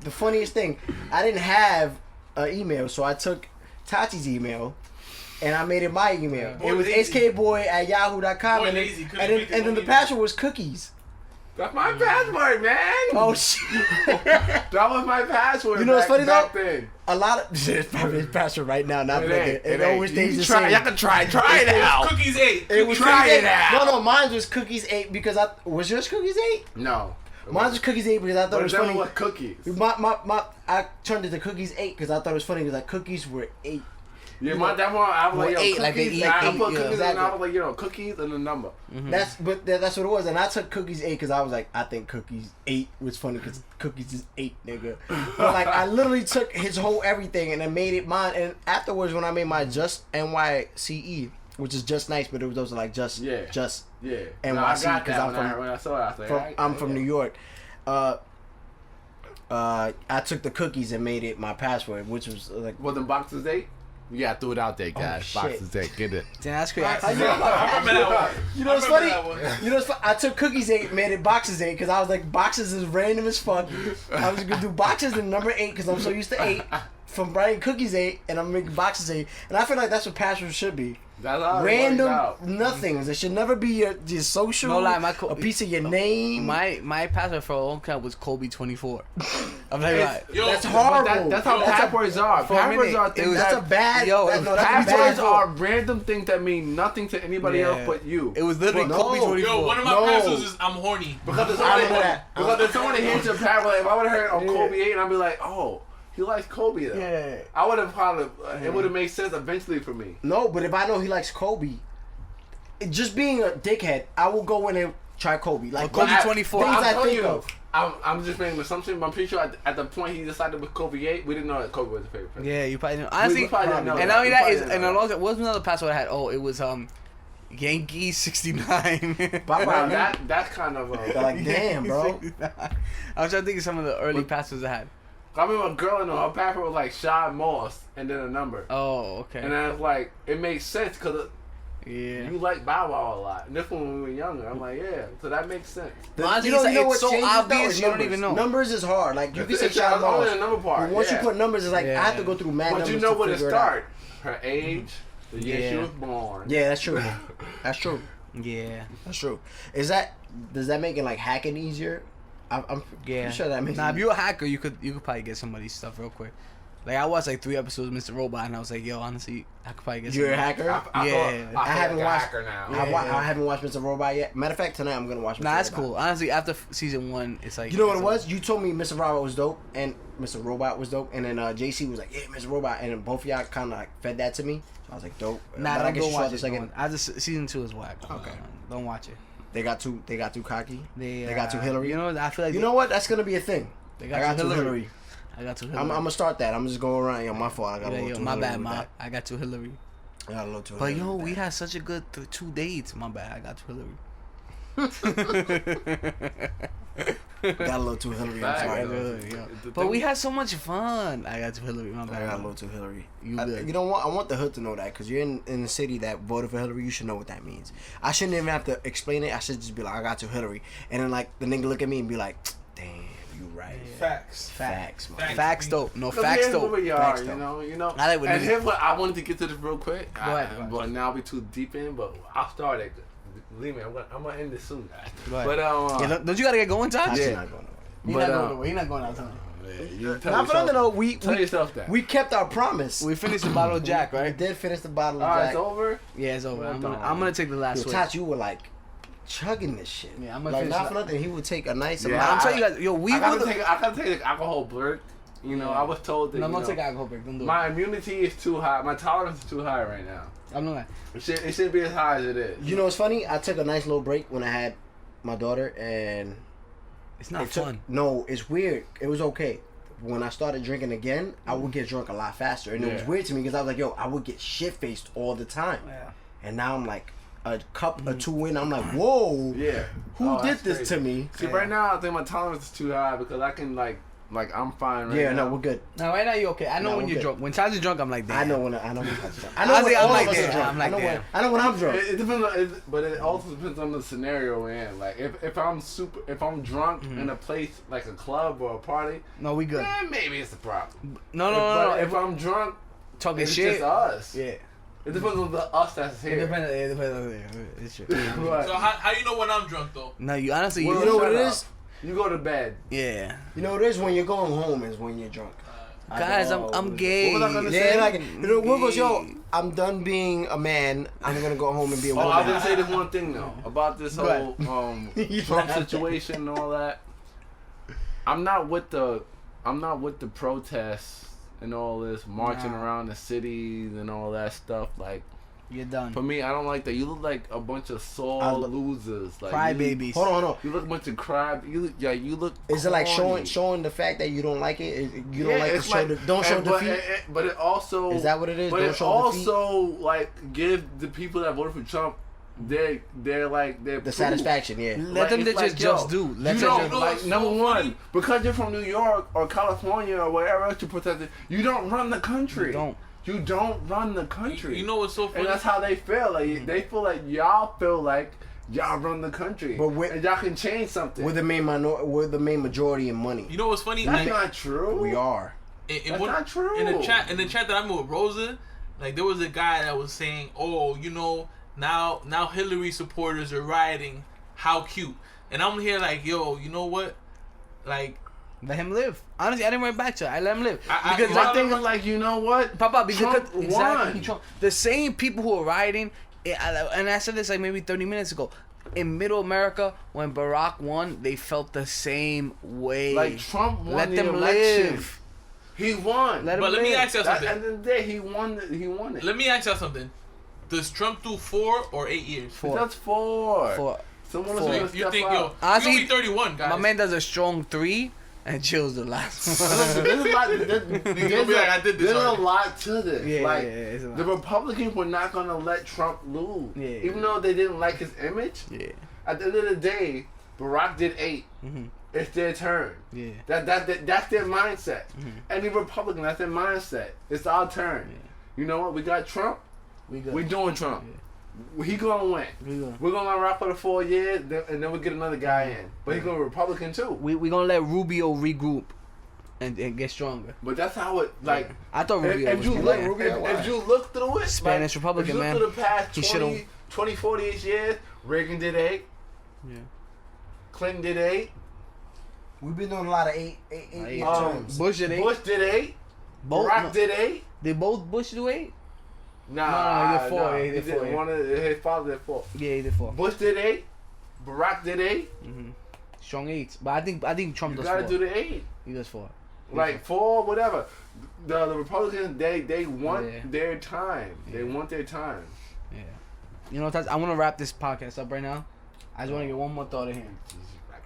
Speaker 2: The funniest thing, I didn't have an email, so I took Tati's email, and I made it my email. It was skboy@yahoo.com, and then the password was cookies.
Speaker 4: That's my password, man.
Speaker 2: Oh shit.
Speaker 4: That was my password.
Speaker 2: You know what's funny though?
Speaker 4: Then.
Speaker 2: A lot of it's probably his password right now. Not it always stays the
Speaker 4: same.
Speaker 2: same.
Speaker 4: You can try it out.
Speaker 5: Cookies 8.
Speaker 2: It was
Speaker 4: try it out.
Speaker 2: No, mine was Cookies 8 because was yours Cookies 8?
Speaker 4: No.
Speaker 2: Mine was Cookies 8 because I thought it was funny.
Speaker 4: What cookies?
Speaker 2: I turned it to Cookies 8 because I thought it was funny because like cookies were 8.
Speaker 4: Yeah, that one I was like, yo,
Speaker 2: 8, like they eat like 8.
Speaker 4: I put cookies
Speaker 2: exactly.
Speaker 4: and I was like, you know, cookies and a number.
Speaker 2: Mm-hmm. That's what it was, and I took Cookies 8 because I was like, I think Cookies 8 was funny because Cookies is 8, nigga. But like, I literally took his whole everything and I made it mine. And afterwards, when I made my Just NYCE, which is just nice, but it was also like just NYC because
Speaker 4: I'm from New York.
Speaker 2: I'm from New York. I took the cookies and made it my password, which was like.
Speaker 4: Well, the boxes date. Yeah, threw it out there, guys.
Speaker 2: shit.
Speaker 4: Boxes date, get it.
Speaker 3: Then that's crazy.
Speaker 5: I remember that one.
Speaker 2: You know what's
Speaker 5: I
Speaker 2: funny?
Speaker 5: remember that one.
Speaker 2: You know what's funny? I took cookies 8, made it boxes 8 because I was like, boxes is random as fuck. I was gonna do boxes and number 8 because I'm so used to 8 from writing cookies 8, and I'm making boxes 8, and I feel like that's what passwords should be.
Speaker 4: That's how
Speaker 2: Random nothings. It should never be your social.
Speaker 3: No lie,
Speaker 2: a piece of your name.
Speaker 3: My password for a long time was Kobe24. I'm like, right.
Speaker 5: Yo,
Speaker 2: That's horrible.
Speaker 4: That's how passwords are.
Speaker 3: for a
Speaker 4: Passwords
Speaker 3: minute,
Speaker 4: are
Speaker 3: it
Speaker 4: things
Speaker 3: was-
Speaker 2: That's a bad.
Speaker 3: Yo,
Speaker 2: that's a bad
Speaker 4: Passwords
Speaker 2: thought.
Speaker 4: are random things that mean nothing to anybody else but you.
Speaker 3: It was literally
Speaker 2: But no.
Speaker 3: Kobe24.
Speaker 5: Yo, one of my
Speaker 2: No.
Speaker 5: passwords is I'm horny.
Speaker 4: Because there's
Speaker 2: I
Speaker 4: someone,
Speaker 2: remember that.
Speaker 4: because if someone hits your password, like if I would have heard on Kobe 8, and I'd be like, oh, he likes Kobe though.
Speaker 2: Yeah.
Speaker 4: I would have probably, it would have made sense eventually for me.
Speaker 2: No, but if I know he likes Kobe, just being a dickhead, I will go in and try Kobe. Like
Speaker 3: Kobe
Speaker 2: I-
Speaker 3: 24.
Speaker 2: Things
Speaker 4: I'm
Speaker 2: I
Speaker 4: telling
Speaker 2: think
Speaker 4: you,
Speaker 2: of.
Speaker 4: I'm just making an assumption, but I'm pretty sure at the point he decided with Kobe 8, we didn't know that Kobe was a favorite player.
Speaker 3: Yeah, you probably didn't. Honestly,
Speaker 4: We probably didn't know
Speaker 3: and
Speaker 4: that.
Speaker 3: not only
Speaker 4: We
Speaker 3: that
Speaker 4: probably
Speaker 3: is,
Speaker 4: didn't
Speaker 3: and
Speaker 4: know
Speaker 3: what was another password I had? Oh, it was Yankee 69.
Speaker 4: Wow, that's kind of
Speaker 2: They're like, damn, bro.
Speaker 3: I was trying to think of some of the early passwords I had.
Speaker 4: I remember a girl in her password was like Shad Moss and then a number.
Speaker 3: Oh, okay.
Speaker 4: And I was like, it makes sense because
Speaker 3: Yeah.
Speaker 4: you like Bow Wow a lot. And this one when we were younger, I'm like, yeah, so that makes sense.
Speaker 3: Honestly,
Speaker 2: You know
Speaker 3: it's
Speaker 2: what
Speaker 3: so
Speaker 2: changes, though,
Speaker 3: obvious
Speaker 2: is
Speaker 3: you don't
Speaker 2: numbers.
Speaker 3: even know.
Speaker 2: Numbers is hard. Like you can say
Speaker 4: It's
Speaker 2: child
Speaker 4: only
Speaker 2: laws.
Speaker 4: the number part.
Speaker 2: But once
Speaker 4: yeah.
Speaker 2: you put numbers, it's like I have to
Speaker 3: Yeah.
Speaker 2: go through mad
Speaker 4: But
Speaker 2: numbers
Speaker 4: you know
Speaker 2: to
Speaker 4: where to
Speaker 2: figure it
Speaker 4: start. Her age, the year she
Speaker 3: Yeah.
Speaker 4: was born.
Speaker 2: out. Yeah, that's true. That's true.
Speaker 3: Yeah.
Speaker 2: That's true. Does that make it like hacking easier? I'm
Speaker 3: Yeah.
Speaker 2: pretty sure that makes.
Speaker 3: Nah, if you're a hacker, you could probably get somebody's stuff real quick. Like I watched like 3 episodes of Mr. Robot, and I was like, yo, honestly, I could probably get.
Speaker 2: You're a
Speaker 3: somebody.
Speaker 2: hacker.
Speaker 4: I
Speaker 3: Yeah.
Speaker 4: I
Speaker 2: haven't
Speaker 4: like a
Speaker 2: watched-
Speaker 4: hacker now.
Speaker 2: I haven't watched Mr. Robot yet. Matter of fact, tonight I'm gonna watch. Mr.
Speaker 3: Nah, that's
Speaker 2: Robot.
Speaker 3: cool. Honestly, after season 1, it's like
Speaker 2: You know what it
Speaker 3: it's
Speaker 2: was? You told me Mr. Robot was dope, and Mr. Robot was dope, and then JC was like, "Yeah, Mr. Robot," and then both of y'all kind of like fed that to me. So I was like, "Dope."
Speaker 3: Nah,
Speaker 2: but I guess
Speaker 3: don't
Speaker 2: you saw
Speaker 3: watch
Speaker 2: the
Speaker 3: it.
Speaker 2: second.
Speaker 3: I just season 2 is whack.
Speaker 2: Okay.
Speaker 3: Don't watch it.
Speaker 2: They got too cocky.
Speaker 3: They
Speaker 2: got too Hillary.
Speaker 3: You know, I feel like
Speaker 2: You know what? That's gonna be a thing.
Speaker 3: They
Speaker 2: I
Speaker 3: got
Speaker 2: got
Speaker 3: too
Speaker 2: too
Speaker 3: Hillary.
Speaker 2: Hillary.
Speaker 3: I got too
Speaker 2: I'm
Speaker 3: Hillary.
Speaker 2: gonna start that. I'm just going around. Yo, my fault. I got a
Speaker 3: Yeah,
Speaker 2: little
Speaker 3: yo,
Speaker 2: too
Speaker 3: my
Speaker 2: Hillary
Speaker 3: bad,
Speaker 2: with
Speaker 3: ma.
Speaker 2: that.
Speaker 3: I got too Hillary.
Speaker 2: I got a little too.
Speaker 3: But
Speaker 2: Hillary
Speaker 3: yo,
Speaker 2: with
Speaker 3: we
Speaker 2: that.
Speaker 3: had such a good 2 dates. My bad, I got too Hillary.
Speaker 2: got a little too Hillary. I'm
Speaker 4: Facts,
Speaker 2: sorry.
Speaker 4: though.
Speaker 3: Yeah.
Speaker 4: The
Speaker 3: But
Speaker 4: thing-
Speaker 3: we had so much fun. I got too Hillary. My
Speaker 2: I
Speaker 3: bad.
Speaker 2: got a little too Hillary.
Speaker 3: You good.
Speaker 2: You know what? I want the hood to know that because you're in the city that voted for Hillary. You should know what that means. I shouldn't even have to explain it. I should just be like, I got too Hillary, and then like the nigga look at me and be like, damn, you right.
Speaker 5: Facts.
Speaker 2: Facts, man.
Speaker 5: Facts.
Speaker 3: Facts though. No
Speaker 4: Because
Speaker 3: facts
Speaker 4: here's
Speaker 3: though.
Speaker 4: where we are,
Speaker 2: Facts,
Speaker 4: you
Speaker 2: though.
Speaker 4: know.
Speaker 3: I like what
Speaker 4: And
Speaker 3: niggas-
Speaker 4: here's what I wanted to get to this real quick.
Speaker 3: Go ahead.
Speaker 4: But now I'll be too deep in. But I'll start it. Leave me. I'm gonna end this soon, guys.
Speaker 3: Go ahead.
Speaker 4: But
Speaker 3: Yeah, don't you gotta get going, Todd?
Speaker 2: That's
Speaker 4: Yeah.
Speaker 2: not going
Speaker 3: He
Speaker 4: But,
Speaker 3: not going nowhere. He not going out tonight.
Speaker 4: you tell
Speaker 2: Not for nothing though. We
Speaker 4: Tell yourself that.
Speaker 2: we kept our promise.
Speaker 3: We finished the bottle of Jack,
Speaker 2: We
Speaker 3: right?
Speaker 2: did finish the bottle of
Speaker 4: All right,
Speaker 2: Jack.
Speaker 4: it's over.
Speaker 3: Yeah, it's over.
Speaker 4: Well
Speaker 3: I'm
Speaker 4: done.
Speaker 3: gonna take the last
Speaker 2: Yo,
Speaker 3: swig.
Speaker 2: Tats, you were like chugging this shit.
Speaker 3: Yeah, I'm gonna
Speaker 2: like
Speaker 3: finish
Speaker 2: not
Speaker 3: that.
Speaker 2: for nothing. He would take a nice
Speaker 4: Yeah,
Speaker 2: amount.
Speaker 3: I'm telling you guys, yo, we
Speaker 4: I gotta
Speaker 3: were.
Speaker 4: take the alcohol break. You know,
Speaker 3: Yeah.
Speaker 4: I was told that.
Speaker 3: No,
Speaker 4: you
Speaker 3: don't
Speaker 4: know,
Speaker 3: take alcohol break. Don't do it.
Speaker 4: my immunity is too high. My tolerance is too high right now.
Speaker 3: I'm not.
Speaker 4: It shouldn't be as high as it is.
Speaker 2: You know what's funny? I took a nice little break when I had my daughter, and
Speaker 3: It's not
Speaker 2: it took,
Speaker 3: fun.
Speaker 2: no, it's weird. It was okay. When I started drinking again, I would get drunk a lot faster, and it was
Speaker 4: Yeah.
Speaker 2: weird to me because I was like, "Yo, I would get shit faced all the time,"
Speaker 3: Yeah.
Speaker 2: and now I'm like a cup or two in. I'm like, "Whoa,
Speaker 4: Yeah.
Speaker 2: who
Speaker 4: Oh,
Speaker 2: did
Speaker 4: that's
Speaker 2: this
Speaker 4: crazy.
Speaker 2: to me?"
Speaker 4: See, right now I think my tolerance is too high because I can like I'm fine right
Speaker 2: Yeah,
Speaker 4: now.
Speaker 2: no, we're good.
Speaker 3: Now, right now, you okay? I know
Speaker 2: No,
Speaker 3: when
Speaker 2: we're
Speaker 3: you're
Speaker 2: good.
Speaker 3: drunk. When Taz is drunk, I'm like, damn.
Speaker 2: I know when I know when Tats is drunk. I know
Speaker 3: Honestly,
Speaker 2: when
Speaker 3: I'm
Speaker 2: all
Speaker 3: like
Speaker 2: of us
Speaker 3: that.
Speaker 2: are drunk.
Speaker 3: I'm like
Speaker 2: I know
Speaker 3: that.
Speaker 2: when I know when I'm drunk.
Speaker 4: It depends, but it also depends on the scenario we're in. Like if I'm drunk in a place like a club or a party,
Speaker 3: No, we good.
Speaker 4: maybe it's a problem.
Speaker 3: No.
Speaker 4: But if I'm drunk,
Speaker 3: Talking
Speaker 4: it's
Speaker 3: shit.
Speaker 4: just us.
Speaker 3: Yeah.
Speaker 4: It depends on the us that's
Speaker 3: It
Speaker 4: here.
Speaker 3: depends. It depends on it's true.
Speaker 4: But
Speaker 5: So how you know when I'm drunk though?
Speaker 3: No, you honestly,
Speaker 4: Well,
Speaker 2: You know what
Speaker 4: shut
Speaker 2: it
Speaker 4: up.
Speaker 2: is?
Speaker 4: You go to bed.
Speaker 3: yeah.
Speaker 2: You know what it is? When you're going home is when you're drunk.
Speaker 3: Guys, I'm gay.
Speaker 4: What was I gonna
Speaker 2: Yeah,
Speaker 4: say?
Speaker 2: like you know, what goes, yo, I'm done being a man. I'm gonna go home and be a
Speaker 4: Oh,
Speaker 2: woman.
Speaker 4: I was gonna say this one thing though about this
Speaker 3: Go
Speaker 4: whole
Speaker 2: You
Speaker 4: Trump
Speaker 2: laughed.
Speaker 4: situation and all that. I'm not with the protests and all this marching
Speaker 3: Nah.
Speaker 4: around the cities and all that stuff. Like
Speaker 3: You're done.
Speaker 4: for me, I don't like that. You look like a bunch of
Speaker 2: I
Speaker 4: sore
Speaker 2: look-
Speaker 4: losers. Like
Speaker 3: Crybabies.
Speaker 2: Hold on.
Speaker 4: You look a bunch of cry. You look.
Speaker 2: Is it like
Speaker 4: corny.
Speaker 2: showing the fact that you don't like it? You don't like to
Speaker 4: it's
Speaker 2: show don't show
Speaker 4: but
Speaker 2: defeat?
Speaker 4: But it also
Speaker 2: Is that what it is?
Speaker 4: But
Speaker 2: Don't
Speaker 4: it
Speaker 2: show defeat?
Speaker 4: also like give the people that voted for Trump they're like they're
Speaker 2: The
Speaker 4: proof.
Speaker 2: satisfaction, yeah.
Speaker 3: Let them just do. Let
Speaker 4: You
Speaker 3: them
Speaker 4: don't
Speaker 3: just
Speaker 4: like number one because you're from New York or California or wherever else you protect it. You don't run the country. You don't run the country.
Speaker 5: You know what's so funny?
Speaker 4: And that's how they feel. Like they feel like y'all feel like y'all run the country, and y'all can change something.
Speaker 2: We're the main majority in money.
Speaker 5: You know what's funny?
Speaker 4: That's not true.
Speaker 2: We are.
Speaker 5: That's
Speaker 4: not true.
Speaker 5: In the chat that I'm with Rosa, like there was a guy that was saying, "Oh, you know, now Hillary supporters are rioting. How cute." And I'm here like, "Yo, you know what? Like,
Speaker 3: let him live." Honestly, I didn't write back to it. I let him live
Speaker 4: because my thing was like, you know what,
Speaker 3: Papa, because
Speaker 4: Trump won.
Speaker 3: The same people who are rioting, and I said this like maybe 30 minutes ago. In Middle America, when Barack won, they felt the same way.
Speaker 4: Like Trump won
Speaker 3: Let
Speaker 4: the
Speaker 3: them
Speaker 4: election.
Speaker 3: live.
Speaker 4: He won.
Speaker 5: But let me ask you something.
Speaker 4: At the end of the day, he won it.
Speaker 5: Let me ask you something. Does Trump do 4 or 8 years?
Speaker 3: 4.
Speaker 4: That's 4. Someone else
Speaker 5: you think, yo,
Speaker 3: honestly,
Speaker 5: you'll be 31, guys.
Speaker 3: My man does a strong 3 and chills the last one.
Speaker 4: There's a lot to this.
Speaker 3: Yeah,
Speaker 4: like,
Speaker 3: it's a lot.
Speaker 4: the Republicans were not going to let Trump lose.
Speaker 3: Yeah.
Speaker 4: Even though they didn't like his image.
Speaker 3: Yeah.
Speaker 4: At the end of the day, Barack did 8.
Speaker 3: Mm-hmm.
Speaker 4: It's their turn.
Speaker 3: Yeah.
Speaker 4: That's their mindset.
Speaker 3: Mm-hmm.
Speaker 4: Any Republican, that's their mindset. It's our turn.
Speaker 3: Yeah.
Speaker 4: You know what? We got Trump. We're doing Trump.
Speaker 3: Yeah.
Speaker 4: He gonna win. We're gonna rock for the 4 years, and then we get another guy in. But he's gonna be Republican too.
Speaker 3: We gonna let Rubio regroup and get stronger.
Speaker 4: But that's how it like.
Speaker 3: I thought Rubio was
Speaker 4: if you look through it,
Speaker 3: Spanish Republican,
Speaker 4: if you look through the past
Speaker 3: 20,
Speaker 4: 40 years, Reagan did 8.
Speaker 3: Yeah.
Speaker 4: Clinton did 8.
Speaker 2: We've been doing a lot of eight terms.
Speaker 3: Bush did 8.
Speaker 4: Bush did 8. Barack did 8.
Speaker 3: Did both Bush do 8?
Speaker 4: Nah,
Speaker 3: he did 4.
Speaker 4: He did 4. One of his father did 4.
Speaker 3: Yeah, he did 4.
Speaker 4: Bush did 8. Barack did 8.
Speaker 3: Mm-hmm. Strong 8s, but I think Trump does 4.
Speaker 4: You gotta do the 8.
Speaker 3: He does 4.
Speaker 4: Like 4, whatever. The Republicans, they want their time. They want their time.
Speaker 3: Yeah. You know what? I want to wrap this podcast up right now. I just want to get one more thought in here.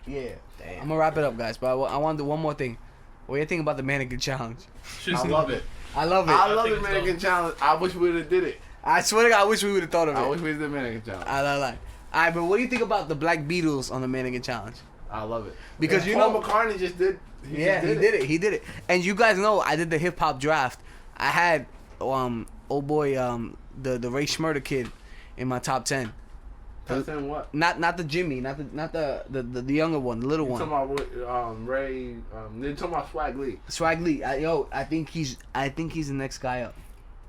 Speaker 3: Yeah. Damn. I'm gonna wrap it up, guys. But I want to do one more thing. What do you think about the mannequin challenge?
Speaker 4: I love it.
Speaker 3: I love it.
Speaker 4: I love the mannequin challenge. I wish we would have did it.
Speaker 3: I swear to God, I wish we would have thought of it.
Speaker 4: I wish we did the mannequin challenge.
Speaker 3: I lie. Alright, but what do you think about the Black Beatles on the mannequin challenge?
Speaker 4: I love it.
Speaker 3: Because
Speaker 4: and
Speaker 3: you
Speaker 4: Paul
Speaker 3: know
Speaker 4: McCartney just did. He
Speaker 3: did it. And you guys know I did the hip hop draft. I had the Ray Schmurder kid in my top 10.
Speaker 4: Top 10 what?
Speaker 3: Not the Jimmy, not the younger one, the little one.
Speaker 4: Talking about Ray. They're talking about Swag Lee.
Speaker 3: Swag Lee. I think he's the next guy up.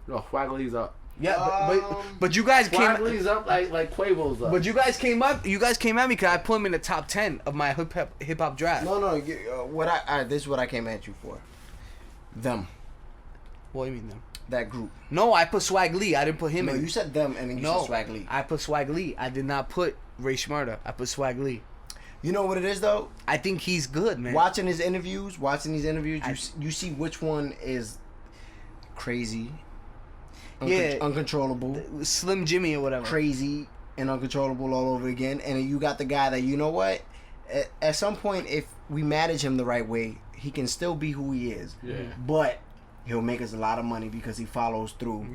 Speaker 4: No, Swag Lee's up.
Speaker 3: Yeah, but you guys
Speaker 4: Swag
Speaker 3: came.
Speaker 4: Lee's up like Quavo's up.
Speaker 3: But you guys came up. You guys came at me because I put him in the top 10 of my hip hop draft.
Speaker 2: No. This is what I came at you for. Them.
Speaker 3: What do you mean them?
Speaker 2: That group.
Speaker 3: No, I put Swag Lee. I didn't put him in.
Speaker 2: You said them and then you said Swag Lee.
Speaker 3: I put Swag Lee. I did not put Ray Schmurder. I put Swag Lee.
Speaker 2: You know what it is though?
Speaker 3: I think he's good, man.
Speaker 2: Watching these interviews, you see which one is crazy. Uncontrollable.
Speaker 3: Slim Jimmy or whatever.
Speaker 2: Crazy and uncontrollable all over again. And you got the guy that, you know what? At some point, if we manage him the right way, he can still be who he is.
Speaker 4: Yeah.
Speaker 2: But he'll make us a lot of money because he follows through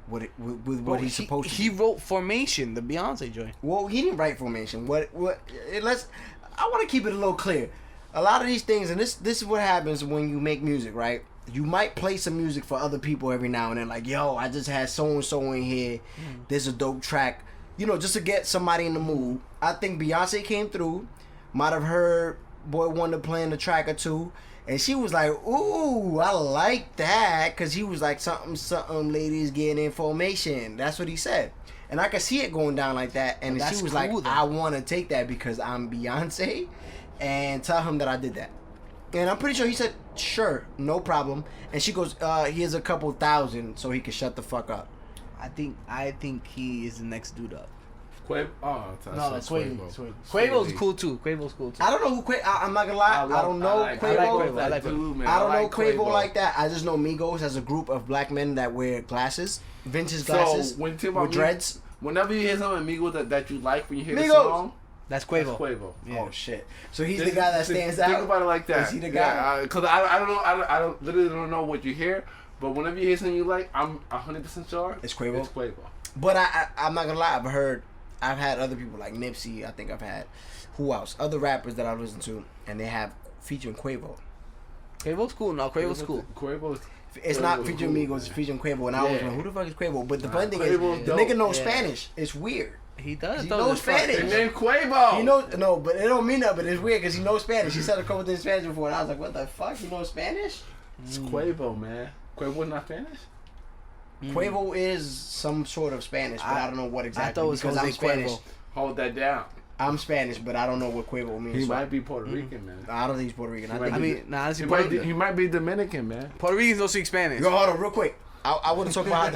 Speaker 2: with what he's supposed to do.
Speaker 3: He wrote Formation, the Beyonce joint.
Speaker 2: Well, he didn't write Formation. I want to keep it a little clear. A lot of these things, and this is what happens when you make music, right? You might play some music for other people every now and then, like, yo, I just had so-and-so in here. There's a dope track. You know, just to get somebody in the mood. I think Beyonce came through, might have heard Boy Wonder playing the track or two, and she was like, ooh, I like that, because he was like, something, ladies getting in formation. That's what he said. And I could see it going down like that, and she was like, I want to take that because I'm Beyonce, and tell him that I did that. And I'm pretty sure he said, sure, no problem. And she goes, here's a couple thousand so he can shut the fuck up.
Speaker 3: I think he is the next dude up.
Speaker 4: Quavo? Oh,
Speaker 3: no, that's Quavo. Quavo's cool too.
Speaker 2: I don't know who Quavo. I'm not gonna lie. I don't know Quavo.
Speaker 3: I like Quavo.
Speaker 2: I don't know Quavo like that. I just know Migos as a group of black men that wear glasses, vintage glasses,
Speaker 4: when you
Speaker 2: with dreads.
Speaker 4: Whenever you hear something Migos that you like, when you hear the
Speaker 2: Migos.
Speaker 4: song,
Speaker 3: that's Quavo.
Speaker 2: Yeah. Oh shit! So he's the guy that stands out.
Speaker 4: Think about it like that.
Speaker 2: Is he the guy?
Speaker 4: Because I don't know. I literally don't know what you hear. But whenever you hear something you like, I'm 100% sure
Speaker 2: it's Quavo.
Speaker 4: It's Quavo.
Speaker 2: But I'm not gonna lie. I've heard I've had other people like Nipsey. I think I've had who else? Other rappers that I listen to, and they have featuring Quavo.
Speaker 3: Quavo's cool. No, Quavo's cool.
Speaker 2: It's not featuring Migos, it's featuring Quavo, and I was like, who the fuck is Quavo? But the funny thing is, the nigga knows Spanish. It's weird.
Speaker 3: He does.
Speaker 2: He knows Spanish.
Speaker 4: His name Quavo.
Speaker 2: He knows but it don't mean that. But it's weird because he knows Spanish. He said a couple things in Spanish before, and I was like, what the fuck? He knows Spanish?
Speaker 4: It's Quavo, man. Quavo's not Spanish.
Speaker 2: Quavo is some sort of Spanish, but I don't know what exactly.
Speaker 3: I thought it was
Speaker 2: because I'm Spanish.
Speaker 3: Quavo.
Speaker 4: Hold that down.
Speaker 2: I'm Spanish, but I don't know what Quavo means.
Speaker 4: He might be Puerto Rican, man.
Speaker 2: I don't think he's Puerto Rican.
Speaker 4: He might be Dominican, man.
Speaker 3: Puerto Ricans don't speak Spanish.
Speaker 2: Yo, hold on, real quick. I want to talk about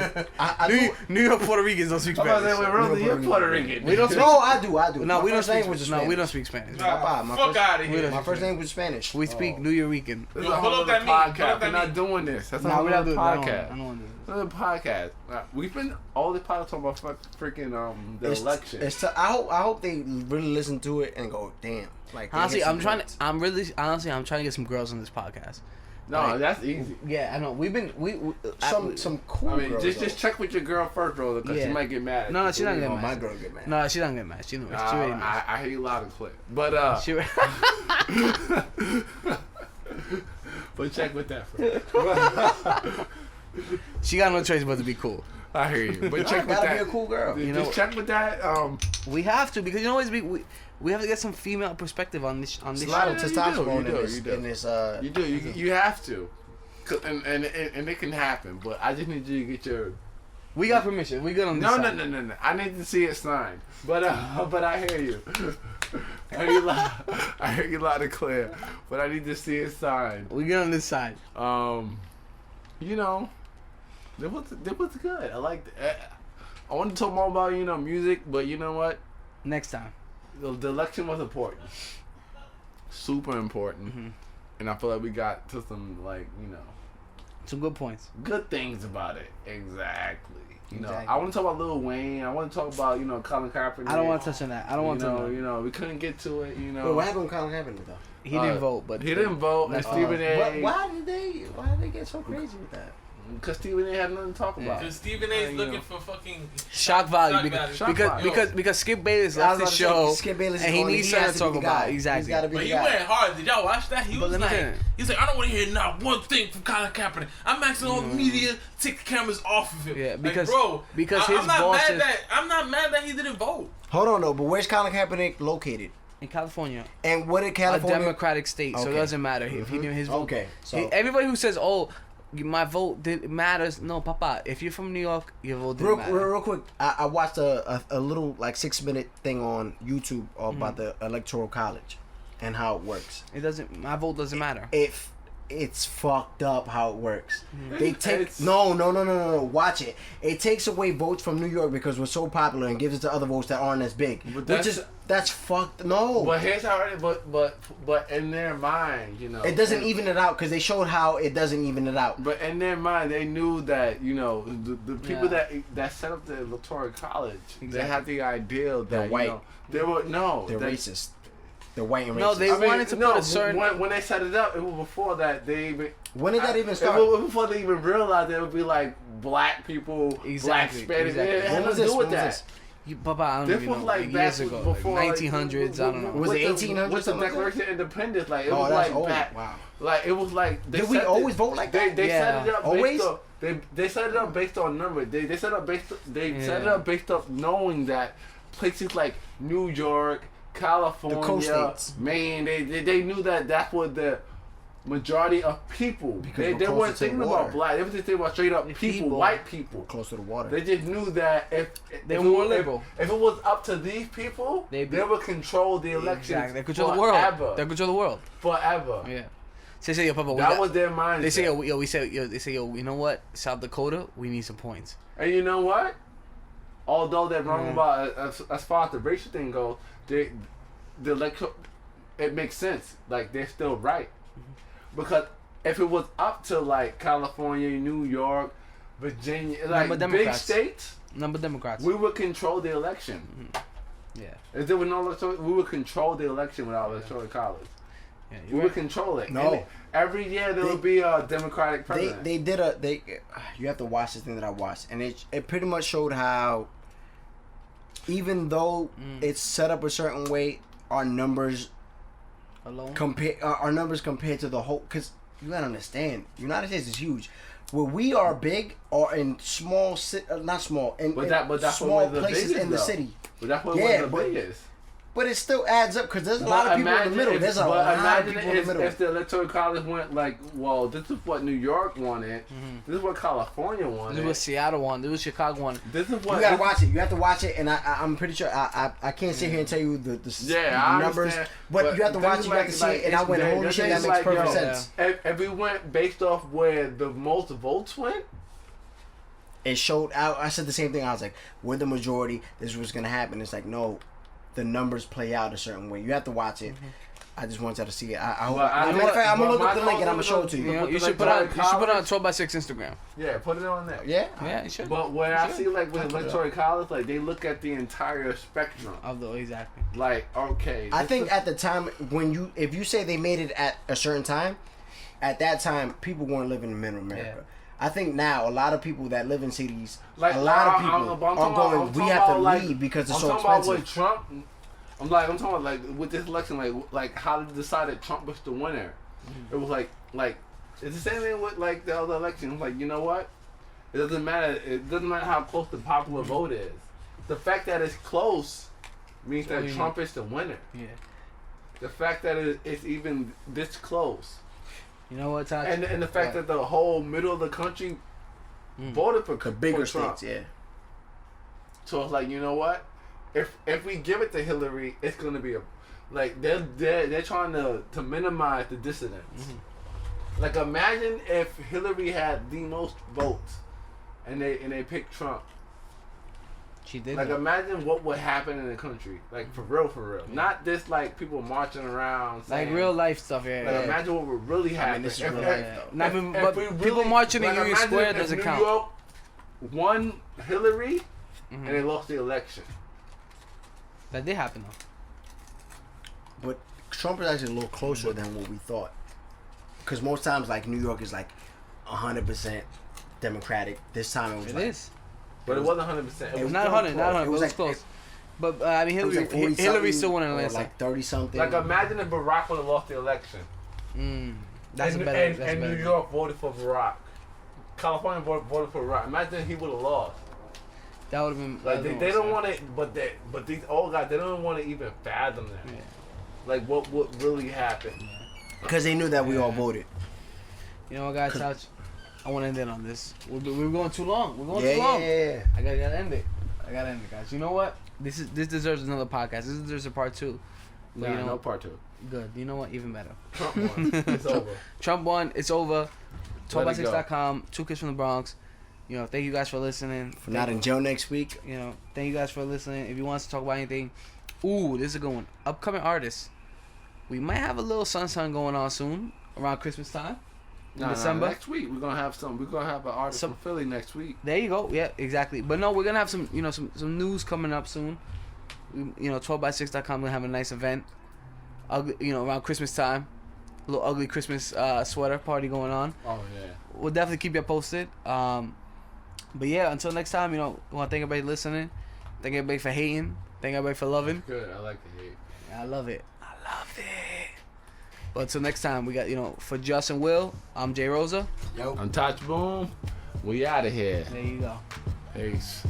Speaker 3: New York Puerto Ricans don't speak Spanish.
Speaker 4: You're Puerto Rican.
Speaker 3: We don't speak.
Speaker 2: No, I do.
Speaker 3: No,
Speaker 2: my
Speaker 3: we don't
Speaker 2: first
Speaker 3: speak.
Speaker 2: language is
Speaker 3: No,
Speaker 2: Spanish.
Speaker 3: we don't speak Spanish.
Speaker 5: Fuck out of here.
Speaker 2: My first language is Spanish.
Speaker 3: We speak New Yorican.
Speaker 4: This is
Speaker 5: Yo,
Speaker 4: a
Speaker 5: pull
Speaker 4: whole
Speaker 5: up
Speaker 4: other
Speaker 5: that meat. Pull up
Speaker 4: podcast.
Speaker 5: that
Speaker 4: We're not
Speaker 5: meat.
Speaker 4: doing this. That's
Speaker 3: No,
Speaker 4: a
Speaker 3: we're not doing
Speaker 4: podcast.
Speaker 3: that. I don't want to do this.
Speaker 4: Another podcast. We've been all the podcasts talking about freaking the election.
Speaker 2: I hope they really listen to it and go, damn. Like
Speaker 3: Honestly, I'm trying to get some girls on this podcast.
Speaker 4: No,
Speaker 3: like,
Speaker 4: that's easy.
Speaker 3: Yeah, I know. We've been
Speaker 2: some cool.
Speaker 4: I mean,
Speaker 2: girls,
Speaker 4: just check with your girl first, bro, because she might get mad.
Speaker 3: No, she's not getting mad.
Speaker 2: My girl get mad.
Speaker 3: No, she don't get mad. She already knows.
Speaker 4: I hear you loud and clear. But
Speaker 3: She,
Speaker 4: but check with that first.
Speaker 3: she got no choice but to be cool.
Speaker 4: I hear you. But check with
Speaker 2: gotta
Speaker 4: that.
Speaker 2: be a cool girl.
Speaker 4: Just check with that.
Speaker 3: We have to, because you know what? We have to get some female perspective on this.
Speaker 2: There's a lot of testosterone
Speaker 4: you
Speaker 2: in this.
Speaker 4: You do. You have to. And it can happen, but I just need you to get your.
Speaker 3: We got permission. We good on this.
Speaker 4: No. I need to see it signed. But I hear you. I hear you loud and clear. But I need to see it signed.
Speaker 3: We good on this side.
Speaker 4: You know, it was good. I liked it. I want to talk more about music, but you know what?
Speaker 3: Next time.
Speaker 4: The election was important. Super important.
Speaker 3: Mm-hmm.
Speaker 4: And I feel like we got to some
Speaker 3: some good points.
Speaker 4: Good things about it. Exactly.
Speaker 3: Exactly.
Speaker 4: I want to talk about Lil Wayne. I want to talk about Colin Kaepernick.
Speaker 3: I don't want to touch on that. I don't want to.
Speaker 4: We couldn't get to it.
Speaker 2: Wait, what happened with Colin Kaepernick though?
Speaker 3: He didn't vote, but
Speaker 4: he didn't vote. And Stephen A.
Speaker 2: Why did they get so crazy with that?
Speaker 4: Because Stephen A. had nothing to talk about.
Speaker 5: Because Stephen A. is looking for fucking
Speaker 3: shock value because Skip Bayless left the show and he needs something to talk about. Exactly.
Speaker 5: But he went hard. Did y'all watch that? He's like, I don't want to hear not one thing from Colin Kaepernick. I'm asking all the media to take the cameras off of him.
Speaker 3: Yeah, because
Speaker 5: I'm not mad that he didn't vote.
Speaker 2: Hold on though, but where's Colin Kaepernick located?
Speaker 3: In California.
Speaker 2: And what did California?
Speaker 3: A Democratic state, so it doesn't matter if he didn't his vote.
Speaker 2: Okay, so
Speaker 3: everybody who says, "Oh, my vote matters," no, Papa. If you're from New York, your vote didn't matter.
Speaker 2: Real quick, I watched a little 6-minute thing on YouTube about the Electoral College and how it works.
Speaker 3: My vote doesn't matter.
Speaker 2: It's fucked up how it works. They take no. Watch it. It takes away votes from New York because we're so popular and gives it to other votes that aren't as big.
Speaker 4: But
Speaker 2: that's fucked. No.
Speaker 4: But here's how it. But in their mind,
Speaker 2: it doesn't even it out because they showed how it doesn't even it out.
Speaker 4: But in their mind, they knew that the people that set up the Electoral College, they had the ideal that
Speaker 2: they're white.
Speaker 4: They're
Speaker 2: racist. They're white and racist.
Speaker 3: No, they wanted to put a certain.
Speaker 4: When they set it up, it was before that they even.
Speaker 2: When did that even start?
Speaker 4: It was before they even realized there would be like black people, black Spanish. It had nothing to do with that.
Speaker 3: Papa, I don't
Speaker 4: this
Speaker 3: even
Speaker 4: was
Speaker 3: know.
Speaker 4: like
Speaker 3: Years ago,
Speaker 4: before
Speaker 3: 1900s. I don't know.
Speaker 2: Was it 1800s?
Speaker 4: With the Declaration of Independence, like it was
Speaker 2: that's
Speaker 4: like
Speaker 2: old.
Speaker 4: back.
Speaker 2: Wow.
Speaker 4: Like it was like.
Speaker 2: Did we always vote like that?
Speaker 4: They set it up
Speaker 2: always.
Speaker 4: based on, they set it up based on numbers. They set it up based up knowing that places like New York, California,
Speaker 2: the coast states,
Speaker 4: Maine, they knew that that's what the majority of people. They weren't thinking about black. They were just thinking about straight up people, white people.
Speaker 2: We're close to the water.
Speaker 4: They just knew that if
Speaker 3: they were more liberal.
Speaker 4: If it was up to these people, they would control the election.
Speaker 3: Exactly. They control the world. They control the world
Speaker 4: forever.
Speaker 3: Yeah. Say, yo, Papa.
Speaker 4: That was their mindset.
Speaker 3: They say, you know what? South Dakota, we need some points.
Speaker 4: And you know what? Although they're wrong about as far as the racial thing goes, it makes sense. Like they're still right, because if it was up to like California, New York, Virginia, like big states,
Speaker 3: Democrats,
Speaker 4: we would control the election.
Speaker 3: Yeah.
Speaker 4: If there was no electoral, we would control the election without electoral college.
Speaker 3: Yeah,
Speaker 4: we would control it.
Speaker 2: No.
Speaker 4: And every year there would be a Democratic president.
Speaker 2: You have to watch this thing that I watched, and it pretty much showed how even though it's set up a certain way, our numbers
Speaker 3: alone
Speaker 2: our numbers compared to the whole, because you gotta understand, United States is huge. Where we are big or in small, not small, in small places in the city.
Speaker 4: But that's what the biggest.
Speaker 2: But it still adds up because there's a lot of people in the middle. There's a lot of people in the middle.
Speaker 4: If the Electoral College went like, well, this is what New York wanted. This is what California wanted.
Speaker 3: This is what Seattle wanted. This is what Chicago wanted.
Speaker 4: This is what
Speaker 2: you gotta watch it. You have to watch it, and I'm pretty sure I can't sit here and tell you the numbers, but you have to watch it. You have to see it, and I went, holy shit, that makes perfect sense.
Speaker 4: If we went based off where the most votes went.
Speaker 2: It showed out. I said the same thing. I was like, with the majority, this was gonna happen. It's like, no. The numbers play out a certain way. You have to watch it. I just want y'all to see it. I'm gonna look up the link and I'm gonna show it to you.
Speaker 3: You should put it on 12 by 6 Instagram.
Speaker 4: Yeah, put it on there.
Speaker 3: Yeah, you should.
Speaker 4: But when I see like with Electoral College, like they look at the entire spectrum
Speaker 3: of the exactly.
Speaker 4: Like, okay.
Speaker 2: I think at the time if you say they made it at a certain time, at that time people weren't living in middle America. Yeah. I think now a lot of people that live in cities, like, a lot of people are going. We have to leave because it's so expensive.
Speaker 4: With Trump, I'm talking about like with this election, like how they decided Trump was the winner. It was like it's the same thing with like the other election. It's like, you know what? It doesn't matter. It doesn't matter how close the popular vote is. The fact that it's close means that Trump is the winner. Yeah. The fact that it's even this close.
Speaker 3: You know what, Todd?
Speaker 4: And the fact that the whole middle of the country voted for
Speaker 2: the bigger
Speaker 4: Trump.
Speaker 2: states, yeah.
Speaker 4: So it's like, you know what? If we give it to Hillary, it's gonna be they're trying to minimize the dissidents. Like, imagine if Hillary had the most votes, and they picked Trump.
Speaker 3: She did.
Speaker 4: Like, imagine what would happen in the country. Like, for real. Not just like people marching around. Saying,
Speaker 3: like real life stuff. Yeah.
Speaker 4: Like, imagine what would really happen. I mean,
Speaker 2: this is real life, though.
Speaker 3: But people marching in Union Square doesn't count.
Speaker 4: New York won Hillary, and they lost the election.
Speaker 3: That did happen though.
Speaker 2: But Trump is actually a little closer than what we thought. Because most times, like, New York is like 100% Democratic. This time it was
Speaker 4: But it wasn't 100%.
Speaker 3: It was not 100, but it was close. But I mean, Hillary still won in Atlanta.
Speaker 2: Like 30 something.
Speaker 4: Like, imagine if Barack would have lost the election.
Speaker 3: That's better.
Speaker 4: And New York voted for Barack. California voted for Barack. Imagine he would have lost.
Speaker 3: That would have been
Speaker 4: like they don't want it, but these old guys, they don't want to even fathom that. Yeah. Like what really happened.
Speaker 2: Because they knew that we all voted.
Speaker 3: You know what, guys? I want to end it on this. We're going too long. We're going too long.
Speaker 2: Yeah.
Speaker 3: I gotta end it. Guys. You know what? This deserves another podcast. This deserves a part 2.
Speaker 4: But you know, no part 2.
Speaker 3: Good. You know what? Even better.
Speaker 4: Trump won. It's over.
Speaker 3: Trump won. It's over. 12by6.com. 2 Kids from the Bronx. You know, thank you guys for listening.
Speaker 2: For Not in Joe next week.
Speaker 3: You know, thank you guys for listening. If you want us to talk about anything, this is a good one. Upcoming artists. We might have a little sun going on soon around Christmas time. In December.
Speaker 4: Next week we're gonna have some. We're gonna have an artist from Philly next week.
Speaker 3: There you go. Yeah, exactly. But no, we're gonna have some. You know, some news coming up soon. 12by6.com gonna have a nice event. Around Christmas time. A little ugly Christmas sweater party going on.
Speaker 4: Oh yeah.
Speaker 3: We'll definitely keep you posted. But yeah, until next time, we want to thank everybody listening. Thank everybody for hating. Thank everybody for loving.
Speaker 4: Good. I like the hate.
Speaker 3: I love it. But until next time, we got, for Just and Will, I'm Jay Rosa.
Speaker 2: Yo.
Speaker 4: I'm Touch Boom. We out of here.
Speaker 3: There you go.
Speaker 4: Peace.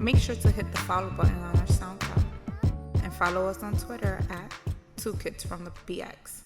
Speaker 1: Make sure to hit the follow button on our SoundCloud and follow us on Twitter at 2Kids from the BX.